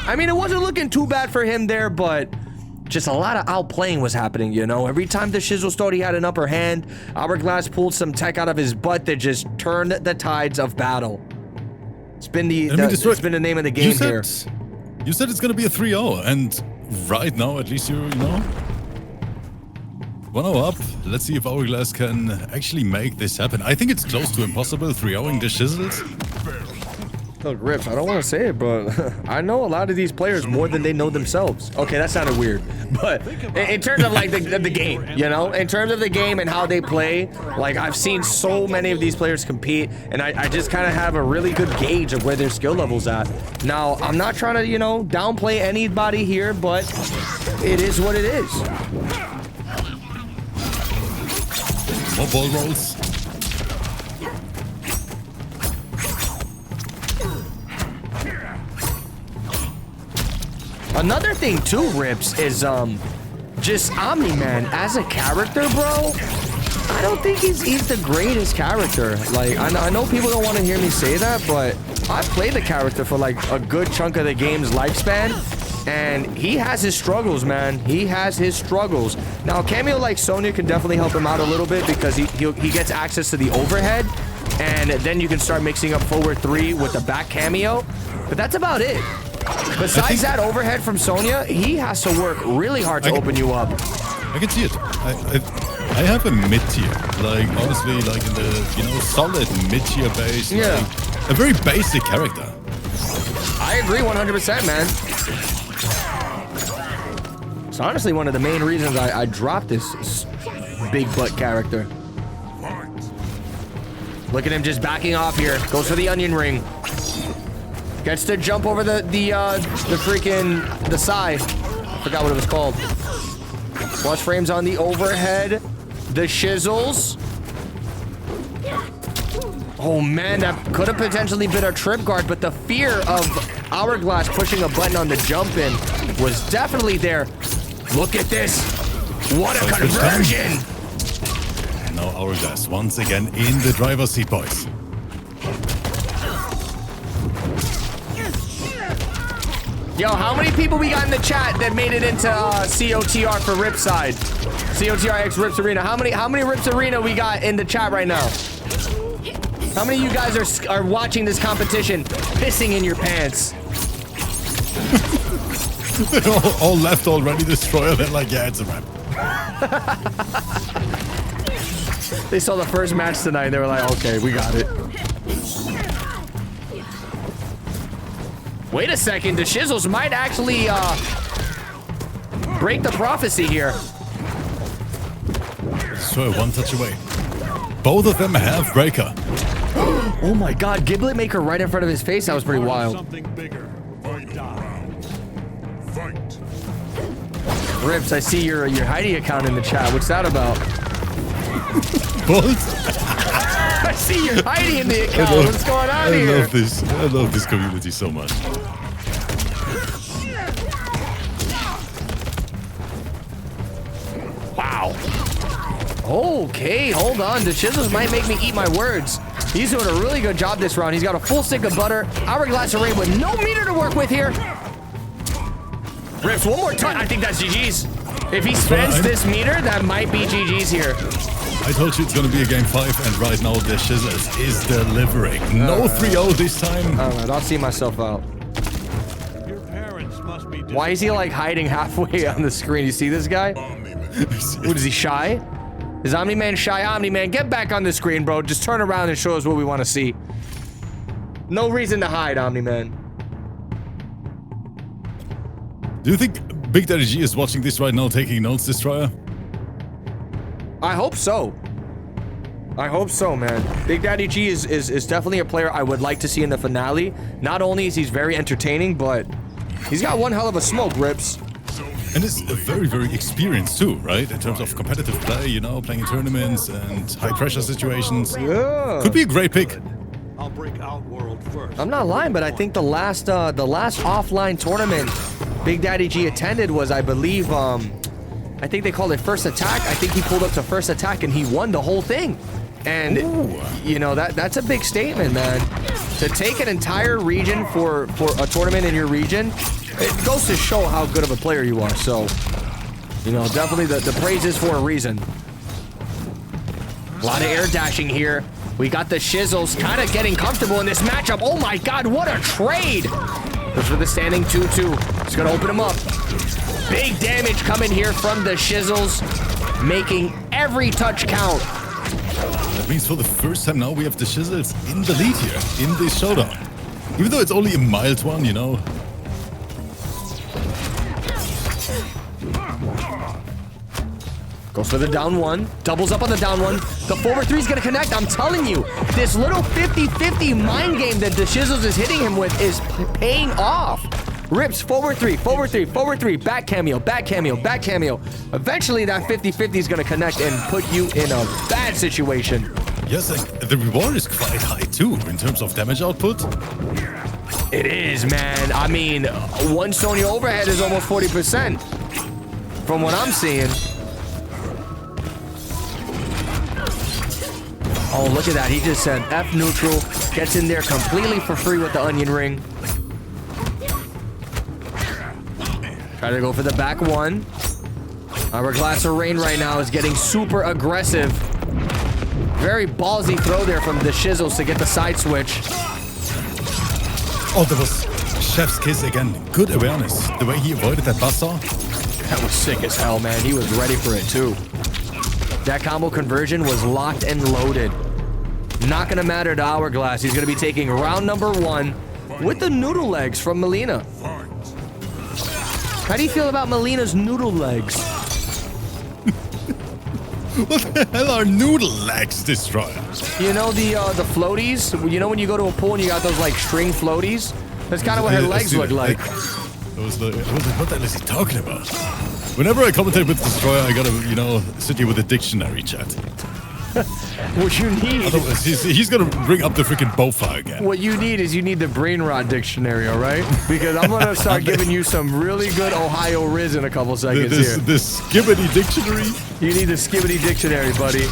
I mean, it wasn't looking too bad for him there, but just a lot of outplaying was happening, you know? Every time the Shizzles thought he had an upper hand, Hourglass pulled some tech out of his butt that just turned the tides of battle. It's been it's been the name of the game here. You said it's gonna be a 3-0, and right now, at least you know. 1-0 up. Let's see if Hourglass can actually make this happen. I think it's close to impossible 3-0ing the Shizzles. Look, Rips, I don't want to say it, but I know a lot of these players more than they know themselves. Okay, that sounded weird. But in terms of, like, the game, you know? In terms of the game and how they play, like, I've seen so many of these players compete, and I just kind of have a really good gauge of where their skill level's at. Now, I'm not trying to, you know, downplay anybody here, but it is what it is. More ball rolls. Another thing too, Rips, is just Omni-Man as a character, bro. I don't think he's the greatest character. Like, I know people don't want to hear me say that, but I've played the character for like a good chunk of the game's lifespan, and he has his struggles, man. He has his struggles. Now, a cameo like Sonya can definitely help him out a little bit because he gets access to the overhead, and then you can start mixing up forward 3 with the back cameo. But that's about it. Besides that overhead from Sonya, he has to work really hard to open you up. I can see it. I have a mid-tier. Like, honestly, like in the, you know, solid mid-tier base. Yeah. Like, a very basic character. I agree 100%, man. It's honestly one of the main reasons I dropped this big butt character. Look at him just backing off here. Goes for the onion ring. Gets to jump over the side. I forgot what it was called. Plus frames on the overhead. The Shizzles. Oh man, that could have potentially been a trip guard, but the fear of Hourglass pushing a button on the jump in was definitely there. Look at this. What a conversion. Now Hourglass once again in the driver's seat, boys. Yo, how many people we got in the chat that made it into COTR for Rip side? COTR X Rips Arena. How many Rips Arena we got in the chat right now? How many of you guys are watching this competition pissing in your pants? They're all left already. Destroyer. They're like, yeah, it's a wrap. They saw the first match tonight. They were like, okay, we got it. Wait a second, the Shizzles might actually break the prophecy here. So one touch away. Both of them have breaker. Oh my god, Giblet Maker right in front of his face. That was pretty wild. Something bigger or die. Fight. Rips, I see your Heidi account in the chat. What's that about? What? I see your Heidi in the account. What's going on here? I love this community so much. Wow. Okay, hold on. The Shizzles might make me eat my words. He's doing a really good job this round. He's got a full stick of butter. Hourglass array with no meter to work with here. Rips, one more time. I think that's GG's. If he spends this meter, that might be GG's here. I told you it's going to be a game 5, and right now the Shizzles is delivering. No 3-0 this time. Alright, I'll see myself out. Your parents must be. Why is he like hiding halfway on the screen? You see this guy? What is he, shy? Is Omni-Man shy? Omni-Man, get back on the screen, bro. Just turn around and show us what we want to see. No reason to hide, Omni-Man. Do you think Big Daddy G is watching this right now, taking notes, Destroyer. I hope so. I hope so, man. Big Daddy G is definitely a player I would like to see in the finale. Not only is he very entertaining, but he's got one hell of a smoke, Rips. And is very, very experienced too, right? In terms of competitive play, you know, playing in tournaments and high-pressure situations. Yeah. Could be a great pick. I'll break Outworld first. I'm not lying, but I think the last offline tournament Big Daddy G attended was, I believe, I think they called it First Attack. I think he pulled up to First Attack and he won the whole thing. And you know, that's a big statement, man. To take an entire region for a tournament in your region, it goes to show how good of a player you are. So, you know, definitely the praise is for a reason. A lot of air dashing here. We got the Shizzles kind of getting comfortable in this matchup. Oh my God, what a trade! Goes for the standing 2-2. He's gonna open him up. Big damage coming here from the Shizzles, making every touch count. That means for the first time now we have the Shizzles in the lead here, in this showdown. Even though it's only a mild one, you know. Goes for the down one, doubles up on the down one. The forward three is gonna connect. I'm telling you, this little 50-50 mind game that the Shizzles is hitting him with is paying off. Rips, forward three, forward three, forward three, back cameo, back cameo, back cameo. Eventually that 50-50 is gonna connect and put you in a bad situation. Yes, and the reward is quite high too, in terms of damage output. It is, man. I mean, one Sonya overhead is almost 40% from what I'm seeing. Oh, look at that. He just said F neutral, gets in there completely for free with the onion ring. Try to go for the back one. Hourglass of Rain right now is getting super aggressive. Very ballsy throw there from the Shizzles to get the side switch. Oh, there was Chef's Kiss again. Good awareness. The way he avoided that buzzsaw. That was sick as hell, man. He was ready for it too. That combo conversion was locked and loaded. Not gonna matter to Hourglass. He's gonna be taking round number 1 with the noodle legs from Melina. How do you feel about Melina's noodle legs? What the hell are noodle legs, Destroyer? You know the floaties? You know when you go to a pool and you got those like string floaties? That's kind of what her legs look like. I was like, what the hell is he talking about? Whenever I commentate with Destroyer, I gotta, you know, sit here with a dictionary chat. What you need... Otherwise, he's gonna bring up the freaking Bofa again. What you need is you need the Brain Rot Dictionary, all right? Because I'm gonna start giving you some really good Ohio Riz in a couple seconds here. The Skibbity Dictionary? You need the Skibbity Dictionary, buddy.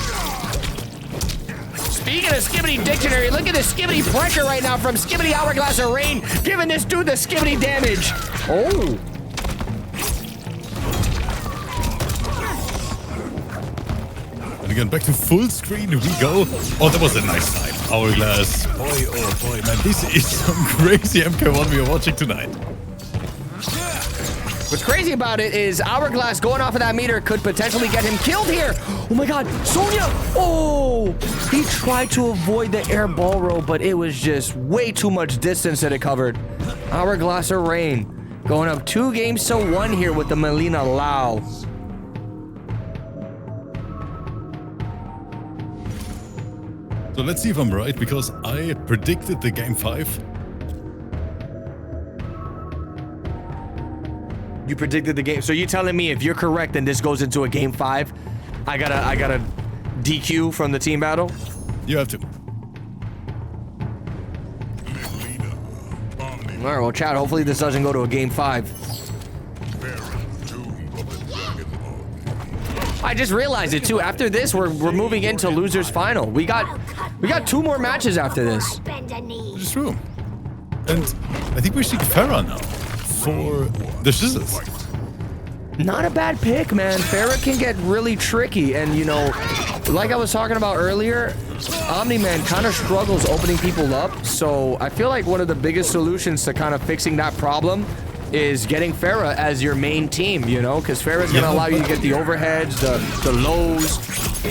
Speaking of Skibbity Dictionary, look at the Skibbity pressure right now from Skibbity Hourglass of Rain, giving this dude the Skibbity damage. Oh. And again, back to full screen we go. Oh, that was a nice time. Hourglass. Boy, oh boy, man. This is some crazy MK1 we are watching tonight. What's crazy about it is Hourglass going off of that meter could potentially get him killed here. Oh my God, Sonya! Oh! He tried to avoid the air ball roll, but it was just way too much distance that it covered. Hourglass of Rain going up 2 games to 1 here with the Melina Lau. So let's see if I'm right, because I predicted the game 5. You predicted the game. So you telling me if you're correct and this goes into a game 5, I gotta DQ from the team battle? You have to. All right, well, Chad, hopefully this doesn't go to a game 5. I just realized it too. After this, we're moving into losers final. We got 2 more matches after this. It's true. And I think we're seeing Farah now for the Shizzles. Not a bad pick, man. Farah can get really tricky, and you know, like I was talking about earlier, Omni-Man kind of struggles opening people up. So I feel like one of the biggest solutions to kind of fixing that problem is getting Farah as your main team, you know, because Farah's going to allow you to get the overheads, the lows,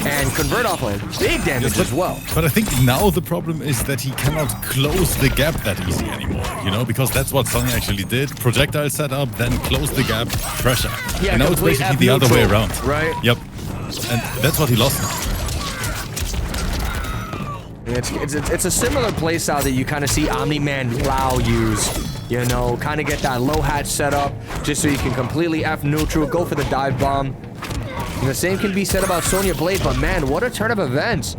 and convert off of big damage as well. But I think now the problem is that he cannot close the gap that easy anymore, you know, because that's what Song actually did. Projectile setup, then close the gap, pressure. Yeah, and now it's basically the other way around. Right? Yep. And that's what he lost now. It's a similar playstyle that you kind of see Omni-Man Lao use. You know, kind of get that low hatch set up just so you can completely F neutral, go for the dive bomb. And the same can be said about Sonya Blade, but man, what a turn of events.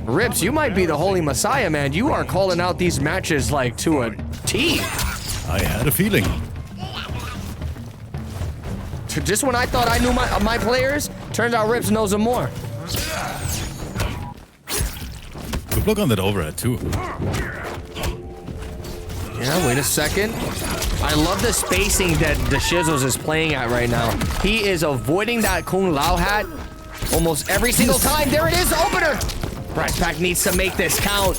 Rips, you might be the holy messiah, man. You are calling out these matches like to a T. I had a feeling. Just when I thought I knew my players, turns out Rips knows them more. Good block on that overhead too. Yeah, wait a second. I love the spacing that the Shizzles is playing at right now. He is avoiding that Kung Lao hat almost every single time. There it is, the opener. Brass Pack needs to make this count.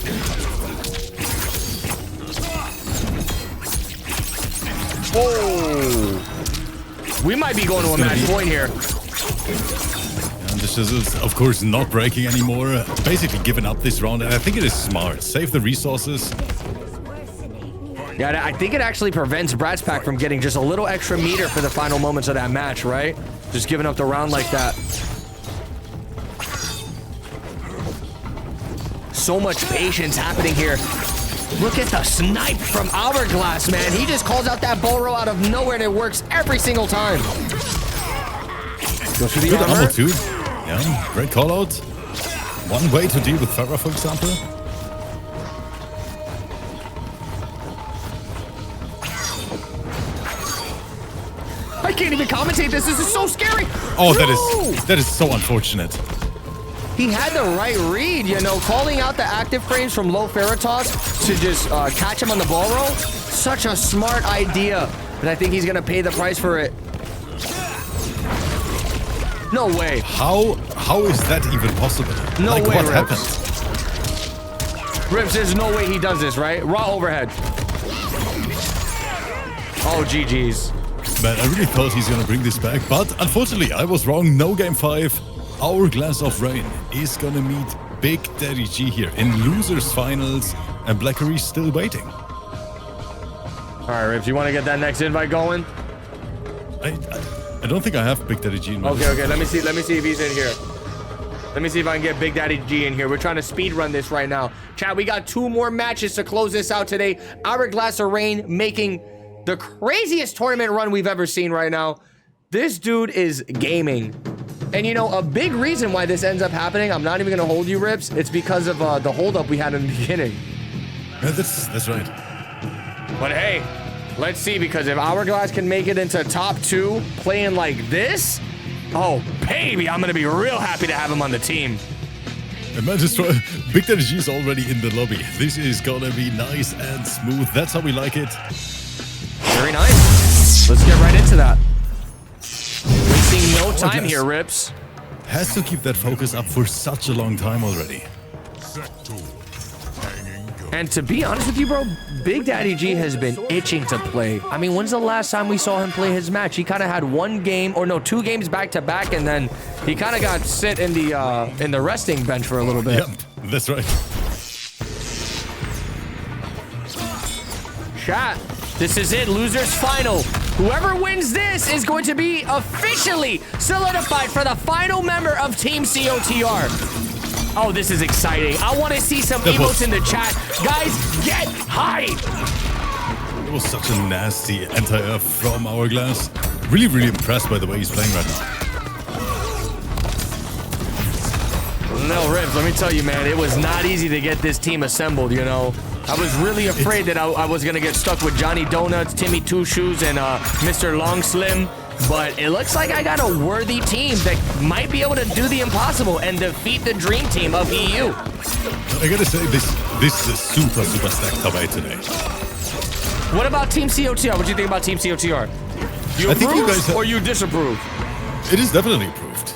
Oh. We might be going to a match point here. And the Shizzles, of course, not breaking anymore. Basically giving up this round, and I think it is smart. Save the resources. Yeah, I think it actually prevents Bratz Pack from getting just a little extra meter for the final moments of that match, right? Just giving up the round like that. So much patience happening here. Look at the snipe from Hourglass, man. He just calls out that bull roll out of nowhere, and it works every single time. Goes for the Good armor too. Yeah, great call out. One way to deal with Farah, for example. I can't even commentate this. This is so scary. Oh, no! that is so unfortunate. He had the right read, you know, calling out the active frames from low Ferritos to just catch him on the ball roll. Such a smart idea, and I think he's gonna pay the price for it. No way. How is that even possible? No like, way, what Rips. happened? Rips, there's no way he does this, right? Raw overhead. Oh, GG's. Man, I really thought he's gonna bring this back, but unfortunately, I was wrong. No game 5. Hourglass of Rain is gonna meet Big Daddy G here in losers finals, and Blackery's still waiting. All right, Rips, you want to get that next invite going? I don't think I have Big Daddy G in my list. Okay. Let me see if he's in here. Let me see if I can get Big Daddy G in here. We're trying to speed run this right now. Chat, we got 2 more matches to close this out today. Hourglass of Rain making the craziest tournament run we've ever seen right now. This dude is gaming. And you know, a big reason why this ends up happening, I'm not even gonna hold you, Rips, it's because of the holdup we had in the beginning. Yeah, that's right. But hey, let's see, because if Hourglass can make it into top 2 playing like this, oh baby, I'm gonna be real happy to have him on the team. And man, just Big Daddy G is already in the lobby. This is gonna be nice and smooth. That's how we like it. Very nice. Let's get right into that. Wasting no time here, Rips. Has to keep that focus up for such a long time already. And to be honest with you, bro, Big Daddy G has been itching to play. I mean, when's the last time we saw him play his match? He kind of had 1 game, or no, 2 games back to back, and then he kind of got sit in the resting bench for a little bit. Yep, that's right. Chat, this is it, losers final. Whoever wins this is going to be officially solidified for the final member of Team COTR. Oh, this is exciting. I want to see some emotes in the chat. Guys, get hype. It was such a nasty anti-F from Hourglass. Really, really impressed by the way he's playing right now. No, Ribs, let me tell you, man, it was not easy to get this team assembled, you know. I was really afraid that I was going to get stuck with Johnny Donuts, Timmy Two Shoes, and Mr. Long Slim. But it looks like I got a worthy team that might be able to do the impossible and defeat the dream team of EU. I gotta say, this is super stacked top 8 today. What about Team COTR? What do you think about Team COTR? You approve or you disapprove? It is definitely approved.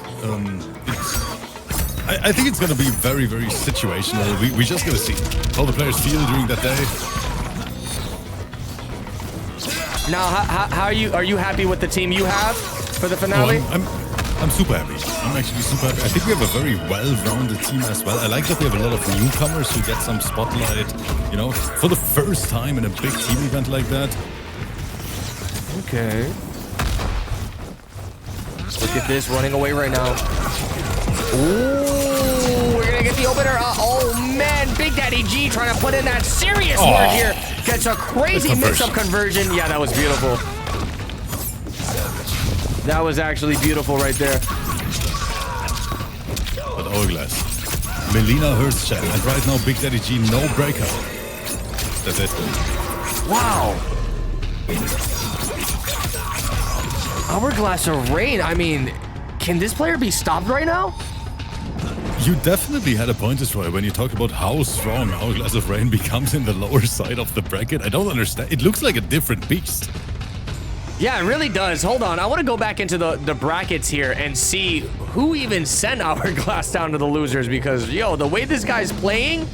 I think it's going to be very, very situational. We just going to see how the players feel during that day. Now, how are you? Are you happy with the team you have for the finale? I'm super happy. I'm actually super happy. I think we have a very well-rounded team as well. I like that we have a lot of newcomers who get some spotlight, you know, for the first time in a big team event like that. Okay. Look at this, running away right now. Ooh, we're gonna get the opener. Oh man, Big Daddy G trying to put in that serious work here. Gets a crazy mix-up conversion. Yeah, that was beautiful. That was actually beautiful right there. But Hourglass, Melina hurts Chat, and right now Big Daddy G no breakout. That's it. Wow. Hourglass of Rain. I mean, can this player be stopped right now? You definitely had a point, Destroyer, when you talked about how strong Hourglass of Rain becomes in the lower side of the bracket. I don't understand. It looks like a different beast. Yeah, it really does. Hold on. I want to go back into the brackets here and see who even sent Hourglass down to the losers, because, yo, the way this guy's playing,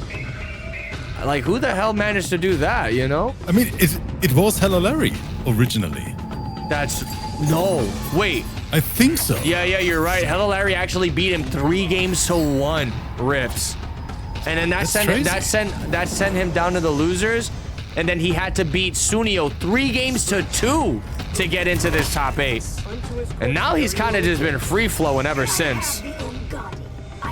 like, who the hell managed to do that, you know? I mean, it was Hello Larry originally. That's... No. Wait. I think so. Yeah, you're right. Hello Larry actually beat him 3-1, Rips. And then that sent him down to the losers. And then he had to beat Sunio 3-2 to get into this top 8. And now he's kind of just been free-flowing ever since.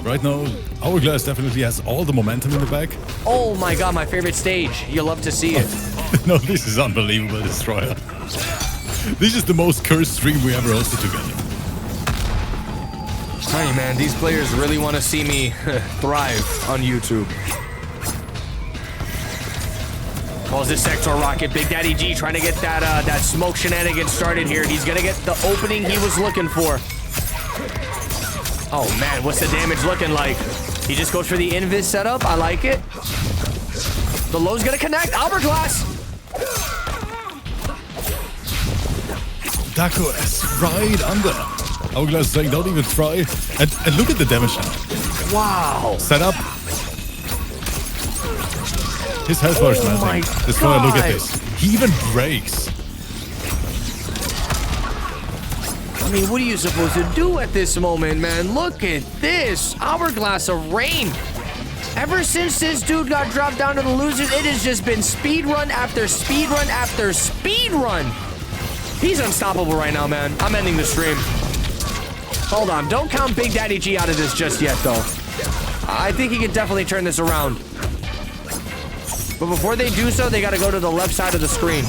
Right now, Hourglass definitely has all the momentum in the back. Oh my god, my favorite stage. You love to see it. No, this is unbelievable, Destroyer. This is the most cursed stream we ever hosted together. Hey man, these players really want to see me thrive on YouTube. Calls this Sector Rocket. Big Daddy G trying to get that smoke shenanigans started here. He's gonna get the opening he was looking for. Oh man, what's the damage looking like? He just goes for the invis setup. I like it. The low's gonna connect. Hourglass. Daco is right under. Hourglass saying don't even try. And look at the damage now. Wow. Set up. His health bar is melting. Destroyer, look at this. He even breaks. I mean, what are you supposed to do at this moment, man? Look at this. Hourglass of Rain. Ever since this dude got dropped down to the losers, it has just been speed run after speed run after speed run. He's unstoppable right now, man. I'm ending the stream. Hold on. Don't count Big Daddy G out of this just yet, though. I think he can definitely turn this around. But before they do so, they got to go to the left side of the screen.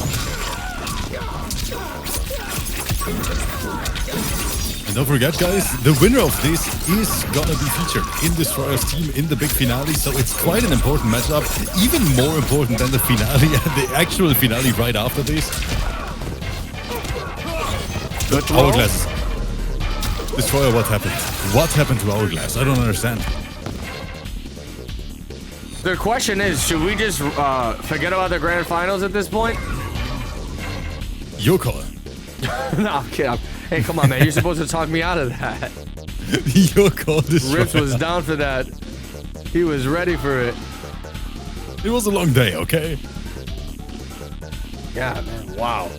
And don't forget, guys, the winner of this is gonna be featured in Destroyer's team in the big finale. So it's quite an important matchup. Even more important than the finale and the actual finale right after this. Good throw. Hourglass. Destroyer, what happened? What happened to Hourglass? I don't understand. The question is, should we just forget about the grand finals at this point? Your call. No, I'm kidding. Hey, come on, man. You're supposed to talk me out of that. Your call, Destroyer. Rips was down for that. He was ready for it. It was a long day, okay? Yeah, man. Wow.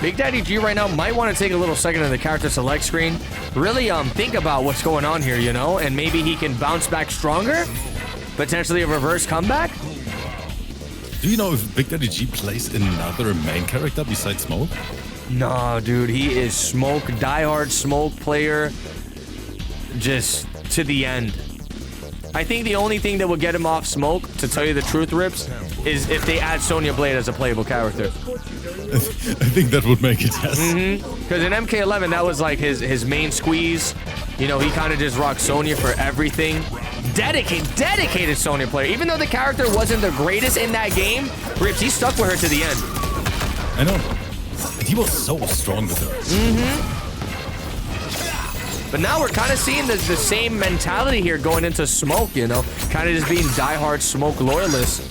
Big Daddy G right now might want to take a little second in the character select screen. Really think about what's going on here, you know? And maybe he can bounce back stronger? Potentially a reverse comeback? Do you know if Big Daddy G plays another main character besides Smoke? No, dude. He is Smoke, diehard Smoke player. Just to the end. I think the only thing that will get him off Smoke, to tell you the truth, Rips, is if they add Sonya Blade as a playable character. I think that would make it, yes. Because in MK11, that was like his main squeeze. You know, he kind of just rocked Sonya for everything. Dedicated Sonya player. Even though the character wasn't the greatest in that game, Rips, he stuck with her to the end. I know. And he was so strong with her. But now we're kind of seeing the same mentality here going into Smoke, you know? Kind of just being diehard Smoke loyalists.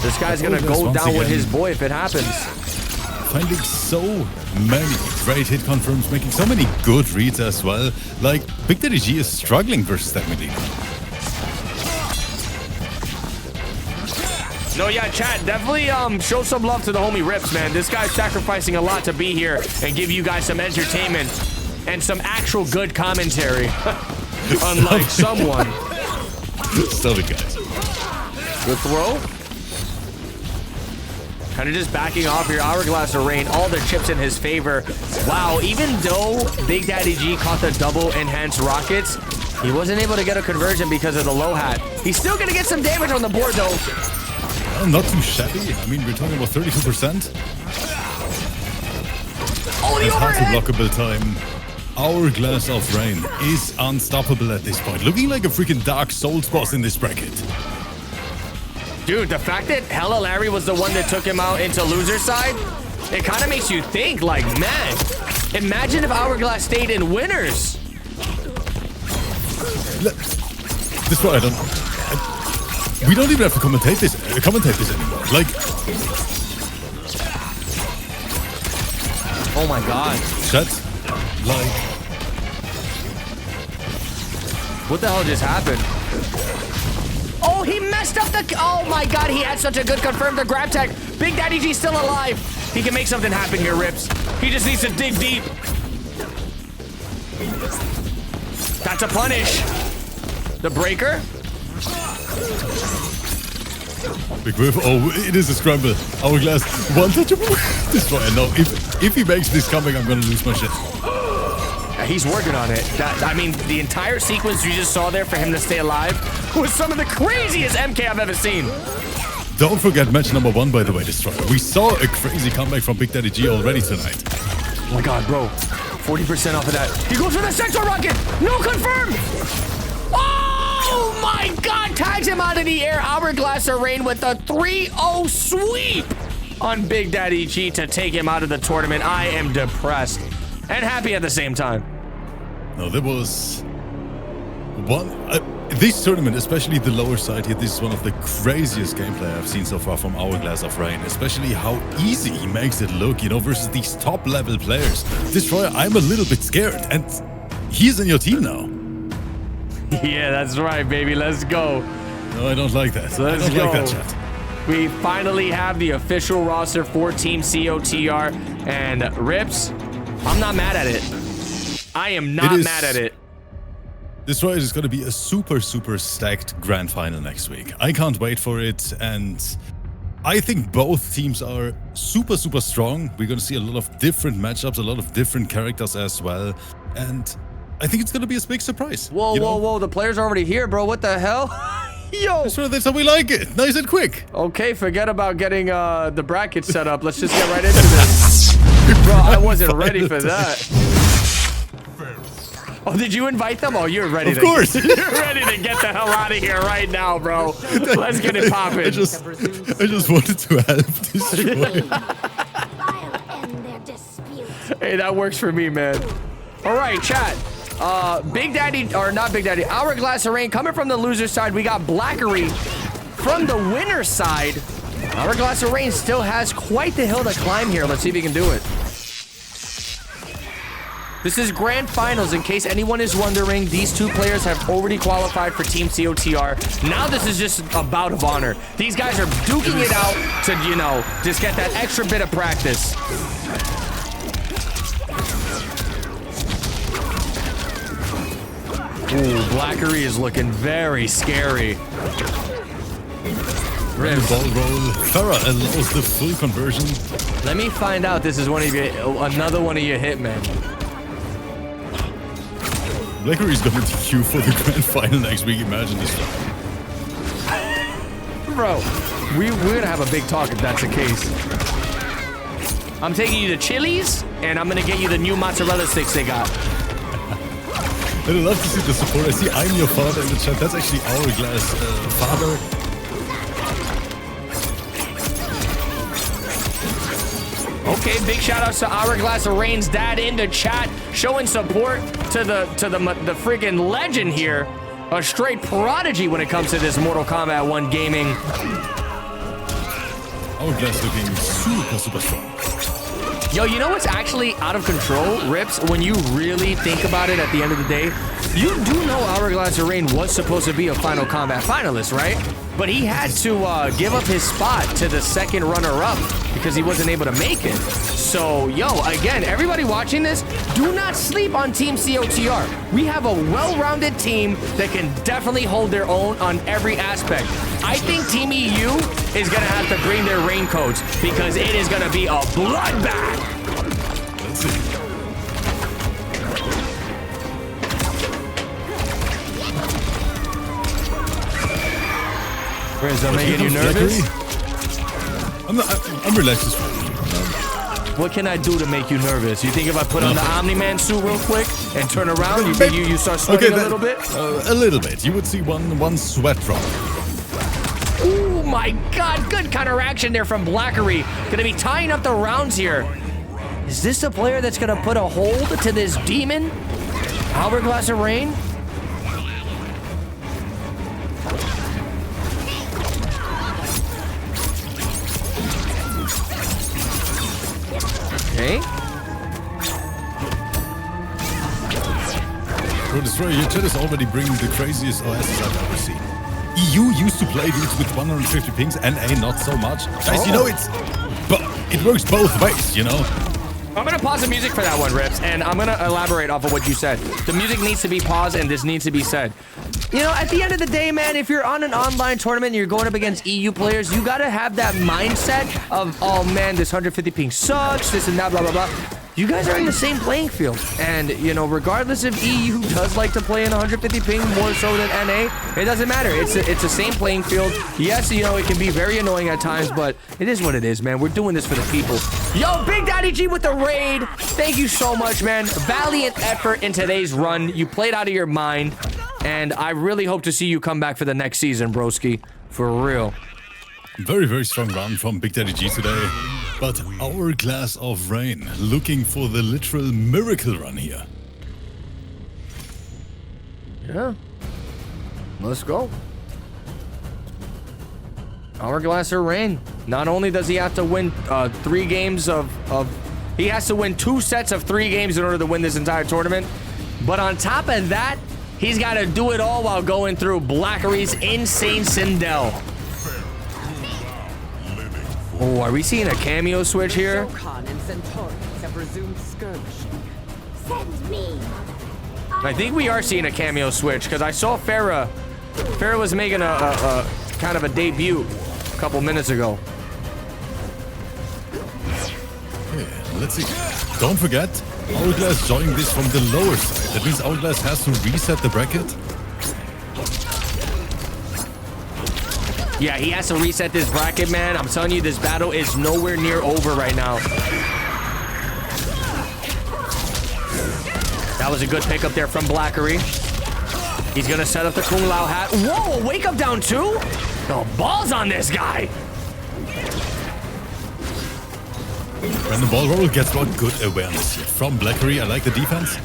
This guy's gonna go down with his boy if it happens. Finding so many great hit confirms, making so many good reads as well. Like, Big Daddy G is struggling versus that Medina. No, yeah, chat, definitely show some love to the homie Rips, man. This guy's sacrificing a lot to be here and give you guys some entertainment and some actual good commentary. Unlike someone. Stop it, guys. Good throw. Kind of just backing off here. Hourglass of Rain, all the chips in his favor. Wow, even though Big Daddy G caught the double enhanced rockets, he wasn't able to get a conversion because of the low hat. He's still going to get some damage on the board, though. Well, not too shabby. I mean, we're talking about 32%. Oh, the As half overhead! the blockable time. Hourglass of Rain is unstoppable at this point. Looking like a freaking Dark Souls boss in this bracket. Dude, the fact that Hella Larry was the one that took him out into loser side, it kind of makes you think, like, man, imagine if Hourglass stayed in winners. This one, we don't even have to commentate this anymore. Like, Oh my god. chat, like, What the hell just happened? Oh, he messed up the... Oh my god, he had such a good confirm the grab tag. Big Daddy G's still alive. He can make something happen here, Rips. He just needs to dig deep. That's a punish. The breaker. big whiff. Oh, it is a scramble. Hourglass, one touchable. This one, no. If he makes this coming, I'm gonna lose my shit. He's working on it. I mean, the entire sequence you just saw there for him to stay alive was some of the craziest MK I've ever seen. Don't forget match number 1, by the way, Destroyer. We saw a crazy comeback from Big Daddy G already tonight. Oh my god, bro. 40% off of that. He goes for the sector rocket. No confirm. Oh my god. Tags him out of the air. Hourglass of Rain with a 3-0 sweep on Big Daddy G to take him out of the tournament. I am depressed and happy at the same time. No, there was one. This tournament, especially the lower side here, this is one of the craziest gameplay I've seen so far from Hourglass of Rain. Especially how easy he makes it look, you know, versus these top level players. Destroyer, I'm a little bit scared, and he's in your team now. Yeah, that's right, baby. Let's go. No, I don't like that. Let's I don't go. like that, chat. We finally have the official roster for Team COTR and Rips. I'm not mad at it. I am not mad at it. Destroyer is going to be a super, super stacked grand final next week. I can't wait for it, and I think both teams are super, super strong. We're going to see a lot of different matchups, a lot of different characters as well, and I think it's going to be a big surprise. Whoa, whoa, whoa. The player's already here, bro. What the hell? Yo. Destroyer, that's how we like it. Nice and quick. Okay, forget about getting the bracket set up. Let's just get right into this. Bro, I wasn't ready for that. Oh, did you invite them? Oh, you're ready. Of course. You're ready to get the hell out of here right now, bro. Let's get it popping. I just wanted to help Destroyer. I'll end their dispute. Hey, that works for me, man. All right, chat. Big Daddy, or not Big Daddy, Hourglass of Rain coming from the loser side. We got Blackery from the winner side. Hourglass of Rain still has quite the hill to climb here. Let's see if he can do it. This is grand finals. In case anyone is wondering, these two players have already qualified for Team COTR. Now this is just a bout of honor. These guys are duking it out to, you know, just get that extra bit of practice. Ooh, Blackery is looking very scary. Random ball roll. Farah allows the full conversion. Let me find out this is one of your, another one of your hitmen. Blackery's going to queue for the grand final next week. Imagine this one. Bro, we're gonna have a big talk if that's the case. I'm taking you to Chili's, and I'm gonna get you the new mozzarella sticks they got. I'd love to see the support. I see I'm your father in the chat. That's actually Hourglass father. Okay, big shout outs to Hourglass of Rain's dad in the chat, showing support to the freaking legend here. A straight prodigy when it comes to this Mortal Kombat 1 gaming. Hourglass looking super, super strong. Yo, you know what's actually out of control, Rips? When you really think about it at the end of the day, you do know Hourglass of Rain was supposed to be a Final Kombat finalist, right? but he had to give up his spot to the second runner-up because he wasn't able to make it. So, yo, again, everybody watching this, do not sleep on Team COTR. We have a well-rounded team that can definitely hold their own on every aspect. I think Team EU is going to have to bring their raincoats because it is going to be a bloodbath. Let's see. Where's that making you nervous? I'm relaxed as fuck. What can I do to make you nervous? You think if I put on the Omni-Man suit real quick and turn around, you think you start sweating a little bit? A little bit. You would see one sweat drop. Oh my God, good counteraction there from Blackery. Gonna be tying up the rounds here. Is this the player that's gonna put a hold to this demon? Hourglass of Rain? Okay. Bro, Destroyer, your chat is already bringing the craziest OSs I've ever seen. EU used to play dudes with 150 pings, NA not so much. Guys, you know but it works both ways, you know? I'm gonna pause the music for that one, Rips, and I'm gonna elaborate off of what you said. The music needs to be paused and this needs to be said. You know, at the end of the day, man, if you're on an online tournament and you're going up against EU players, you gotta have that mindset of, oh man, this 150 ping sucks, this and that, blah, blah, blah. You guys are in the same playing field. And, you know, regardless if EU does like to play in 150 ping more so than NA, it doesn't matter. It's the same playing field. Yes, you know, it can be very annoying at times, but it is what it is, man. We're doing this for the people. Yo, Big Daddy G with the raid. Thank you so much, man. Valiant effort in today's run. You played out of your mind. And I really hope to see you come back for the next season, broski. For real. Very, very strong run from Big Daddy G today. But Hourglass of Rain looking for the literal miracle run here. Yeah. Let's go. Hourglass of Rain. Not only does he have to win 3 games he has to win 2 sets of 3 games in order to win this entire tournament. But on top of that, he's got to do it all while going through Blackery's insane Sindel. Oh, are we seeing a cameo switch here? Shokan and Centaurus have resumed skirmishing. Send me. I think we are seeing a cameo switch because I saw Farah. Farah was making a kind of a debut a couple minutes ago. Yeah, let's see. Don't forget, Hourglass joining this from the lower side. That means Hourglass has to reset the bracket. Yeah, he has to reset this bracket, man. I'm telling you, this battle is nowhere near over right now. That was a good pickup there from Blackery. He's gonna set up the Kung Lao hat. Whoa, a wake up down 2? The balls on this guy. Random ball roll gets one good awareness here from Blackery. I like the defense.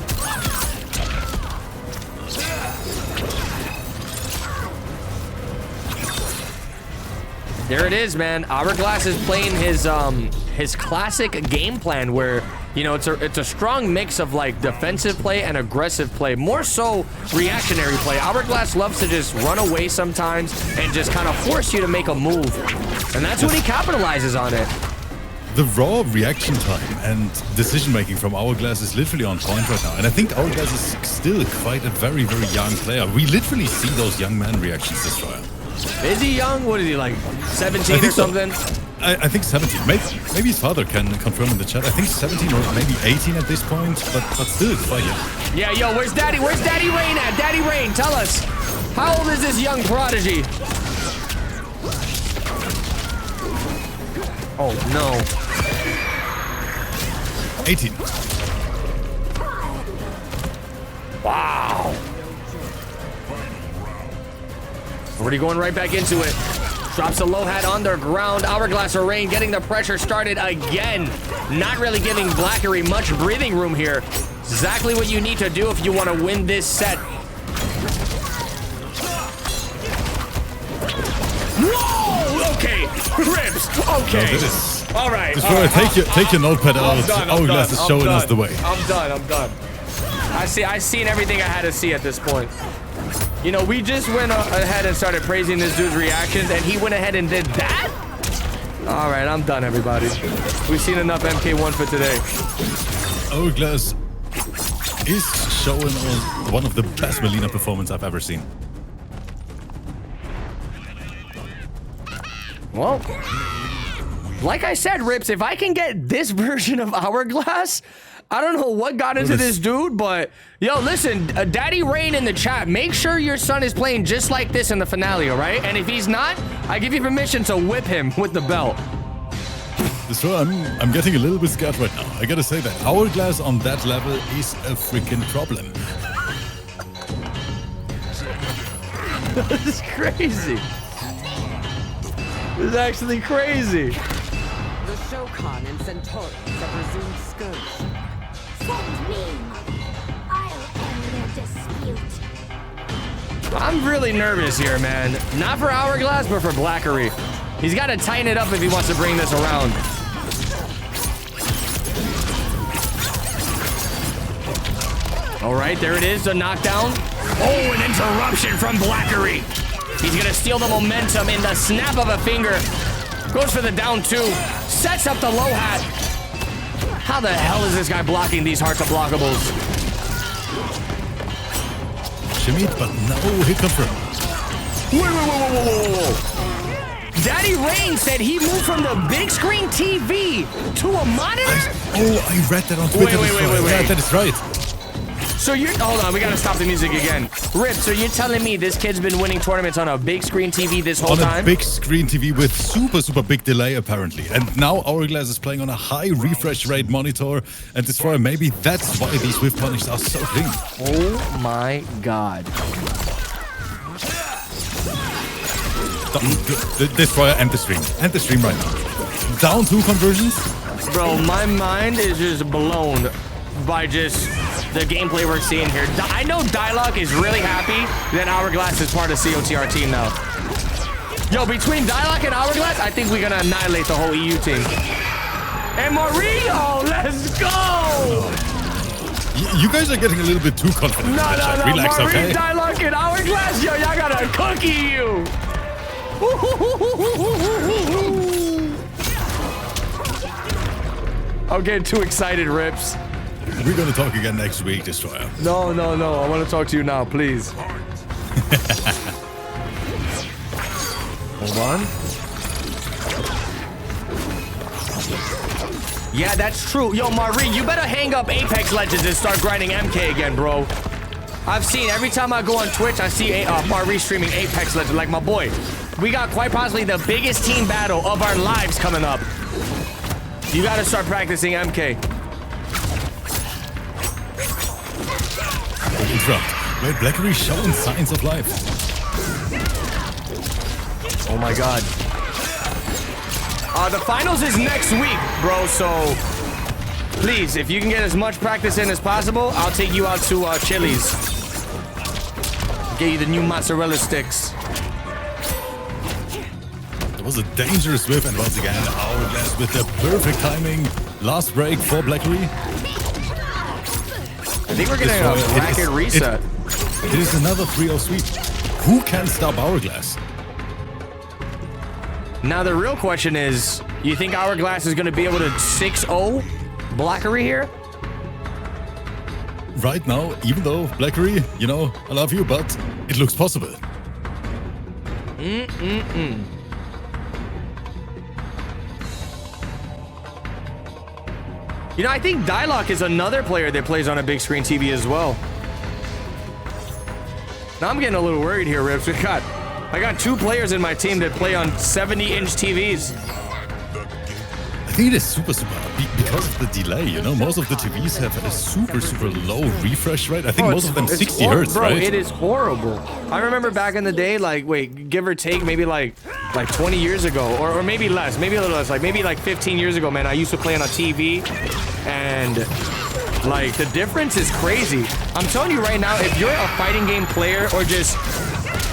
There it is, man. Hourglass is playing his classic game plan where, you know, it's a strong mix of like defensive play and aggressive play, more so reactionary play. Hourglass loves to just run away sometimes and just kind of force you to make a move, and that's when he capitalizes on it. The raw reaction time and decision making from Hourglass is literally on point right now, and I think Hourglass is still quite a very, very young player. We literally see those young man reactions this trial. Is he young? What is he, like 17 or something? So. I think 17. Maybe his father can confirm in the chat. I think 17 or maybe 18 at this point, but still it's quite young. Yeah, yo, where's Daddy Rain at? Daddy Rain, tell us. How old is this young prodigy? Oh, no. 18. Wow. Already going right back into it. Drops the low hat on the ground. Hourglass of Rain getting the pressure started again. Not really giving Blackery much breathing room here. Exactly what you need to do if you want to win this set. Whoa! Okay. Rips. Okay. No, all right. Take your notepad out. Hourglass is showing us the way. I'm done. I've seen everything I had to see at this point. You know, we just went ahead and started praising this dude's reactions, and he went ahead and did that? All right, I'm done, everybody. We've seen enough MK1 for today. Hourglass is showing one of the best Melina performance I've ever seen. Well, like I said, Rips, if I can get this version of Hourglass, I don't know what got into this dude, but yo, listen, Daddy Rain in the chat, make sure your son is playing just like this in the finale, all right? And if he's not, I give you permission to whip him with the belt. So I'm getting a little bit scared right now. I gotta say that Hourglass on that level is a freaking problem. This is crazy. This is actually crazy. The Shokan and Centauri have resumed skirmish. Send me. I'll end their dispute. I'm really nervous here, man. Not for Hourglass, but for Blackery. He's got to tighten it up if he wants to bring this around. All right, there it is, the knockdown. Oh, an interruption from Blackery. He's going to steal the momentum in the snap of a finger. Goes for the down two. Sets up the low hat. How the hell is this guy blocking these hearts of blockables? Shimmy, but no hit confirmed. Whoa. Daddy Rain said he moved from the big screen TV to a monitor? I read that on Twitter. Wait. Yeah, that is right. So you're, hold on, we gotta stop the music again. Rip, so you're telling me this kid's been winning tournaments on a big screen TV this whole time? On a big screen TV with super big delay, apparently. And now Hourglass is playing on a high refresh rate monitor. And Destroyer, maybe that's why these whiff punishes are so clean. Oh my god. The Destroyer and the stream. And the stream right now. Down 2 conversions? Bro, my mind is just blown by just the gameplay we're seeing here. I know Dialogue is really happy that Hourglass is part of COTR team now. Yo, between Dialogue and Hourglass, I think we're gonna annihilate the whole EU team. And Mario, let's go! You guys are getting a little bit too confident. No, Relax, Mario, okay? Dialogue and Hourglass, yo, y'all gotta cookie you! I'm getting too excited, Rips. We're gonna talk again next week, Destroyer. No. I want to talk to you now, please. Hold on. Yeah, that's true. Yo, Marie, you better hang up Apex Legends and start grinding MK again, bro. I've seen every time I go on Twitch, I see Marie streaming Apex Legends. Like, my boy, we got quite possibly the biggest team battle of our lives coming up. You gotta start practicing MK. Interrupt. Wait, Blackery showing signs of life. Oh my god. The finals is next week, bro, so please, if you can get as much practice in as possible, I'll take you out to Chili's. Get you the new mozzarella sticks. It was a dangerous whiff, and once again, Hourglass with the perfect timing. Last break for Blackery. I think we're getting a bracket reset. It is another 3-0 sweep. Who can stop Hourglass? Now the real question is, you think Hourglass is going to be able to 6-0 Blackery here? Right now, even though Blackery, you know, I love you, but it looks possible. You know, I think Dialogue is another player that plays on a big screen TV as well. Now I'm getting a little worried here, Rips. I got 2 players in my team that play on 70-inch TVs. I think it is super because of the delay, you know, most of the TVs have a super low refresh rate. I think most of them 60 hertz, bro, right? It is horrible. I remember back in the day, like, wait, give or take, maybe like 20 years ago, or maybe less, maybe a little less, like maybe like 15 years ago, man, I used to play on a TV, and like the difference is crazy. I'm telling you right now, if you're a fighting game player or just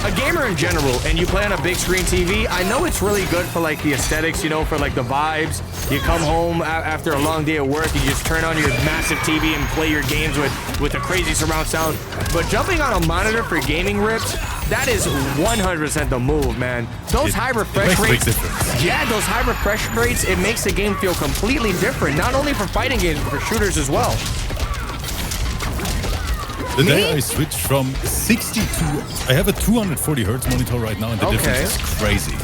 a gamer in general, and you play on a big screen TV, I know it's really good for like the aesthetics, you know, for like the vibes. You come home after a long day of work, you just turn on your massive TV and play your games with a crazy surround sound. But jumping on a monitor for gaming, Rips, that is 100% the move, man. Those high refresh rates, yeah, those high refresh rates, it makes the game feel completely different, not only for fighting games, but for shooters as well. The day I switched from 60 to... I have a 240 hertz monitor right now, and the difference is crazy.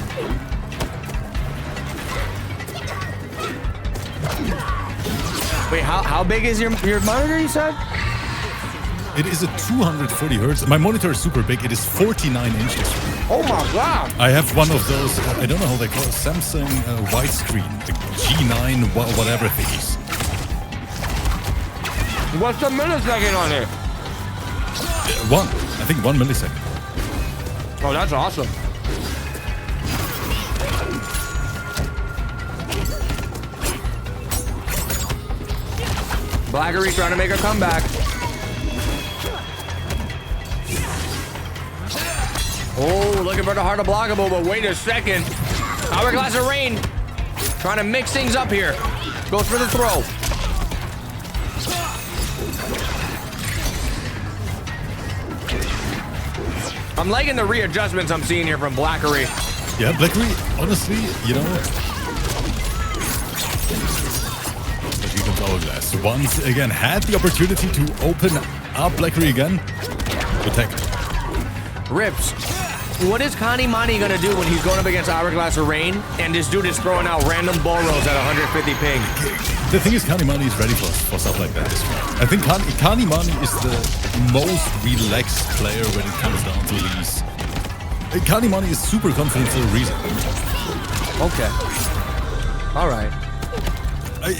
Wait, how big is your monitor, you said? It is a 240 hertz. My monitor is super big. It is 49 inches. Oh my god! I have one of those, I don't know how they call it, Samsung widescreen, the G9, whatever thingies. What's the millisecond on it? I think 1 millisecond. Oh, that's awesome. Blackery trying to make a comeback. Oh, looking for the heart of blockable, but wait a second. Hourglass of Rain trying to mix things up here. Goes for the throw. I'm liking the readjustments I'm seeing here from Blackery. Yeah, Blackery, honestly, you know... Hourglass once again had the opportunity to open up Blackery again. Protect. Rips. What is Connie Monty gonna do when he's going up against Hourglass of Rain and this dude is throwing out random ball rolls at 150 ping? The thing is, Connie Monty is ready for stuff like that. I think Connie Monty is the most relaxed player when it comes down to these. Connie Monty is super confident for a reason. Okay. All right. I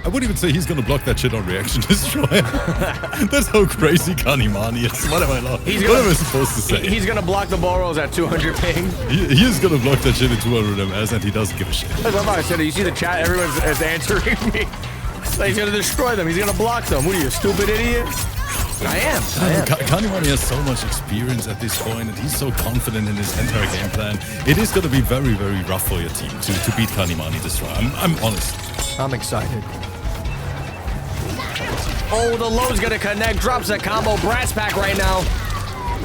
wouldn't even say he's gonna block that shit on reaction destroyer. That's how crazy Kanimani is. What am I supposed to say? He's gonna block the ball rolls at 200 ping. He is gonna block that shit at 200 ms, and he doesn't give a shit. That's what I said. You see the chat? Everyone's is answering me. Like he's gonna destroy them. He's gonna block them. What are you, a stupid idiot? I am. Kanimani has so much experience at this point, and he's so confident in his entire game plan. It is gonna be very, very rough for your team to beat Kanimani this round. I'm honest. I'm excited. Oh, the low's gonna connect. Drops a combo. Brass pack right now.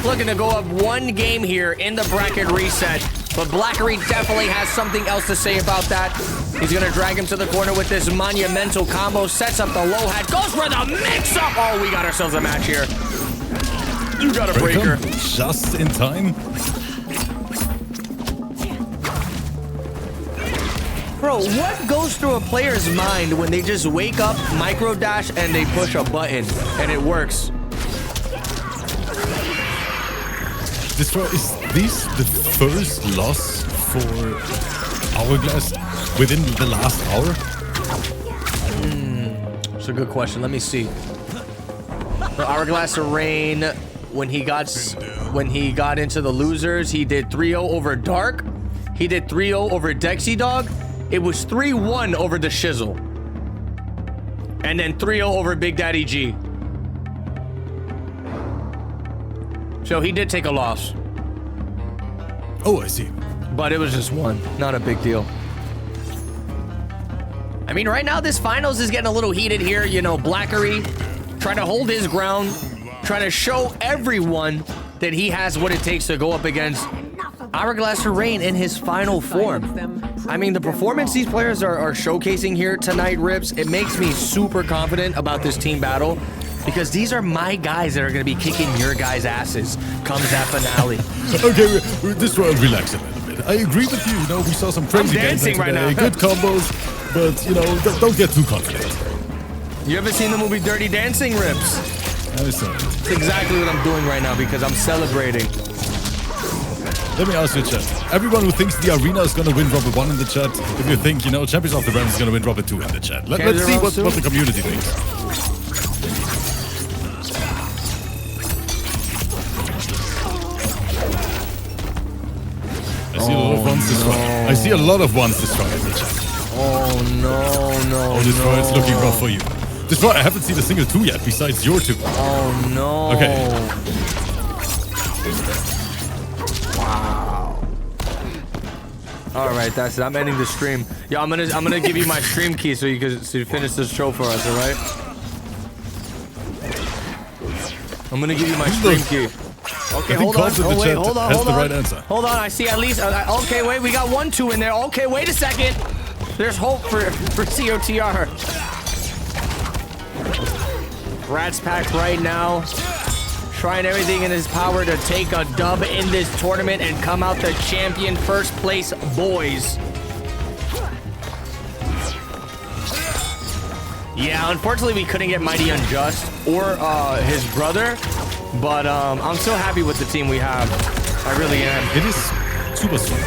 Looking to go up one game here in the bracket reset. But Blackery definitely has something else to say about that. He's gonna drag him to the corner with this monumental combo. Sets up the low hat. Goes for the mix-up. Oh, we got ourselves a match here. You got a breaker. Just in time. Bro, what goes through a player's mind when they just wake up, micro dash, and they push a button, and it works? Is this the first loss for Hourglass within the last hour? That's a good question. Let me see. For Hourglass of Rain, when he got into the losers, he did 3-0 over Dark. He did 3-0 over Dexy Dog. It was 3-1 over the Shizzle. And then 3-0 over Big Daddy G. So he did take a loss. Oh, I see. But it was just one. Not a big deal. I mean, right now, this finals is getting a little heated here. You know, Blackery trying to hold his ground. Trying to show everyone that he has what it takes to go up against Hourglass of Rain in his final form. I mean, the performance these players are showcasing here tonight, Rips, it makes me super confident about this team battle because these are my guys that are going to be kicking your guys' asses come that finale. Okay, this one, relax a little bit. I agree with you. You know, we saw some crazy dancing right now. Good combos, but, you know, don't get too confident. You ever seen the movie Dirty Dancing, Rips? I saw it. That's exactly what I'm doing right now because I'm celebrating. Let me ask you, chat. Everyone who thinks the arena is going to win Robert 1 in the chat, if you think, you know, Champions of the Realm is going to win Robert 2 in the chat. Let's see what the community thinks. I see a lot of ones destroyed. I see a lot of ones destroyed in the chat. Oh, no. Destroy, it's looking rough for you. Destroy, I haven't seen a single 2 yet, besides your 2. Oh, no. Okay. All right, that's it. I'm ending the stream. Yeah, I'm gonna give you my stream key so you finish this show for us. All right. I'm gonna give you my stream key. Okay, hold on. Oh wait, hold on. Hold on. I see at least. Okay, wait. We got 1-2 in there. Okay, wait a second. There's hope for COTR. Rat's packed right now. Trying everything in his power to take a dub in this tournament and come out the champion. First place, boys. Yeah, unfortunately we couldn't get Mighty Unjust or his brother, but I'm so happy with the team we have. I really am. It is super strong.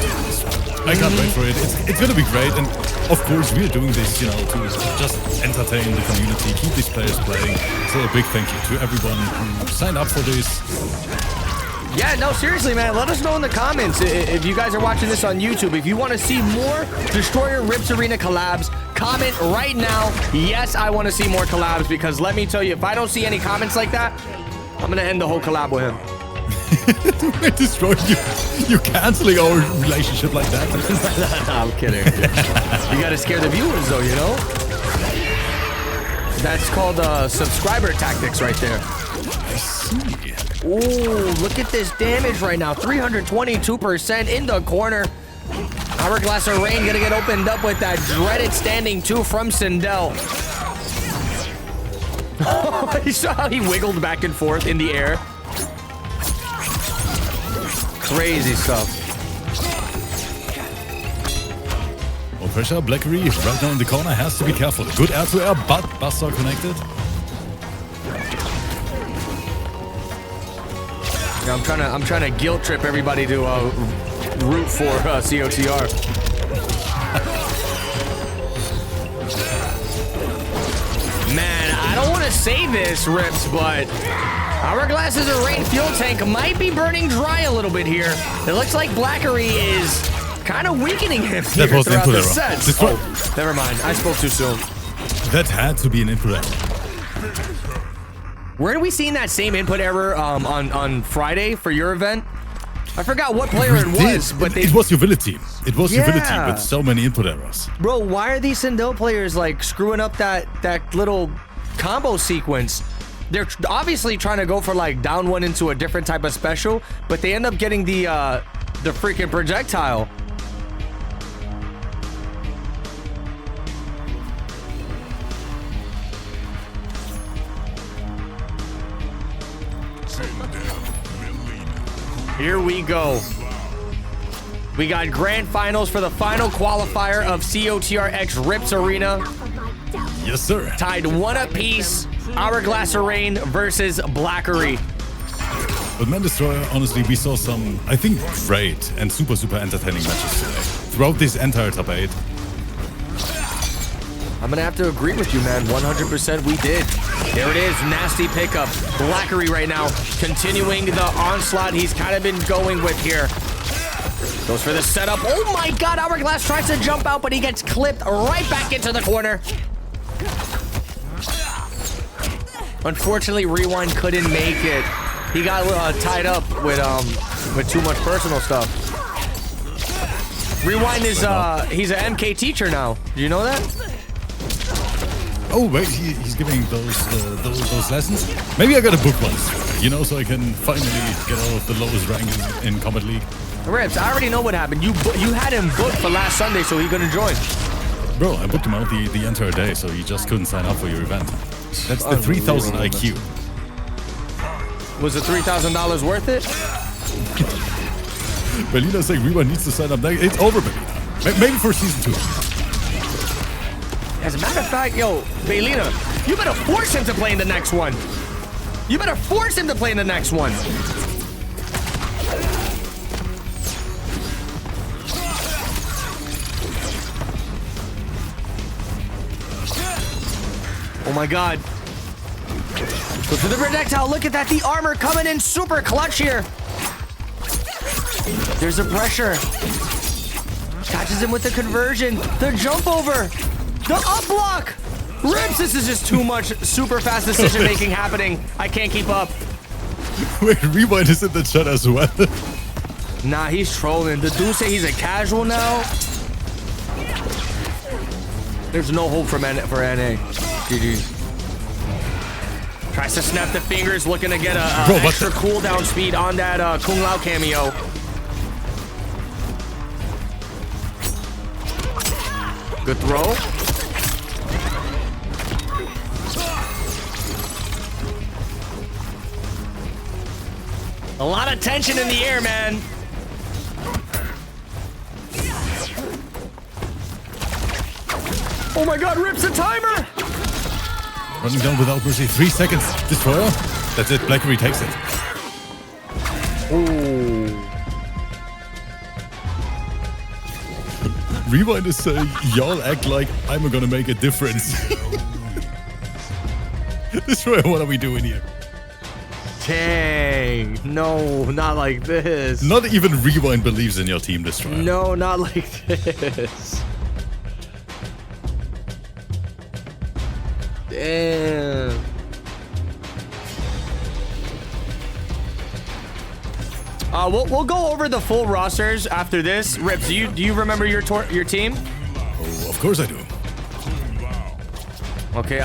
I can't wait for it. It's gonna be great, and of course we're doing this, you know, to just entertain the community, keep these players playing. So a big thank you to everyone who signed up for this. Yeah, no, seriously, man. Let us know in the comments if you guys are watching this on YouTube. If you want to see more Destroyer Rips Arena collabs, comment right now. Yes, I want to see more collabs, because let me tell you, if I don't see any comments like that, I'm gonna end the whole collab with him. Destroy you canceling our relationship like that. I'm kidding. You gotta scare the viewers though, you know? That's called subscriber tactics right there. I see. Ooh, look at this damage right now. 322% in the corner. Hourglass of Rain gonna get opened up with that dreaded standing 2 from Sindel. You saw how he wiggled back and forth in the air. Crazy stuff. Well, pressure, Blackery right now in the corner, has to be careful. Good air-to-air, but Buster connected. Yeah, I'm trying to guilt trip everybody to root for COTR. Man, I don't want to say this, Rips, but Hourglass's Rain fuel tank might be burning dry a little bit here. It looks like Blackery is kind of weakening him here throughout the sets. Oh, never mind. I spoke too soon. That had to be an input error. Where are we seeing that same input error on Friday for your event? I forgot what player it was, but it was Utility. It was Utility with so many input errors. Bro, why are these Sindel players like screwing up that little combo sequence? They're obviously trying to go for like down one into a different type of special, but they end up getting the freaking projectile. Here we go. We got grand finals for the final qualifier of COTR X Rips Arena. Yes, sir. Tied 1 apiece. Hourglass of Rain versus Blackery. But Man Destroyer, honestly, we saw some, I think, great and super entertaining matches today. Throughout this entire top 8. I'm gonna have to agree with you, man. 100% we did. There it is, nasty pickup. Blackery right now, continuing the onslaught he's kind of been going with here. Goes for the setup. Oh my God, Hourglass tries to jump out, but he gets clipped right back into the corner. Unfortunately, Rewind couldn't make it. He got tied up with too much personal stuff. Rewind is he's an MK teacher now. Do you know that? Oh wait, he's giving those lessons. Maybe I gotta book one, you know, so I can finally get out of the lowest rank in Combat League. Rips, I already know what happened. You had him booked for last Sunday, so he couldn't join. Bro, I booked him out the entire day, so he just couldn't sign up for your event. That's the 3,000 IQ. Was the $3,000 worth it? Belina's saying Rewind needs to sign up. It's over, Belina. Maybe for season 2. As a matter of fact, yo, Belina, you better force him to play in the next one. You better force him to play in the next one. Oh my God. Go for the projectile. Look at that. The armor coming in super clutch here. There's the pressure. Catches him with the conversion. The jump over. The up block. Rips, this is just too much super fast decision making happening. I can't keep up. Wait, Rewind is in the chat as well. Nah, he's trolling. The dude say he's a casual now. There's no hope for NA. GG. Tries to snap the fingers, looking to get a extra cooldown speed on that Kung Lao cameo. Good throw. A lot of tension in the air, man. Oh my god, rips the timer! Running down without mercy. 3 seconds. Destroyer. That's it. Blackery takes it. Ooh. Rewind is saying, y'all act like I'm gonna make a difference. Destroyer, what are we doing here? Dang. No, not like this. Not even Rewind believes in your team, Destroyer. No, not like this. Damn. We'll go over the full rosters after this. Rips, do you remember your team? Oh, of course I do. Okay,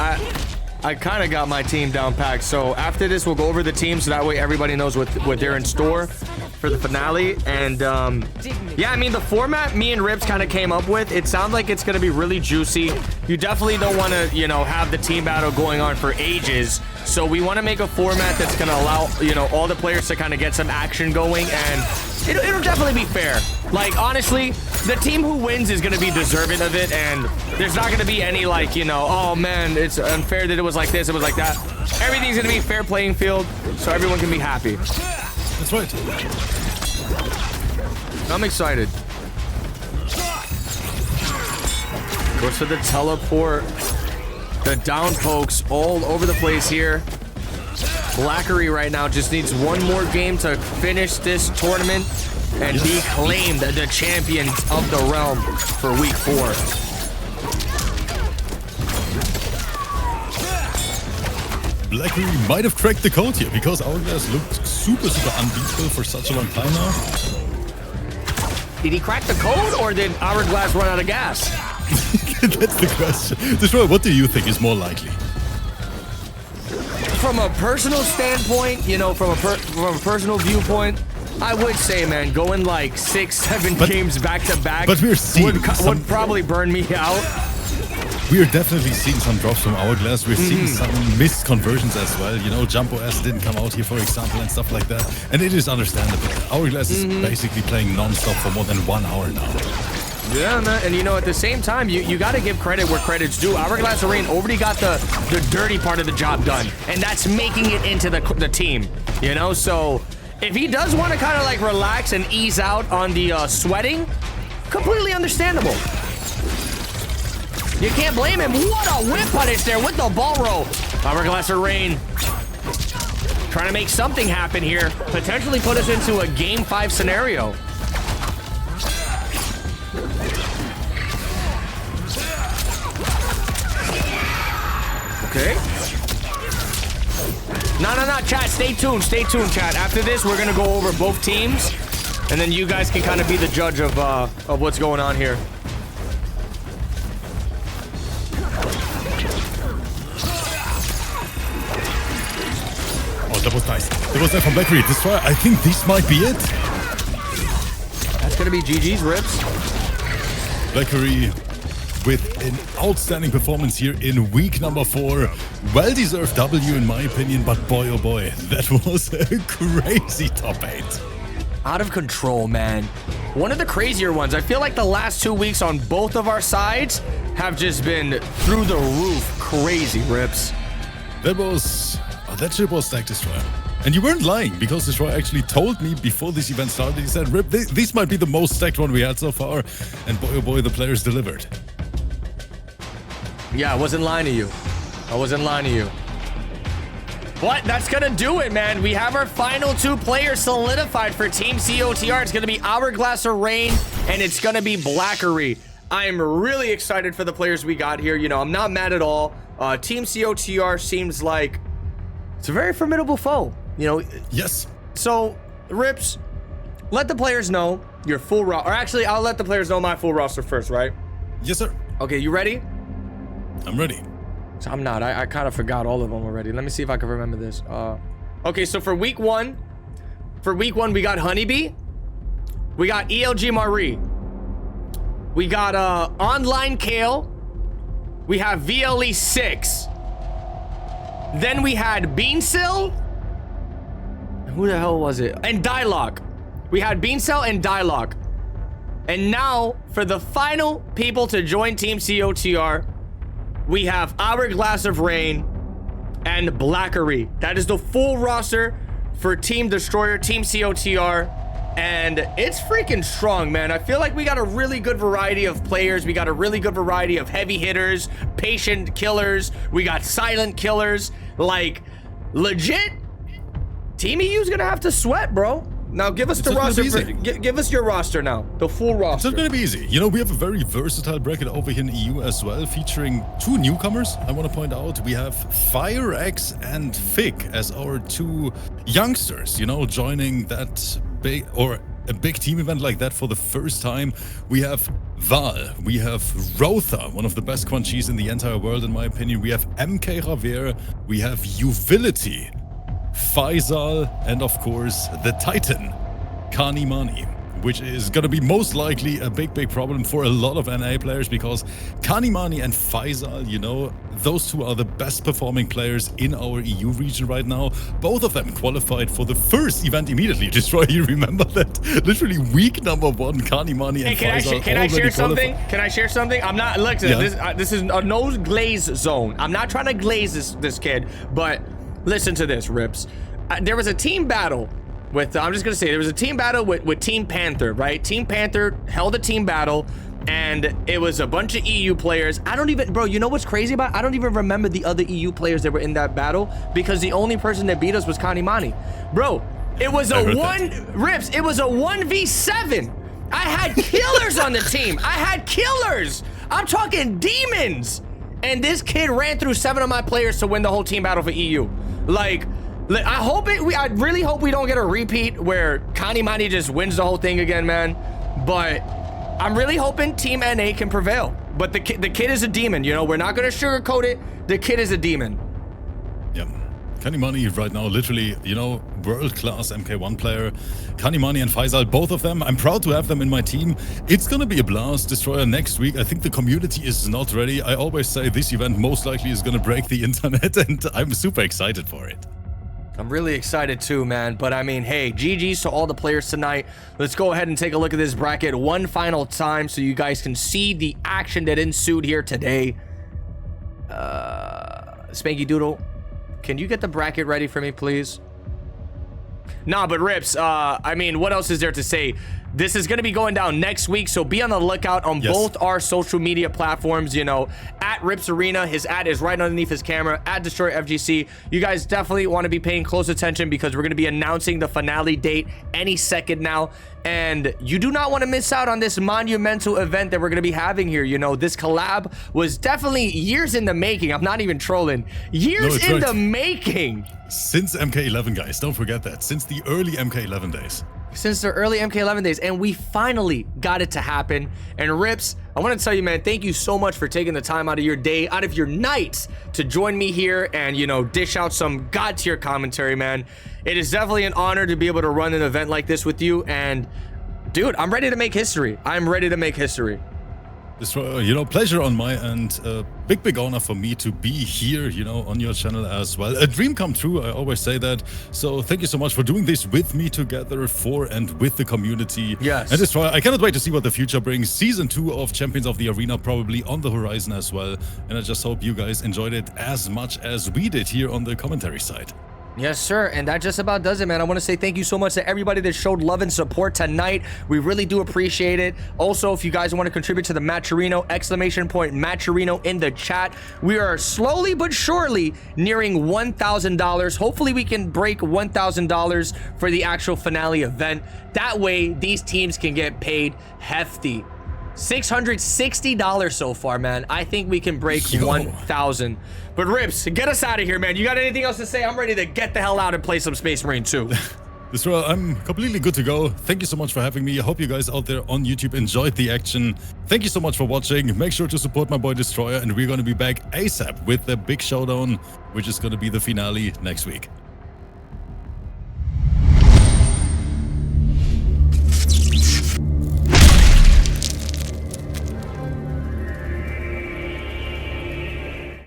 I kind of got my team down packed. So after this, we'll go over the team so that way everybody knows what they're in store for the finale. And yeah, I mean, the format me and Rips kind of came up with, it sounds like it's going to be really juicy. You definitely don't want to, you know, have the team battle going on for ages. So we want to make a format that's going to allow, you know, all the players to kind of get some action going, and it'll definitely be fair. Like, honestly, the team who wins is going to be deserving of it, and there's not going to be any, like, you know, oh man, it's unfair that it was like this, it was like that. Everything's going to be a fair playing field, so everyone can be happy. That's right. I'm excited. Goes to the teleport. The down pokes all over the place here. Blackery right now just needs one more game to finish this tournament and be claimed the champions of the realm for week 4. Blackery might have cracked the code here because Hourglass looked super unbeatable for such a long time now. Did he crack the code, or did Hourglass run out of gas? That's the question. Destroyer, what do you think is more likely? From a personal standpoint, you know, from a personal viewpoint, I would say, man, going like 6-7 games back to back would probably burn me out. We are definitely seeing some drops from Hourglass. We're seeing some missed conversions as well. You know, Jumbo S didn't come out here, for example, and stuff like that. And it is understandable. Hourglass is basically playing non-stop for more than 1 hour now. Yeah, man. And you know, at the same time, you got to give credit where credit's due. Hourglass Arena already got the dirty part of the job done, and that's making it into the team. You know, so if he does want to kind of like relax and ease out on the sweating, completely understandable. You can't blame him. What a whip punish there with the ball roll. Hourglass Arena trying to make something happen here, potentially put us into a game 5 scenario. Okay. No, chat, stay tuned, chat. After this, we're gonna go over both teams, and then you guys can kind of be the judge of what's going on here. Oh, that was nice. That was there from Blackery. Destroyer, I think this might be it. That's gonna be GG's, Rips. Blackery with an outstanding performance here in week number 4. Well-deserved W in my opinion, but boy oh boy, that was a crazy top 8. Out of control, man. One of the crazier ones. I feel like the last 2 weeks on both of our sides have just been through the roof crazy, Rips. That was... Oh, that ship was stacked, Destroyer. And you weren't lying, because Destroyer actually told me before this event started, he said, Rip, this might be the most stacked one we had so far. And boy oh boy, the players delivered. Yeah, I wasn't lying to you. I wasn't lying to you. But that's gonna do it, man. We have our final 2 players solidified for Team COTR. It's gonna be Hourglass Arena, and it's gonna be Blackery. I am really excited for the players we got here. You know, I'm not mad at all. Team COTR seems like it's a very formidable foe. You know. Yes. So, Rips, let the players know your full roster. Or actually, I'll let the players know my full roster first, right? Yes, sir. Okay, you ready? I'm ready. So I'm not. I kind of forgot all of them already. Let me see if I can remember this. Okay, so for week one, we got Honeybee. We got ELG Marie. We got Online Kale. We have VLE 6. Then we had Beancell. Who the hell was it? And Dialogue. We had Beancell and Dialogue. And now, for the final people to join Team COTR, we have Hourglass of Rain and Blackery. That is the full roster for Team Destroyer, Team COTR. And it's freaking strong, man. I feel like we got a really good variety of players. We got a really good variety of heavy hitters, patient killers. We got silent killers. Like, legit, Team EU's gonna have to sweat, bro. Now give us the roster. Give us your roster now, the full roster. It's not gonna be easy. You know, we have a very versatile bracket over here in EU as well, featuring 2 newcomers. I want to point out we have FireX and Fig as our 2 youngsters. You know, joining that big or a big team event like that for the first time. We have Val, we have Rotha, one of the best Quanchis in the entire world, in my opinion. We have MK Raver, we have Uvility, Faisal, and of course the Titan, Kanimani, which is gonna be most likely a big problem for a lot of NA players, because Kanimani and Faisal, you know, those 2 are the best performing players in our EU region right now. Both of them qualified for the first event immediately. Destroy, you remember that? Literally week number 1, Kanimani and Faisal. Can I share something? Can I share something? I'm not, look, Yeah. this is a no glaze zone. I'm not trying to glaze this kid, but listen to this, Rips. There was a team battle with, I'm just gonna say, there was a team battle with Team Panther, right? Team Panther held a team battle, and it was a bunch of EU players. I don't even, bro, you know what's crazy about it? I don't even remember the other EU players that were in that battle, because the only person that beat us was Kanimani. Bro, it was a Rips, it was a 1v7. I had killers on the team. I had killers. I'm talking demons. And this kid ran through 7 of my players to win the whole team battle for EU. Like, I really hope we don't get a repeat where Kanimani just wins the whole thing again, man. But I'm really hoping Team NA can prevail. But the kid is a demon, you know? We're not gonna sugarcoat it. The kid is a demon. Yeah. Kanimani right now, literally, you know, world-class MK1 player. Kanimani and Faisal, both of them, I'm proud to have them in my team. It's gonna be a blast, Destroyer, next week. I think the community is not ready. I always say this event most likely is gonna break the internet, and I'm super excited for it. I'm really excited too, man. But I mean, hey, GG's to all the players tonight. Let's go ahead and take a look at this bracket one final time so you guys can see the action that ensued here today. Spanky Doodle, can you get the bracket ready for me, please? Nah, but Rips, I mean, what else is there to say? This is going to be going down next week, so be on the lookout on both our social media platforms, you know, at RIPS Arena. His ad is right underneath his camera, at Destroy FGC. You guys definitely want to be paying close attention, because we're going to be announcing the finale date any second now. And you do not want to miss out on this monumental event that we're going to be having here. You know, this collab was definitely years in the making. I'm not even trolling. Years in the making. Since MK11, guys, don't forget that. Since the early MK11 days. Since the early MK11 days, and we finally got it to happen. And Rips, I want to tell you, man, thank you so much for taking the time out of your day, out of your night, to join me here and, you know, dish out some god tier commentary, man. It is definitely an honor to be able to run an event like this with you. And dude, I'm ready to make history. I'm ready to make history. You know, pleasure on my end. Big honor for me to be here, you know, on your channel as well. A dream come true, I always say that. So thank you so much for doing this with me together, for and with the community. Yes. And Destroyer, I cannot wait to see what the future brings. Season 2 of Champions of the Arena probably on the horizon as well. And I just hope you guys enjoyed it as much as we did here on the commentary side. Yes, sir. And that just about does it, man. I want to say thank you so much to everybody that showed love and support tonight. We really do appreciate it. Also, if you guys want to contribute to the Matcherino, !Matcherino in the chat. We are slowly but surely nearing $1,000. Hopefully we can break $1,000 for the actual finale event. That way, these teams can get paid hefty. $660 so far, man. I think we can break 1,000. But Rips, get us out of here, man. You got anything else to say? I'm ready to get the hell out and play some Space Marine 2. Destroyer, I'm completely good to go. Thank you so much for having me. I hope you guys out there on YouTube enjoyed the action. Thank you so much for watching. Make sure to support my boy Destroyer, and we're going to be back ASAP with the big showdown, which is going to be the finale next week.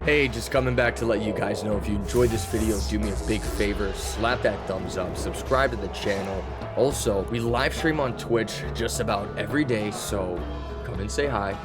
Hey, just coming back to let you guys know, if you enjoyed this video, do me a big favor, slap that thumbs up, subscribe to the channel. Also, we live stream on Twitch just about every day, so come and say hi.